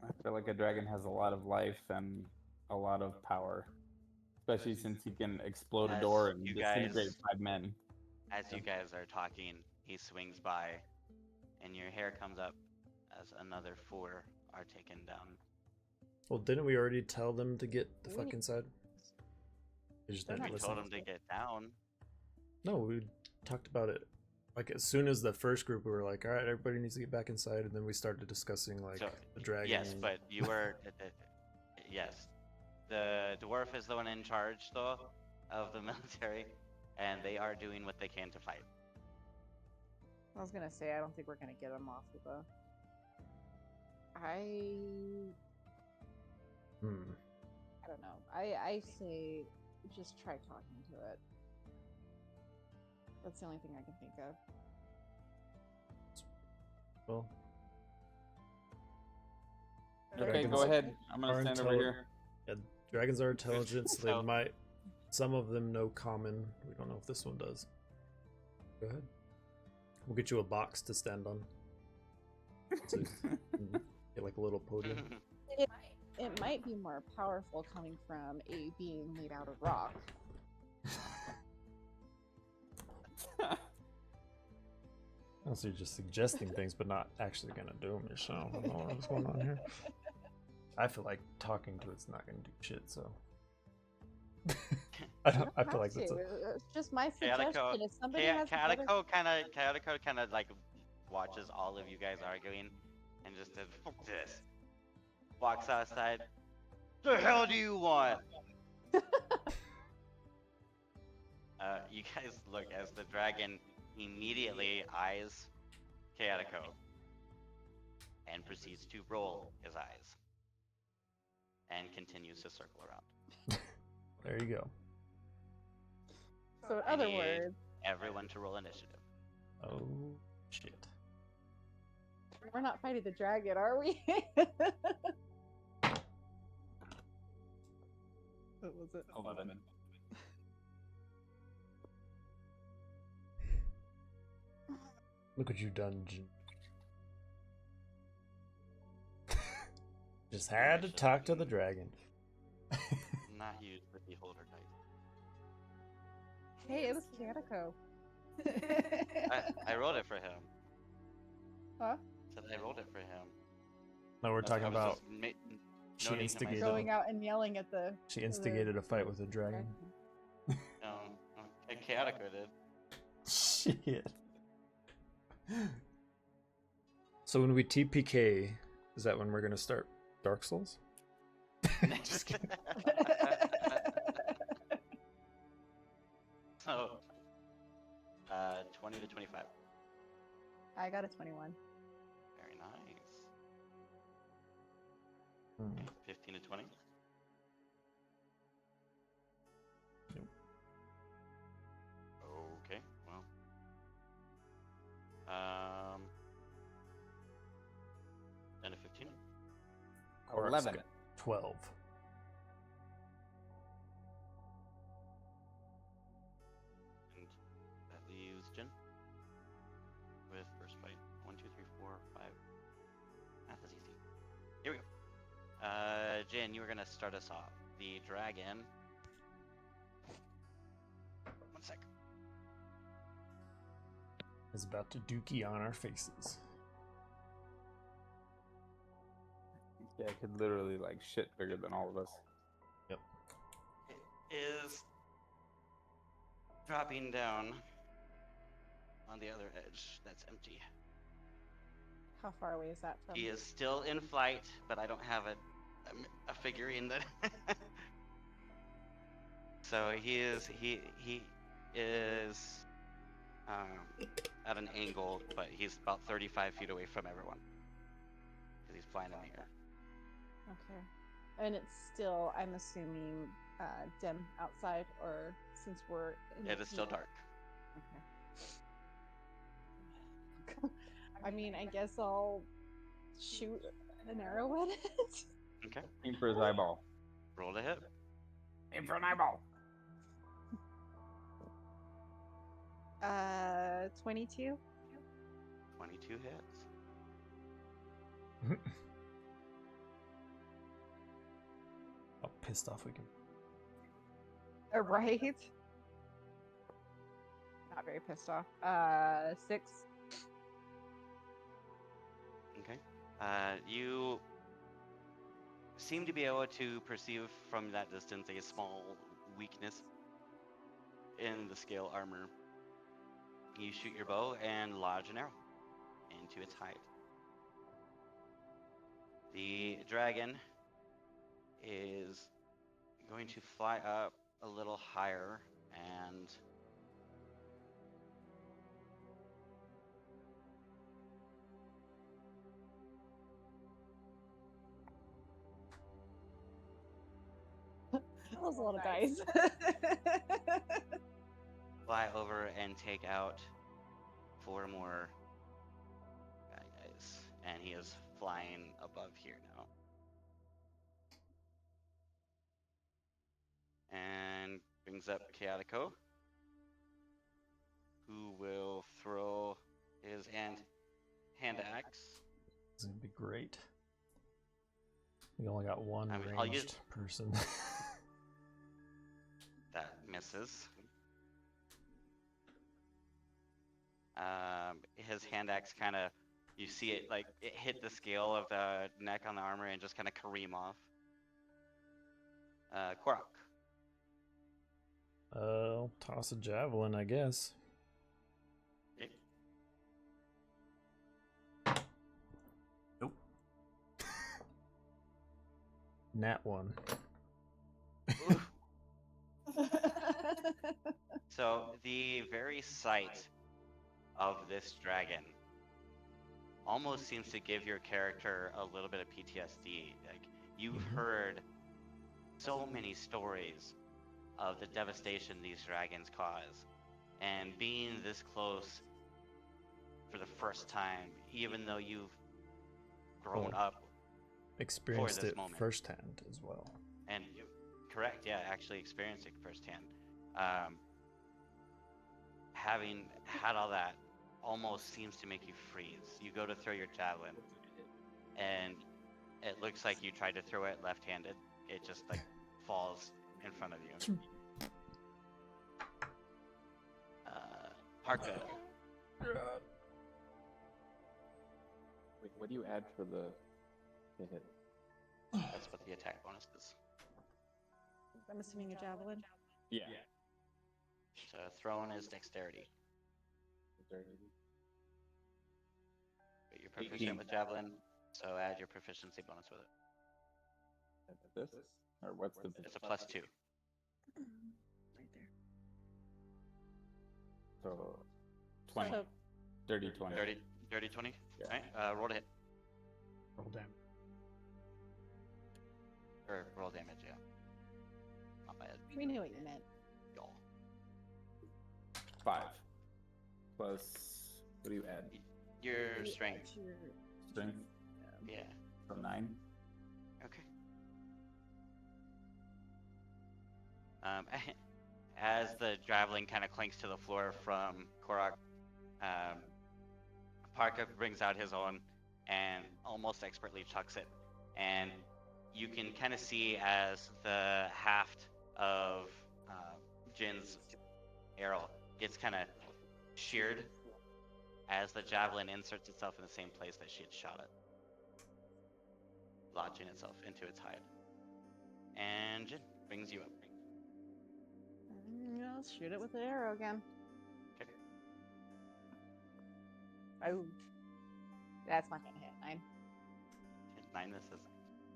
I feel like a dragon has a lot of life and a lot of power, especially since he can explode a As door and you disintegrate guys- 5 men. As you guys are talking, he swings by, and your hair comes up as another 4 are taken down. Well, didn't we already tell them to get the We fuck need- inside? They just They're didn't We not listen. told him to get down. No, we talked about it. Like as soon as the first group, we were like, "All right, everybody needs to get back inside," and then we started discussing like So, the dragon. Yes, but you were. Yes, the dwarf is the one in charge, though, of the military, and they are doing what they can to fight. I was gonna say I don't think we're gonna get him off of the. I don't know. I say just try talking to it. That's the only thing I can think of. Well, Okay, Dragons go ahead. I'm are gonna stand over intelligent. here. yeah, dragons are intelligent, so they So- might. Some of them know common. We don't know if this one does. Go ahead. We'll get you a box to stand on. So you can get like a little podium. It might be more powerful coming from a being made out of rock. Also, you're just suggesting things, but not actually gonna do them yourself. I don't know what's going on here. I feel like talking to it's not gonna do shit. So I You don't. I don't feel like have that's to. a. It's just my suggestion. Calico, If somebody has a better- Calico kind of like watches all of you guys arguing, and just says, "Fuck this." Walks outside. The hell do you want? You guys look as the dragon immediately eyes Calico and proceeds to roll his eyes and continues to circle around. There you go. So in I other need words, everyone to roll initiative. Oh shit. we're not fighting the dragon, are we? What was it? 11. Look what you've done. Just had to talk to the dragon. Not use the beholder dice. Hey, it was Canico. I rolled it for him. Huh? Said I rolled it for him. No, we're talking I was about just she noting to instigated. myself, Going out and yelling at the. She instigated a fight with a dragon. Chaotica did. Shit. So when we TPK, is that when we're gonna start Dark Souls? Just kidding. So, 20 to 25. I got a 21. Very nice. Hmm. 15 to 20. Nope. Okay, well. 10 to 15. Or 11. 12. And that leaves Jin with first you were gonna start us off. The dragon. One sec. Is about to dookie on our faces. Yeah, it could literally like shit bigger than all of us. Yep. It is dropping down on the other edge. That's empty. How far away is that from? He is still in flight, but I don't have a figurine that. So he is at an angle, but he's about 35 feet away from everyone because he's flying in the air. Okay. And it's still, I'm assuming, dim outside, or since we're in It the is still heat? dark. Okay. I mean, I guess I'll shoot an arrow at it. Okay. Aim for his eyeball. Roll to hit. Aim for an eyeball. 22. 22 hits. How pissed off we can. Right. Not very pissed off. 6. Okay. You seem to be able to perceive from that distance a small weakness in the scale armor. You shoot your bow and lodge an arrow into its hide. The dragon is going to fly up a little higher and That was a lot of dice. fly over and take out 4 more guys. And he is flying above here now. And brings up Chaotico, who will throw his hand axe. It's gonna be great. We only got one I mean, I'll use- ranged person. That misses. His hand axe kind of, you see it like it hit the scale of the neck on the armor and just kind of careem off. Korok. I'll toss a javelin, I guess. Okay. Nope. Nat 1. Oof. So the very sight of this dragon almost seems to give your character a little bit of PTSD. Like, you've heard so many stories of the devastation these dragons cause, and being this close for the first time, even though you've grown Oh. up Experienced this it moment. firsthand as well. and correct, yeah, actually experienced it firsthand. Having had all that almost seems to make you freeze. You go to throw your javelin, and it looks like you tried to throw it left-handed. It just like falls in front of you. Parka. Wait, what do you add for the hit? That's what the attack bonus is. I'm assuming a javelin. Yeah. So throwing is dexterity. But you're proficient with javelin, so add your proficiency bonus with it. This? Or what's the... It's a +2. Right there. So, 20. So, Dirty 20. Dirty 20? Yeah. Alright, roll to hit. Roll damage. Or roll damage, yeah. Not bad. we knew what you meant. Y'all. 5. Plus, what do you add? Your strength. Strength? Yeah. So 9? Okay. As the javelin kind of clinks to the floor from Korok, Parka brings out his own and almost expertly chucks it. And you can kind of see as the haft of Jin's arrow gets kind of sheared as the javelin inserts itself in the same place that she had shot it, lodging itself into its hide. And Jin brings you up. I'll shoot it with an arrow again. Okay. Oh, that's not gonna hit. 9. 9 misses.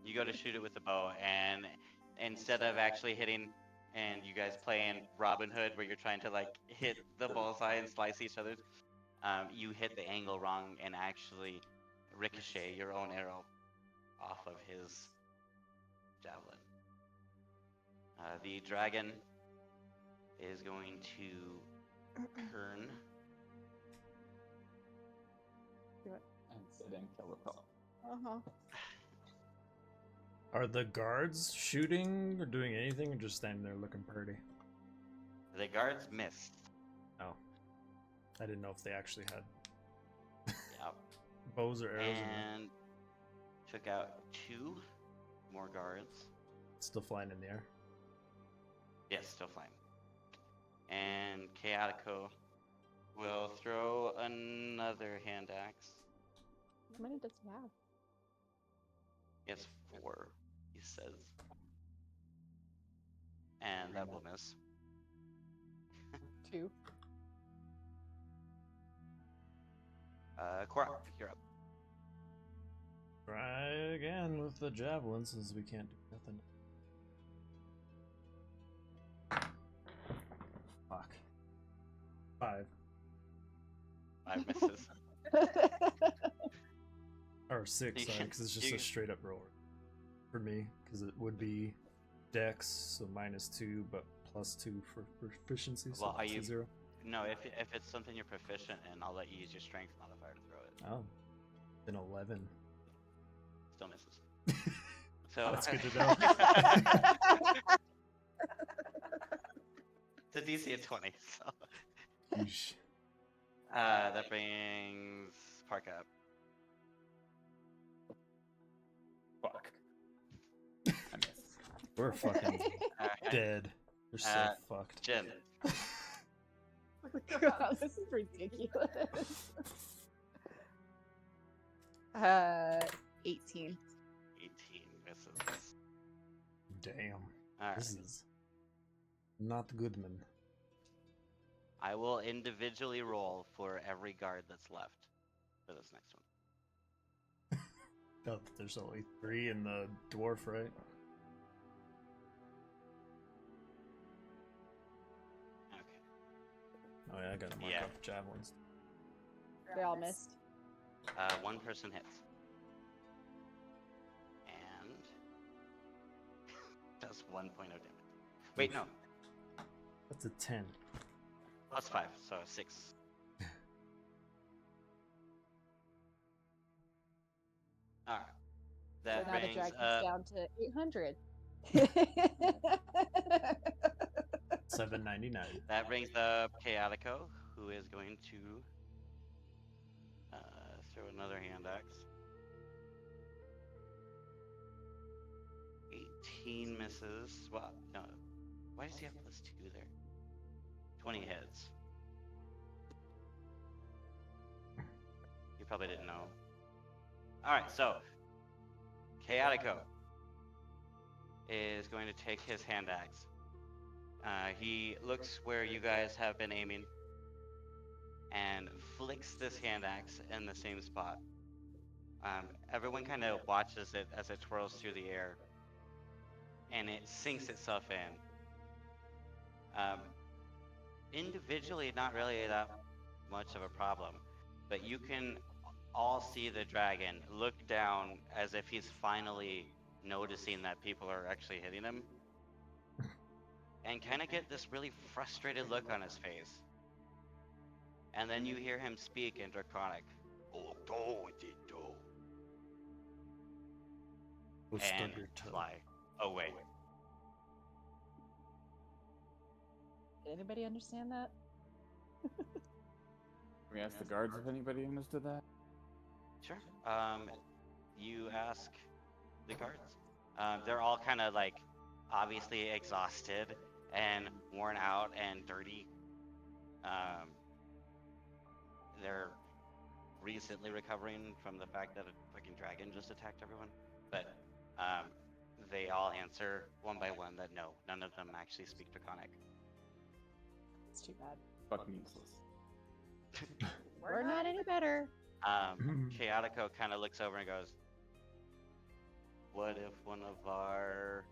You go to shoot it with the bow, and instead of actually hitting, and you guys playing Robin Hood, where you're trying to like hit the bullseye and slice each other, you hit the angle wrong and actually ricochet your own arrow off of his javelin. The dragon is going to turn. And sit and kill the call. Are the guards shooting or doing anything, or just standing there looking pretty? The guards missed. Oh, I didn't know if they actually had Yep. bows or arrows. In there. And took out 2 more guards. Still flying in the air. Yes, still flying. And Chaotico will throw another hand axe. How many does he have? He has 4, he says. And that will miss. 2. Korok, you're up. Try again with the javelin since we can't do nothing. Fuck. 5. 5 misses. Or 6, sorry, because it's just a straight up roll for me, because it would be dex, so -2, but +2 for proficiency, so Well, are it's a you- 0. No, if it's something you're proficient in, I'll let you use your strength modifier to throw it. Oh, then 11. Still misses. So That's good to know. It's a DC of 20, so Yeesh. that brings Parka up. Fuck. I missed. We're fucking Alright. dead. We're so Uh, fucked. Jin. God, this is ridiculous. 18. 18 misses. Damn. Alright. This is not good, man. I will individually roll for every guard that's left for this next one. Oh, there's only 3 in the dwarf, right? Okay. Oh yeah, I gotta mark Yeah. off javelins. They all missed. 1 person hits. And does 1 point of damage. Wait, no. That's a 10. +5, so 6. Alright. That so now the brings dragon's up down to 800. 799. that brings up Chaotico, who is going to throw another hand axe. 18 misses. Well, no. Why does he have +2 there? 20 hits. You probably didn't know. Alright, so Chaotico is going to take his hand axe. He looks where you guys have been aiming and flicks this hand axe in the same spot. Everyone kind of watches it as it twirls through the air and it sinks itself in. Individually, not really that much of a problem, but you can all see the dragon look down as if he's finally noticing that people are actually hitting him and kind of get this really frustrated look on his face. And then you hear him speak in Draconic. Go stub And your toe. fly away. Did anybody understand that? Can we ask the guards if anybody understood that? Sure. You ask the guards. They're all kind of like obviously exhausted and worn out and dirty. Um, they're recently recovering from the fact that a fucking dragon just attacked everyone. But um, they all answer one by one that no, none of them actually speak Draconic. It's too bad. Fucking useless. We're not any better. Chaotico kind of looks over and goes, "What if one of our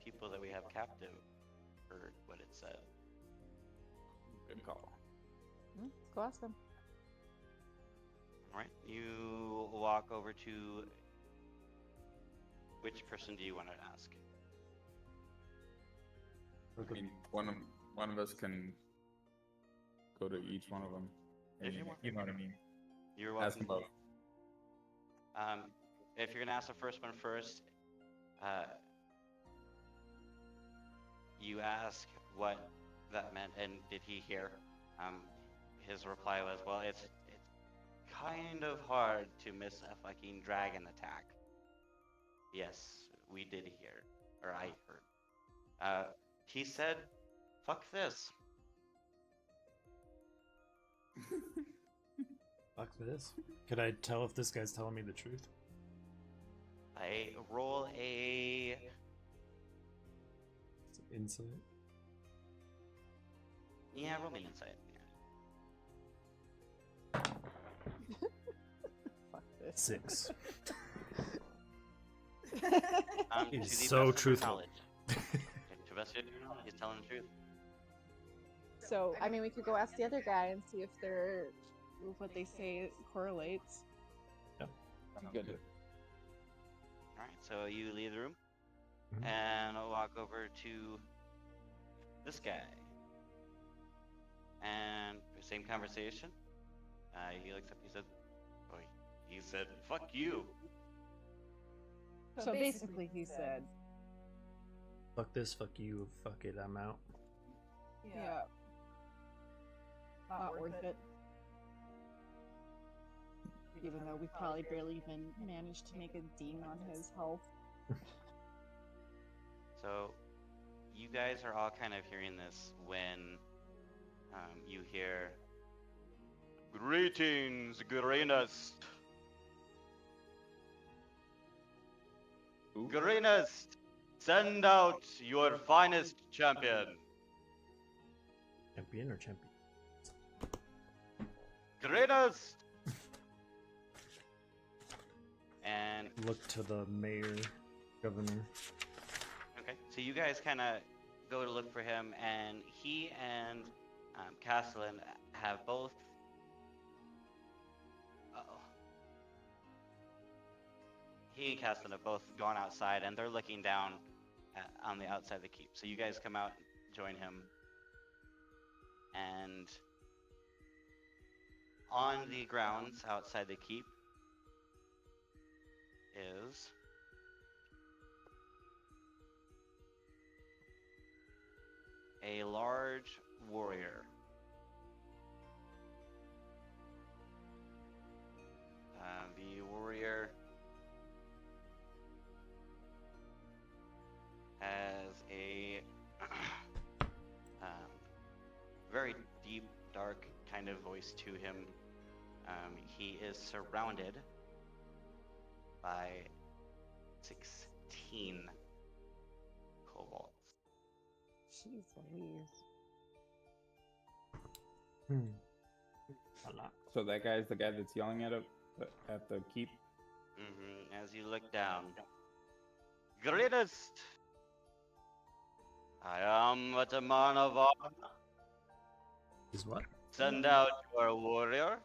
people that we have captive heard what it said?" Good call. Let's go ask them. All right, you walk over to. Which person do you want to ask? I mean, one of us can go to each one of them. If you want. You know what I mean? You're Ask them welcome. both. If you're gonna ask the first one first, you ask what that meant and did he hear? His reply was, "Well, it's kind of hard to miss a fucking dragon attack." Yes, we did hear, or I heard. He said, "Fuck this." Fuck this. Could I tell if this guy's telling me the truth? I roll a. It's an insight. Yeah, roll me an insight. Fuck this. 6. To the He's best so of your truthful. knowledge. To the best of your knowledge, he's telling the truth. So, I mean, we could go ask the other guy and see if they're what they say correlates. Good. All right, so you leave the room Mhm. and I'll walk over to this guy. And same conversation. He looks up. He said, "Oh, he said, fuck you." So basically, he said, Fuck this, fuck you, fuck it, I'm out. "Yeah, not worth it." Even though we probably barely even managed to make a ding on his health. So you guys are all kind of hearing this when you hear, "Greetings, Greynest. Who? Greynest, send out your finest champion. Champion or champion? Greynest!" And Look to the mayor, governor. okay, so you guys kind of go to look for him, and he and Castellan have both. Uh-oh. He and Castellan have both gone outside, and they're looking down on the outside of the keep. So you guys come out, join him, and on the grounds outside the keep is a large warrior. The warrior has a very deep, dark kind of voice to him. He is surrounded by 16 kobolds. Jeez Louise. A lot. So that guy's the guy that's yelling at the keep. As you look down, "Greatest! I am but a man of honor. Is what? Send out your warrior.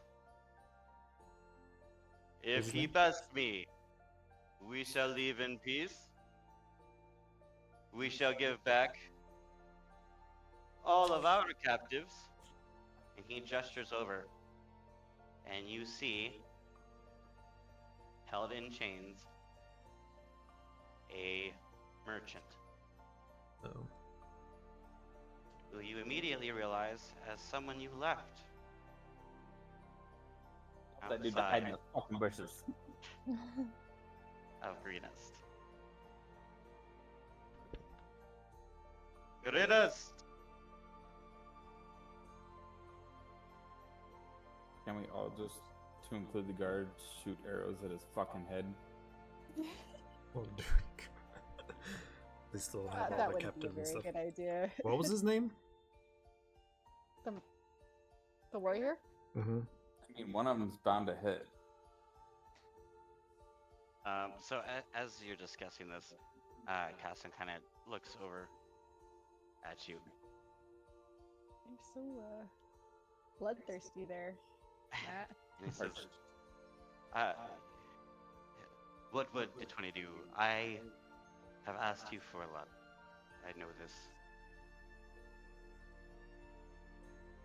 If his he name? best me, we shall live in peace. We shall give back all of our captives." And he gestures over, and you see, held in chains, a merchant, Oh. who you immediately realize as someone you left. That dude hiding in outside the fucking bushes. of Greenest. Greenest! Can we all just, to include the guard, shoot arrows at his fucking head? Oh, dude. They still have all That the wouldn't be a captives and very stuff. good idea. What was his name? The warrior? Mm-hmm. I mean, one of them's bound to hit. So as you're discussing this, Casson kind of looks over at you. You're so bloodthirsty there, Matt. And he says, what would D20 do? I have asked you for a lot. I know this.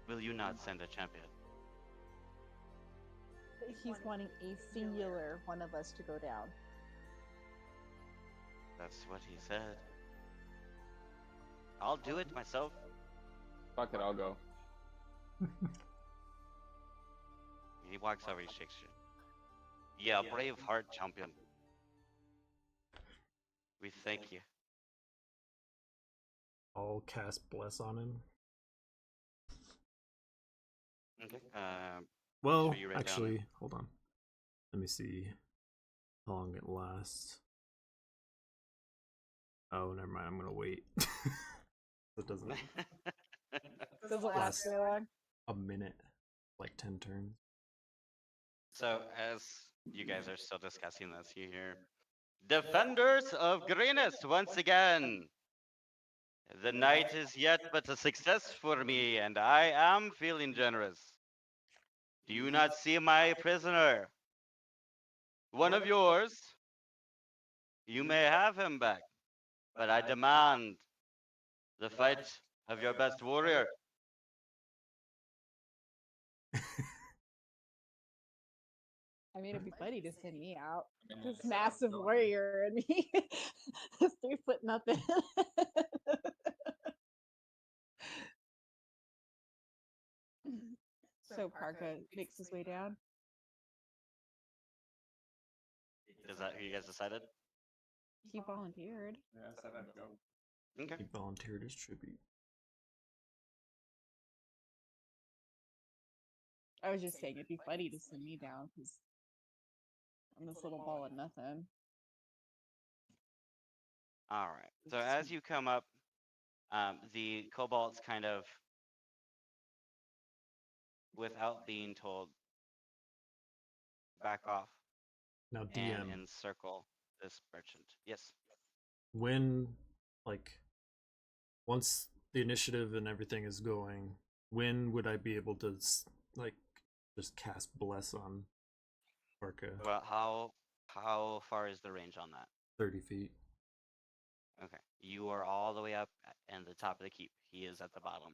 Will you not send a champion? He's wanting a singular one of us to go down. That's what he said. I'll do it myself. Fuck it, I'll go. He walks over, he shakes you. Yeah, brave heart champion. We thank you. I'll cast Bless on him. Okay. Well, sure you write down- actually, hold on. Let me see how long it lasts. Oh, never mind. I'm gonna wait. That doesn't Doesn't last very long. a minute, like 10 turns. So as you guys are still discussing this, you hear Defenders of Greenest once again. The night is yet but a success for me, and I am feeling generous. Do you not see my prisoner? One of yours. You may have him back, but I demand the fight of your best warrior. I mean, it'd be funny to send me out. This massive warrior and me. This 3 foot nothing. So Parka makes his way down. Is that who you guys decided? He volunteered. Yeah, I said I'd go. Okay. He volunteered as tribute. I was just saying it'd be funny to send me down because I'm this little ball of nothing. All right. So as you come up, the kobolds kind of, without being told, back off Now, and DM, encircle this merchant. Yes. when, like, once the initiative and everything is going, when would I be able to, like, just cast Bless on Parka? Well, how far is the range on that? 30 feet. Okay. You are all the way up at the top of the keep. He is at the bottom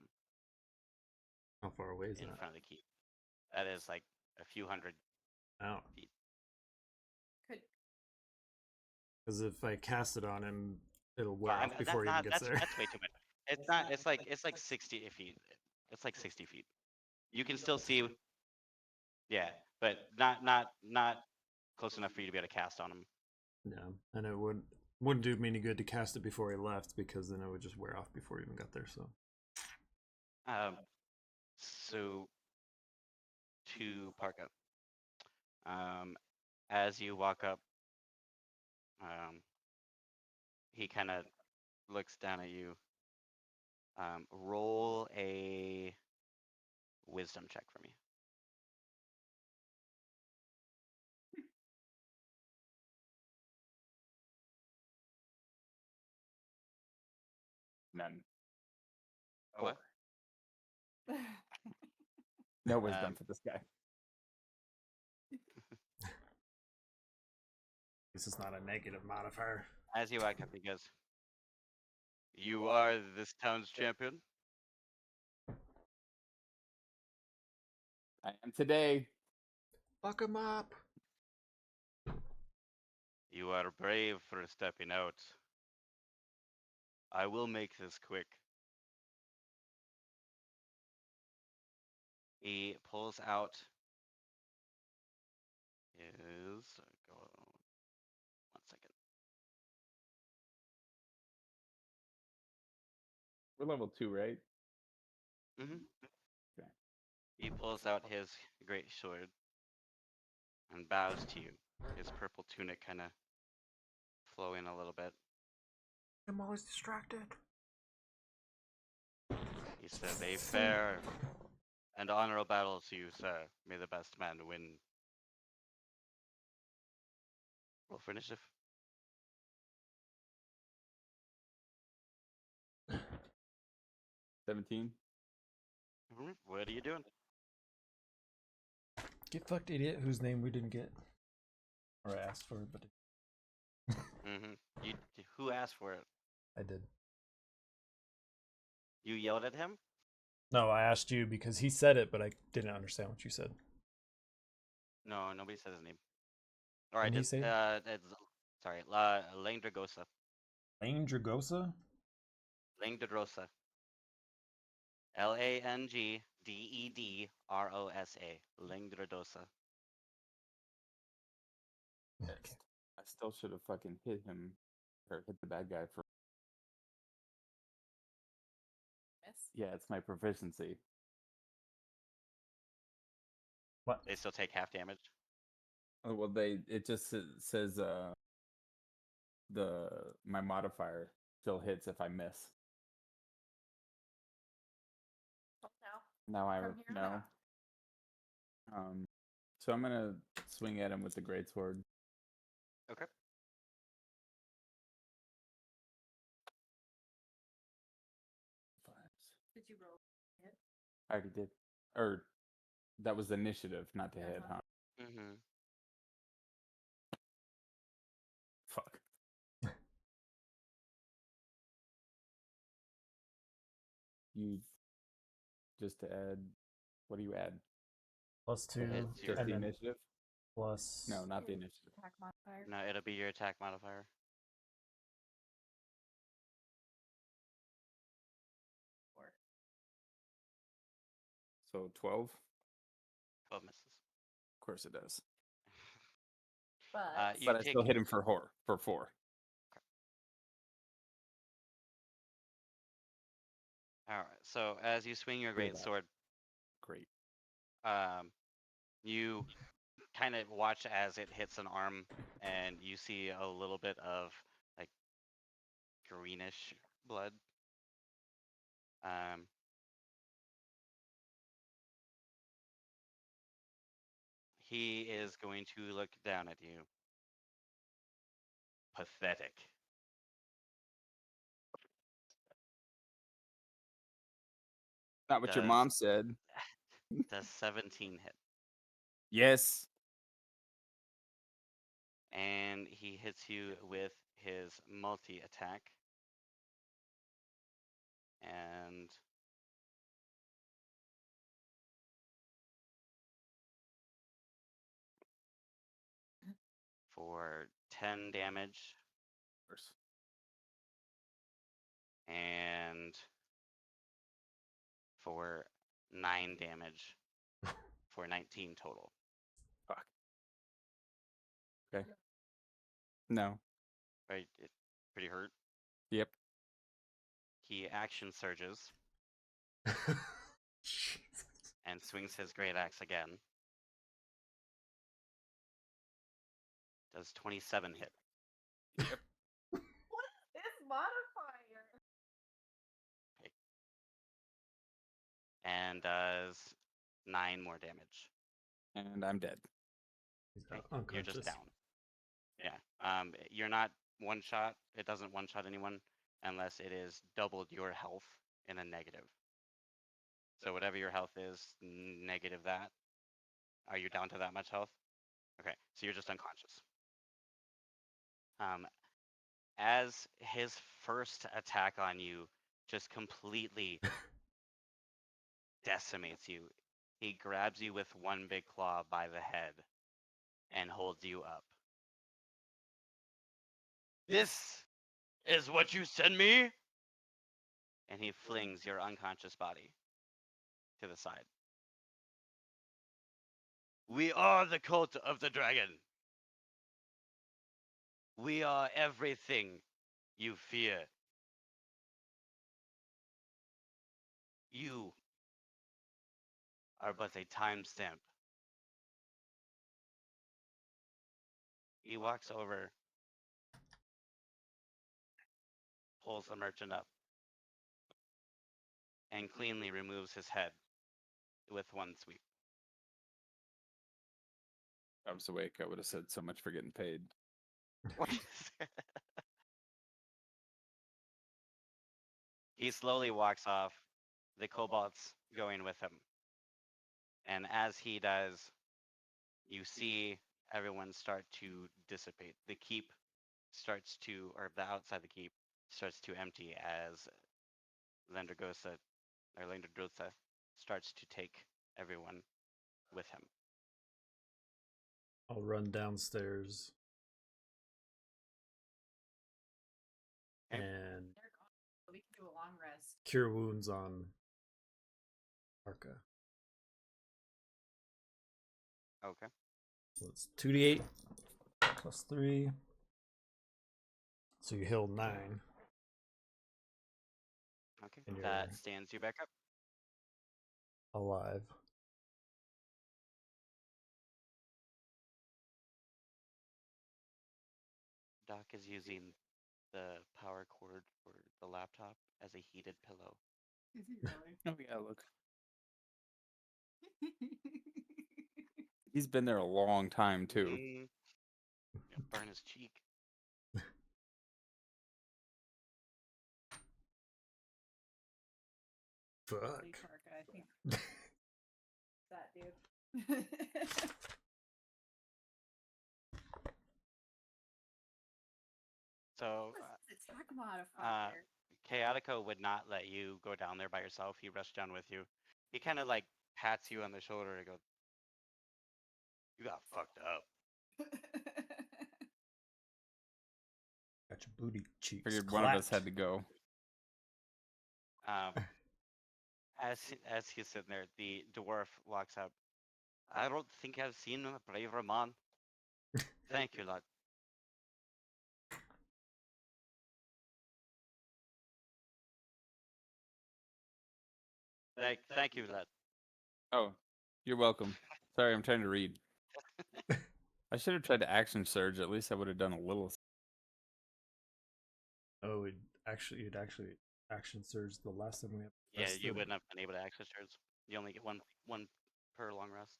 How far away is in that? front of the keep. That is like a few hundred. Out. Could Because if I cast it on him, it'll Well, wear off before he even gets there. That's way too much. It's not. It's like 60 feet. It's like 60 feet. You can still see. Yeah, but not close enough for you to be able to cast on him. Yeah, and it wouldn't do me any good to cast it before he left because then it would just wear off before he even got there. So So to Parka, as you walk up, he kind of looks down at you. Roll a wisdom check for me. None. Oh, what? No wisdom Um, for this guy. this is not a negative modifier. As you walk up, he goes, "You are this town's champion." I am today. Fuck him up. You are brave for stepping out. I will make this quick. He pulls out is go 1 second. We're level 2, right? Mm-hmm. Okay. He pulls out his great sword and bows to you. His purple tunic kind of flowing a little bit. I'm always distracted. He says, "A fair and honorable battle to you, sir. May the best man win." Roll for initiative. 17. What are you doing? Get fucked, idiot, whose name we didn't get. Or I asked for it, but You, who asked for it? I did. You yelled at him? No, I asked you because he said it, but I didn't understand what you said. No, nobody said his name. All right, Didn't he it's, say it? it's sorry, Lang Dragosa. Lane Dragosa? Lang Dragosa. Langdedrosa. Lang Dragosa. Okay. I still should have fucking hit him or hit the bad guy for. Miss. Yeah, it's my proficiency. What? They still take half damage. Oh, well, it just says my modifier still hits if I miss. Now I From here on know. So I'm gonna swing at him with the greatsword. Okay. Did you roll it? I already did. Or that was initiative, not to hit, huh? Mm-hmm. Fuck. You just to add. What do you add? Plus Hit 2, your- Just and the then initiative? plus... No, not the initiative. Attack modifier. No, it'll be your attack modifier. So 12. 12 misses. Of course it does. But You But I take still hit him for 4. All right. So as you swing your Look at great that. sword, Great. you kind of watch as it hits an arm, and you see a little bit of like greenish blood. He is going to look down at you. Pathetic. Not what your Does- mom said. Does 17 hit? Yes. And he hits you with his multi attack. And for 10 damage and for 9 damage for 19 total. Fuck. Okay. No. Right? It's pretty hurt. Yep. He action surges Jesus. and swings his great axe again. Does 27 hit? what is this modifier? And does 9 more damage. And I'm dead. He's Okay, unconscious. you're just down. Yeah. You're not one shot. It doesn't one shot anyone unless it is doubled your health in a negative. So whatever your health is, negative that. Are you down to that much health? Okay, so you're just unconscious. As his first attack on you just completely decimates you, he grabs you with one big claw by the head and holds you up. This is what you send me? And he flings your unconscious body to the side. We are the cult of the dragon. We are everything you fear. You are but a timestamp. He walks over, pulls the merchant up, and cleanly removes his head with one sweep. If I was awake, I would have said so much for getting paid. He slowly walks off, the kobolds going with him. And as he does, you see everyone start to dissipate. The keep starts to, or the outside of the keep starts to empty as Lendragosa or Lendradrosa starts to take everyone with him. I'll run downstairs Okay. and They're gone, so we can do a long rest. cure wounds on Arca. Okay. So it's 2d8 plus 3. So you heal 9. Okay. And That you're stands you back up. alive. Doc is using the power cord for the laptop as a heated pillow. Is he really? Oh yeah, look. He's been there a long time too. Yeah, burn his cheek. Fuck. Lee Parka, I think. That dude. So, What's the attack modifier? Chaotico would not let you go down there by yourself. He rushed down with you. He kind of like pats you on the shoulder and goes, "You got fucked up." Got your booty cheeks. Figured one of us had to go. As he's sitting there, the dwarf walks up. I don't think I've seen a braver man. Thank you, lad. Thank you, lad. Oh, you're welcome. Sorry, I'm trying to read. I should have tried to action surge. At least I would have done a little. Oh, you'd actually action surge the last time we have. Yeah, you wouldn't have been able to access yours. You only get one per long rest.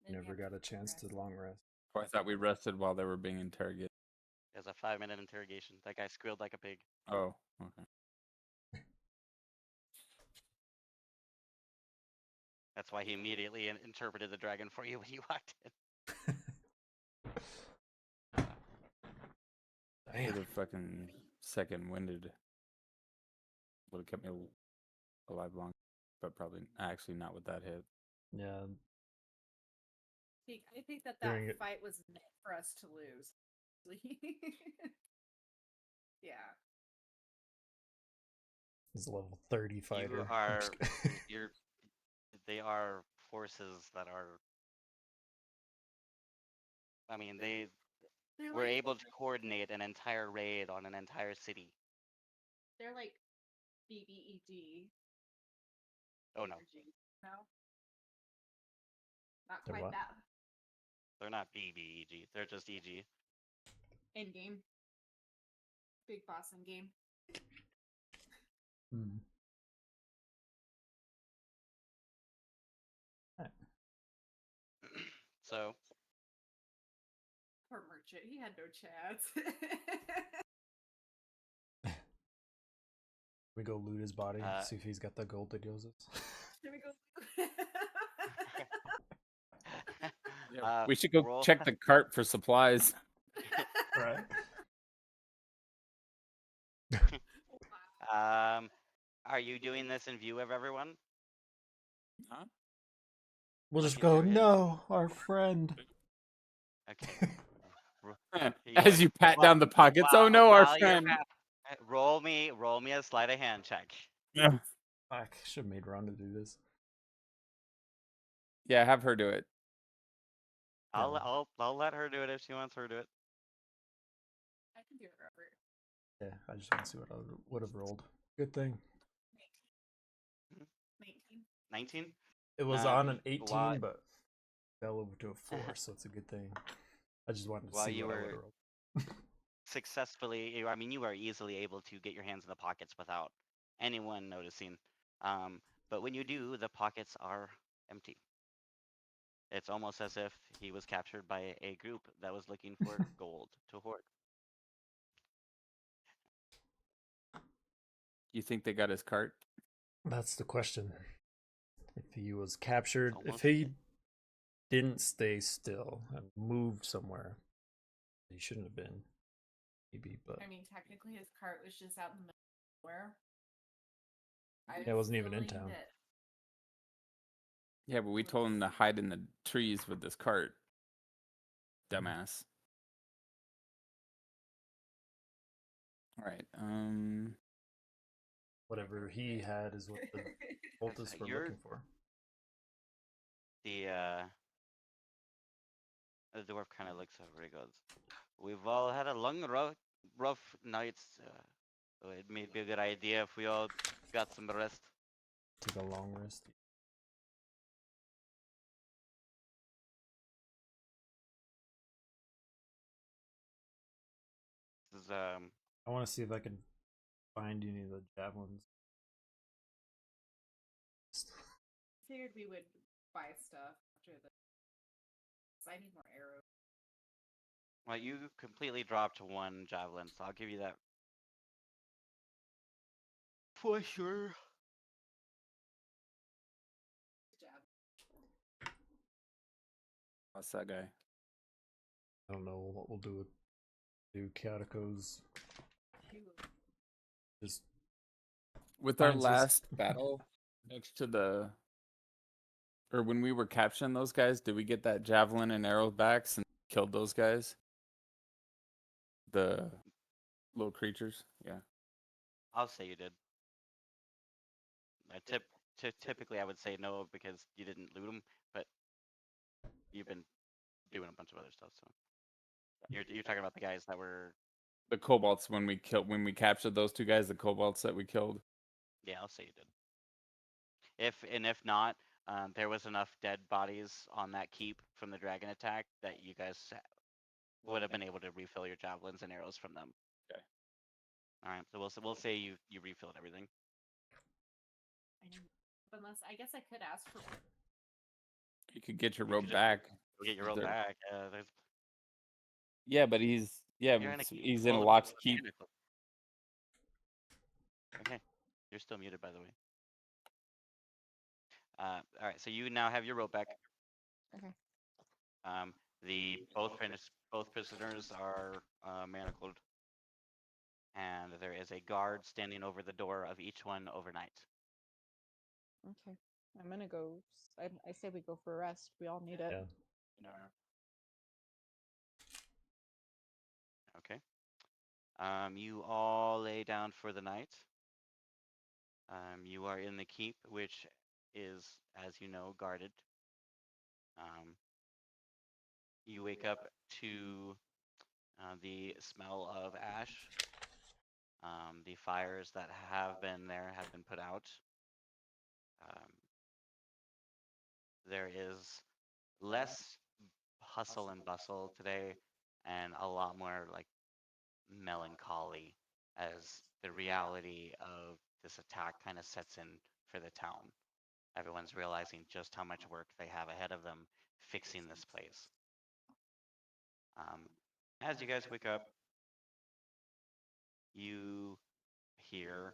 Never got a chance to long rest. Oh, I thought we rested while they were being interrogated. There's a 5-minute interrogation. That guy squealed like a pig. Oh, okay. That's why he immediately interpreted the dragon for you when you walked in. Could have fucking second winded. Would have kept me alive long, but probably actually not with that hit. Yeah. I think that During it- fight was meant for us to lose. Yeah. He's a level 30 fighter. You are, they are forces that are. I mean, they They're were like, able to coordinate an entire raid on an entire city. they're like BBEG. Oh no, energy. No? Not They're quite what? that they're not BBEG. They're just EG. in game. Big boss in game. Hmm. So Poor merchant. He had no chance. We go loot his body, Uh, see if he's got the gold that he owes us. Here we go. We should go roll- check the cart for supplies. Right. Are you doing this in view of everyone? Huh? We'll What just you go, doing? no, our friend. Okay. As you pat down the pockets. Oh no, our friend. Roll me a sleight of hand check. Yeah. I should have made Ron to do this. Yeah, have her do it. I'll let her do it if she wants her to do it. I can do it, Robert. Yeah, I just want to see what I would have rolled. Good thing. 19. 19. It was on an While 18, but fell over to a 4, so it's a good thing. I just wanted to while see you what I would were have rolled. successfully, I mean, you are easily able to get your hands in the pockets without anyone noticing. But when you do, the pockets are empty. It's almost as if he was captured by a group that was looking for gold to hoard. You think they got his cart? That's the question. If he was captured, if Almost. he didn't stay still and moved somewhere, he shouldn't have been. Maybe, but I mean, technically, his cart was just out in the middle of nowhere. it wasn't even in town. Yeah, but we told him to hide in the trees with this cart. Dumbass. All right. Whatever he had is what the cultists were You're- looking for. The dwarf kind of looks over. He goes, "We've all had a long, rough nights. So it may be a good idea if we all got some rest." Take a long rest. This is I want to see if I can find any of the javelins. Figured we would buy stuff after the. I need more arrows. well, you completely dropped one javelin, so I'll give you that for sure. What's that guy? I don't know what we'll do with Caticos. Just With our finds his- last battle next to the, or when we were capturing those guys, did we get that javelin and arrow backs and killed those guys? The little creatures, yeah. I'll say you did. Typically, I would say no because you didn't loot them, but you've been doing a bunch of other stuff. So you're talking about the guys that were. The kobolds when we captured those two guys, the kobolds that we killed. Yeah, I'll say you did. If not, there was enough dead bodies on that keep from the dragon attack that you guys would have been able to refill your javelins and arrows from them. Okay. All right, so we'll say you refilled everything. Unless I guess I could ask for. You could get your You rope could just back. Go get your rope There- back. Yeah, but he's You're in a keep. he's in a Well, locked keep. Okay, you're still muted, by the way. All right, so you now have your rope back. Okay. Both prisoners are manacled, and there is a guard standing over the door of each one overnight. Okay. I'm gonna go. I say we go for a rest. We all need it. Yeah. Okay. You all lay down for the night. You are in the keep, which is, as you know, guarded. You wake up to the smell of ash. The fires that have been there have been put out. There is less hustle and bustle today, and a lot more like melancholy as the reality of this attack kind of sets in for the town. Everyone's realizing just how much work they have ahead of them fixing this place. As you guys wake up, you hear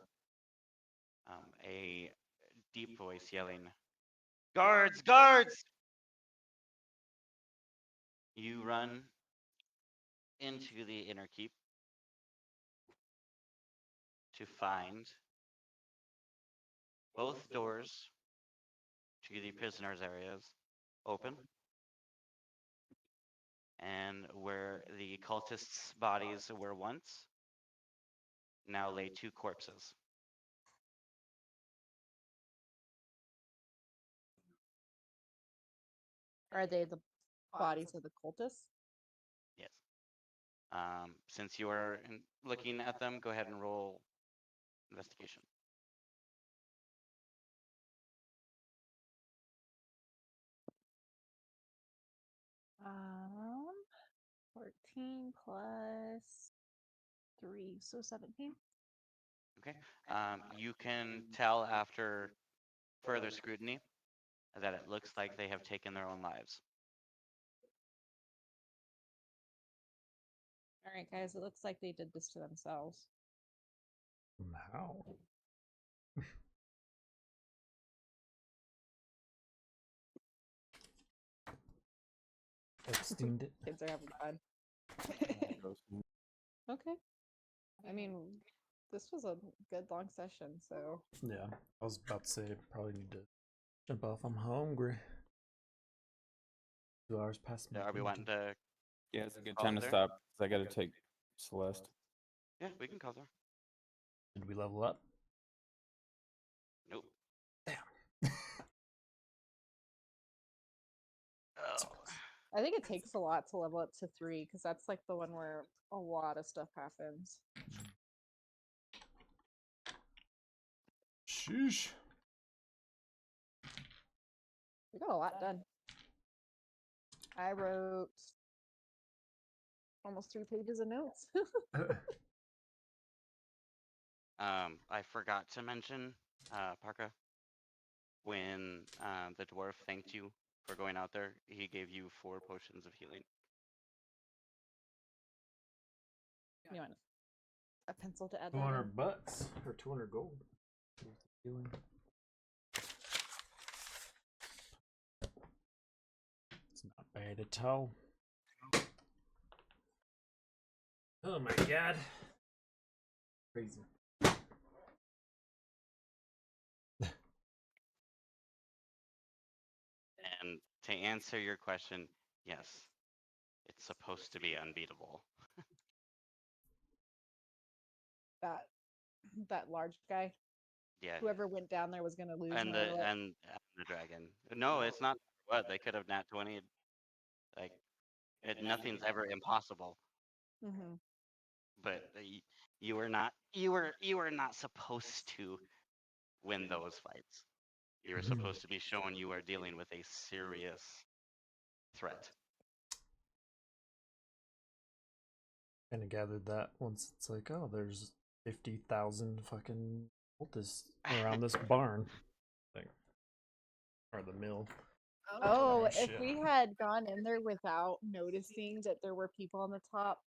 a deep voice yelling, "Guards! Guards!" You run into the inner keep to find both doors to the prisoners' areas open, and where the cultists' bodies were once, now lay two corpses. Are they bodies of the cultists? Yes. Since you are looking at them, go ahead and roll investigation. Um, 14 plus 3, so 17. Okay. You can tell after further scrutiny that it looks like they have taken their own lives. All right, guys, it looks like they did this to themselves. How? Extend it. Kids are having fun. Okay. I mean, this was a good long session, so. Yeah, I was about to say probably need to jump off. I'm hungry. 2 hours past Are we wanting to? Yeah, it's a good call time it to there? stop because I got to take Celeste. Yeah, we can call there. Did we level up? Nope. Damn. Oh. I think it takes a lot to level up to 3 because that's like the one where a lot of stuff happens. Sheesh. We got a lot done. I wrote almost 3 pages of notes. I forgot to mention, Parka, when the dwarf thanked you for going out there, he gave you 4 potions of healing. You want a pencil to add that 200 in? bucks or 200 gold. Healing. It's not bad at all. Oh my god. Crazy. And to answer your question, yes, it's supposed to be unbeatable. That large guy. Yeah. Whoever went down there was gonna lose. And no matter the what. and the dragon. No, it's not. What they could have nat 20. Like, nothing's ever impossible. Mhm. But you were not. You were not supposed to win those fights. You were supposed to be showing you are dealing with a serious threat. Kind of gathered that once it's like, oh, there's 50,000 fucking cultists around this barn. Like, or the mill. Oh, Oh, if shit. we had gone in there without noticing that there were people on the top,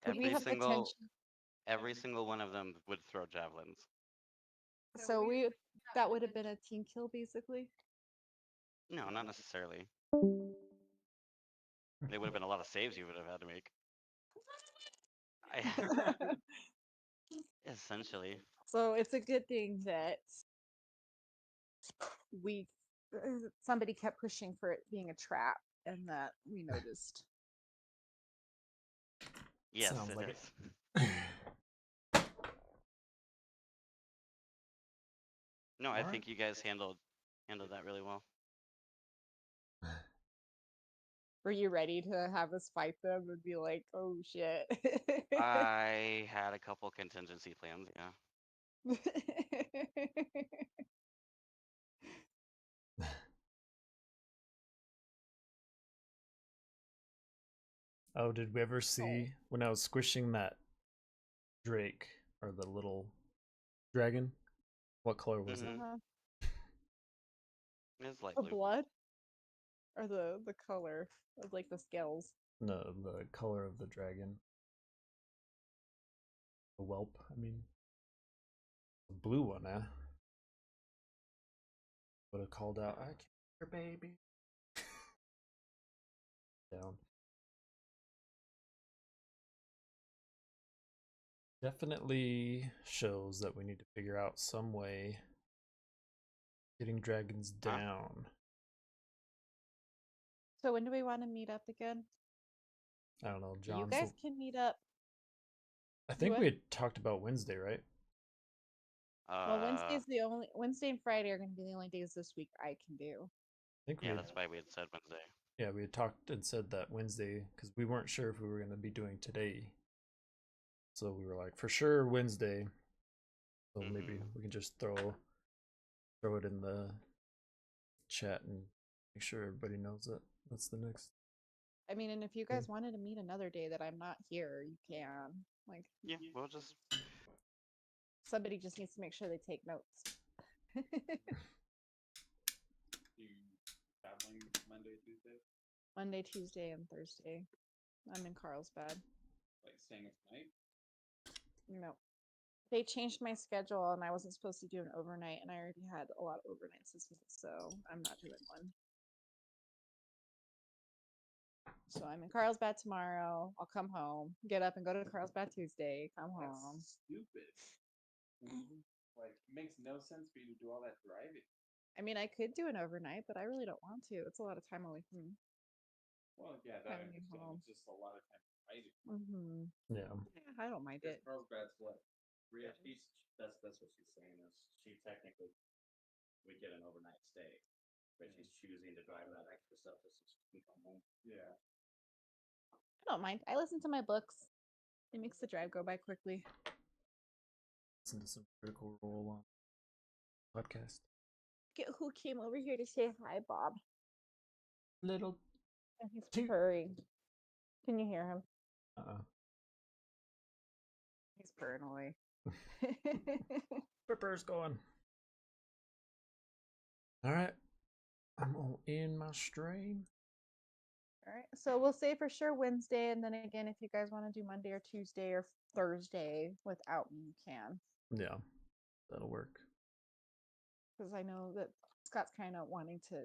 could we Every have single potential? one of them would throw javelins. So that would have been a team kill, basically. No, not necessarily. They would have been a lot of saves you would have had to make. Essentially. So it's a good thing that we somebody kept pushing for it being a trap, and that we noticed. Yes, Sounds it like is. No, I Alright. think you guys handled that really well. Were you ready to have us fight them and be like, oh shit? I had a couple contingency plans, yeah. Oh, did we ever see when I was squishing that drake or the little dragon? What color was it? Uh-huh. It's light The blue. blood? Or the color of like the scales? No, the color of the dragon. The whelp, I mean. The blue one, eh? Would have called out, I care, baby. Down. Definitely shows that we need to figure out some way getting dragons down. So when do we want to meet up again? I don't know, You John. guys can meet up. I think what? we had talked about Wednesday, right? Well, Wednesday and Friday are going to be the only days this week I can do. I think we Yeah, had, that's why we had said Wednesday. Yeah, we had talked and said that Wednesday because we weren't sure if we were going to be doing today. So we were like, for sure Wednesday. So maybe we can just throw it in the chat and make sure everybody knows that that's the next. I mean, and if you guys wanted to meet another day that I'm not here, you can. Like, Yeah, we'll just. somebody just needs to make sure they take notes. You traveling Monday, Tuesday? Monday, Tuesday, and Thursday. I'm in Carlsbad. Like staying tonight? No. They changed my schedule and I wasn't supposed to do an overnight, and I already had a lot of overnights this week, so I'm not doing one. So I'm in Carlsbad tomorrow. I'll come home, get up and go to Carlsbad Tuesday, come home. That's stupid. Like, it makes no sense for you to do all that driving. I mean, I could do an overnight, but I really don't want to. It's a lot of time away from me. Well, yeah, that I Coming understand. home. It's just a lot of time driving. Mm-hmm. Yeah. Yeah, I don't mind it. Carlsbad's what? Yeah, that's what she's saying is she technically would get an overnight stay, but she's choosing to drive that extra stuff just so she can come home. Yeah. I don't mind. I listen to my books. It makes the drive go by quickly. Listen to some Critical Role on podcast. Get who came over here to say hi, Bob. Little. And he's Toot. purring. Can you hear him? He's purring away. Pepper's going. All right. I'm all in my stream. All right. So we'll say for sure Wednesday, and then again, if you guys want to do Monday or Tuesday or Thursday without me, you can. Yeah, that'll work. Because I know that Scott's kind of wanting to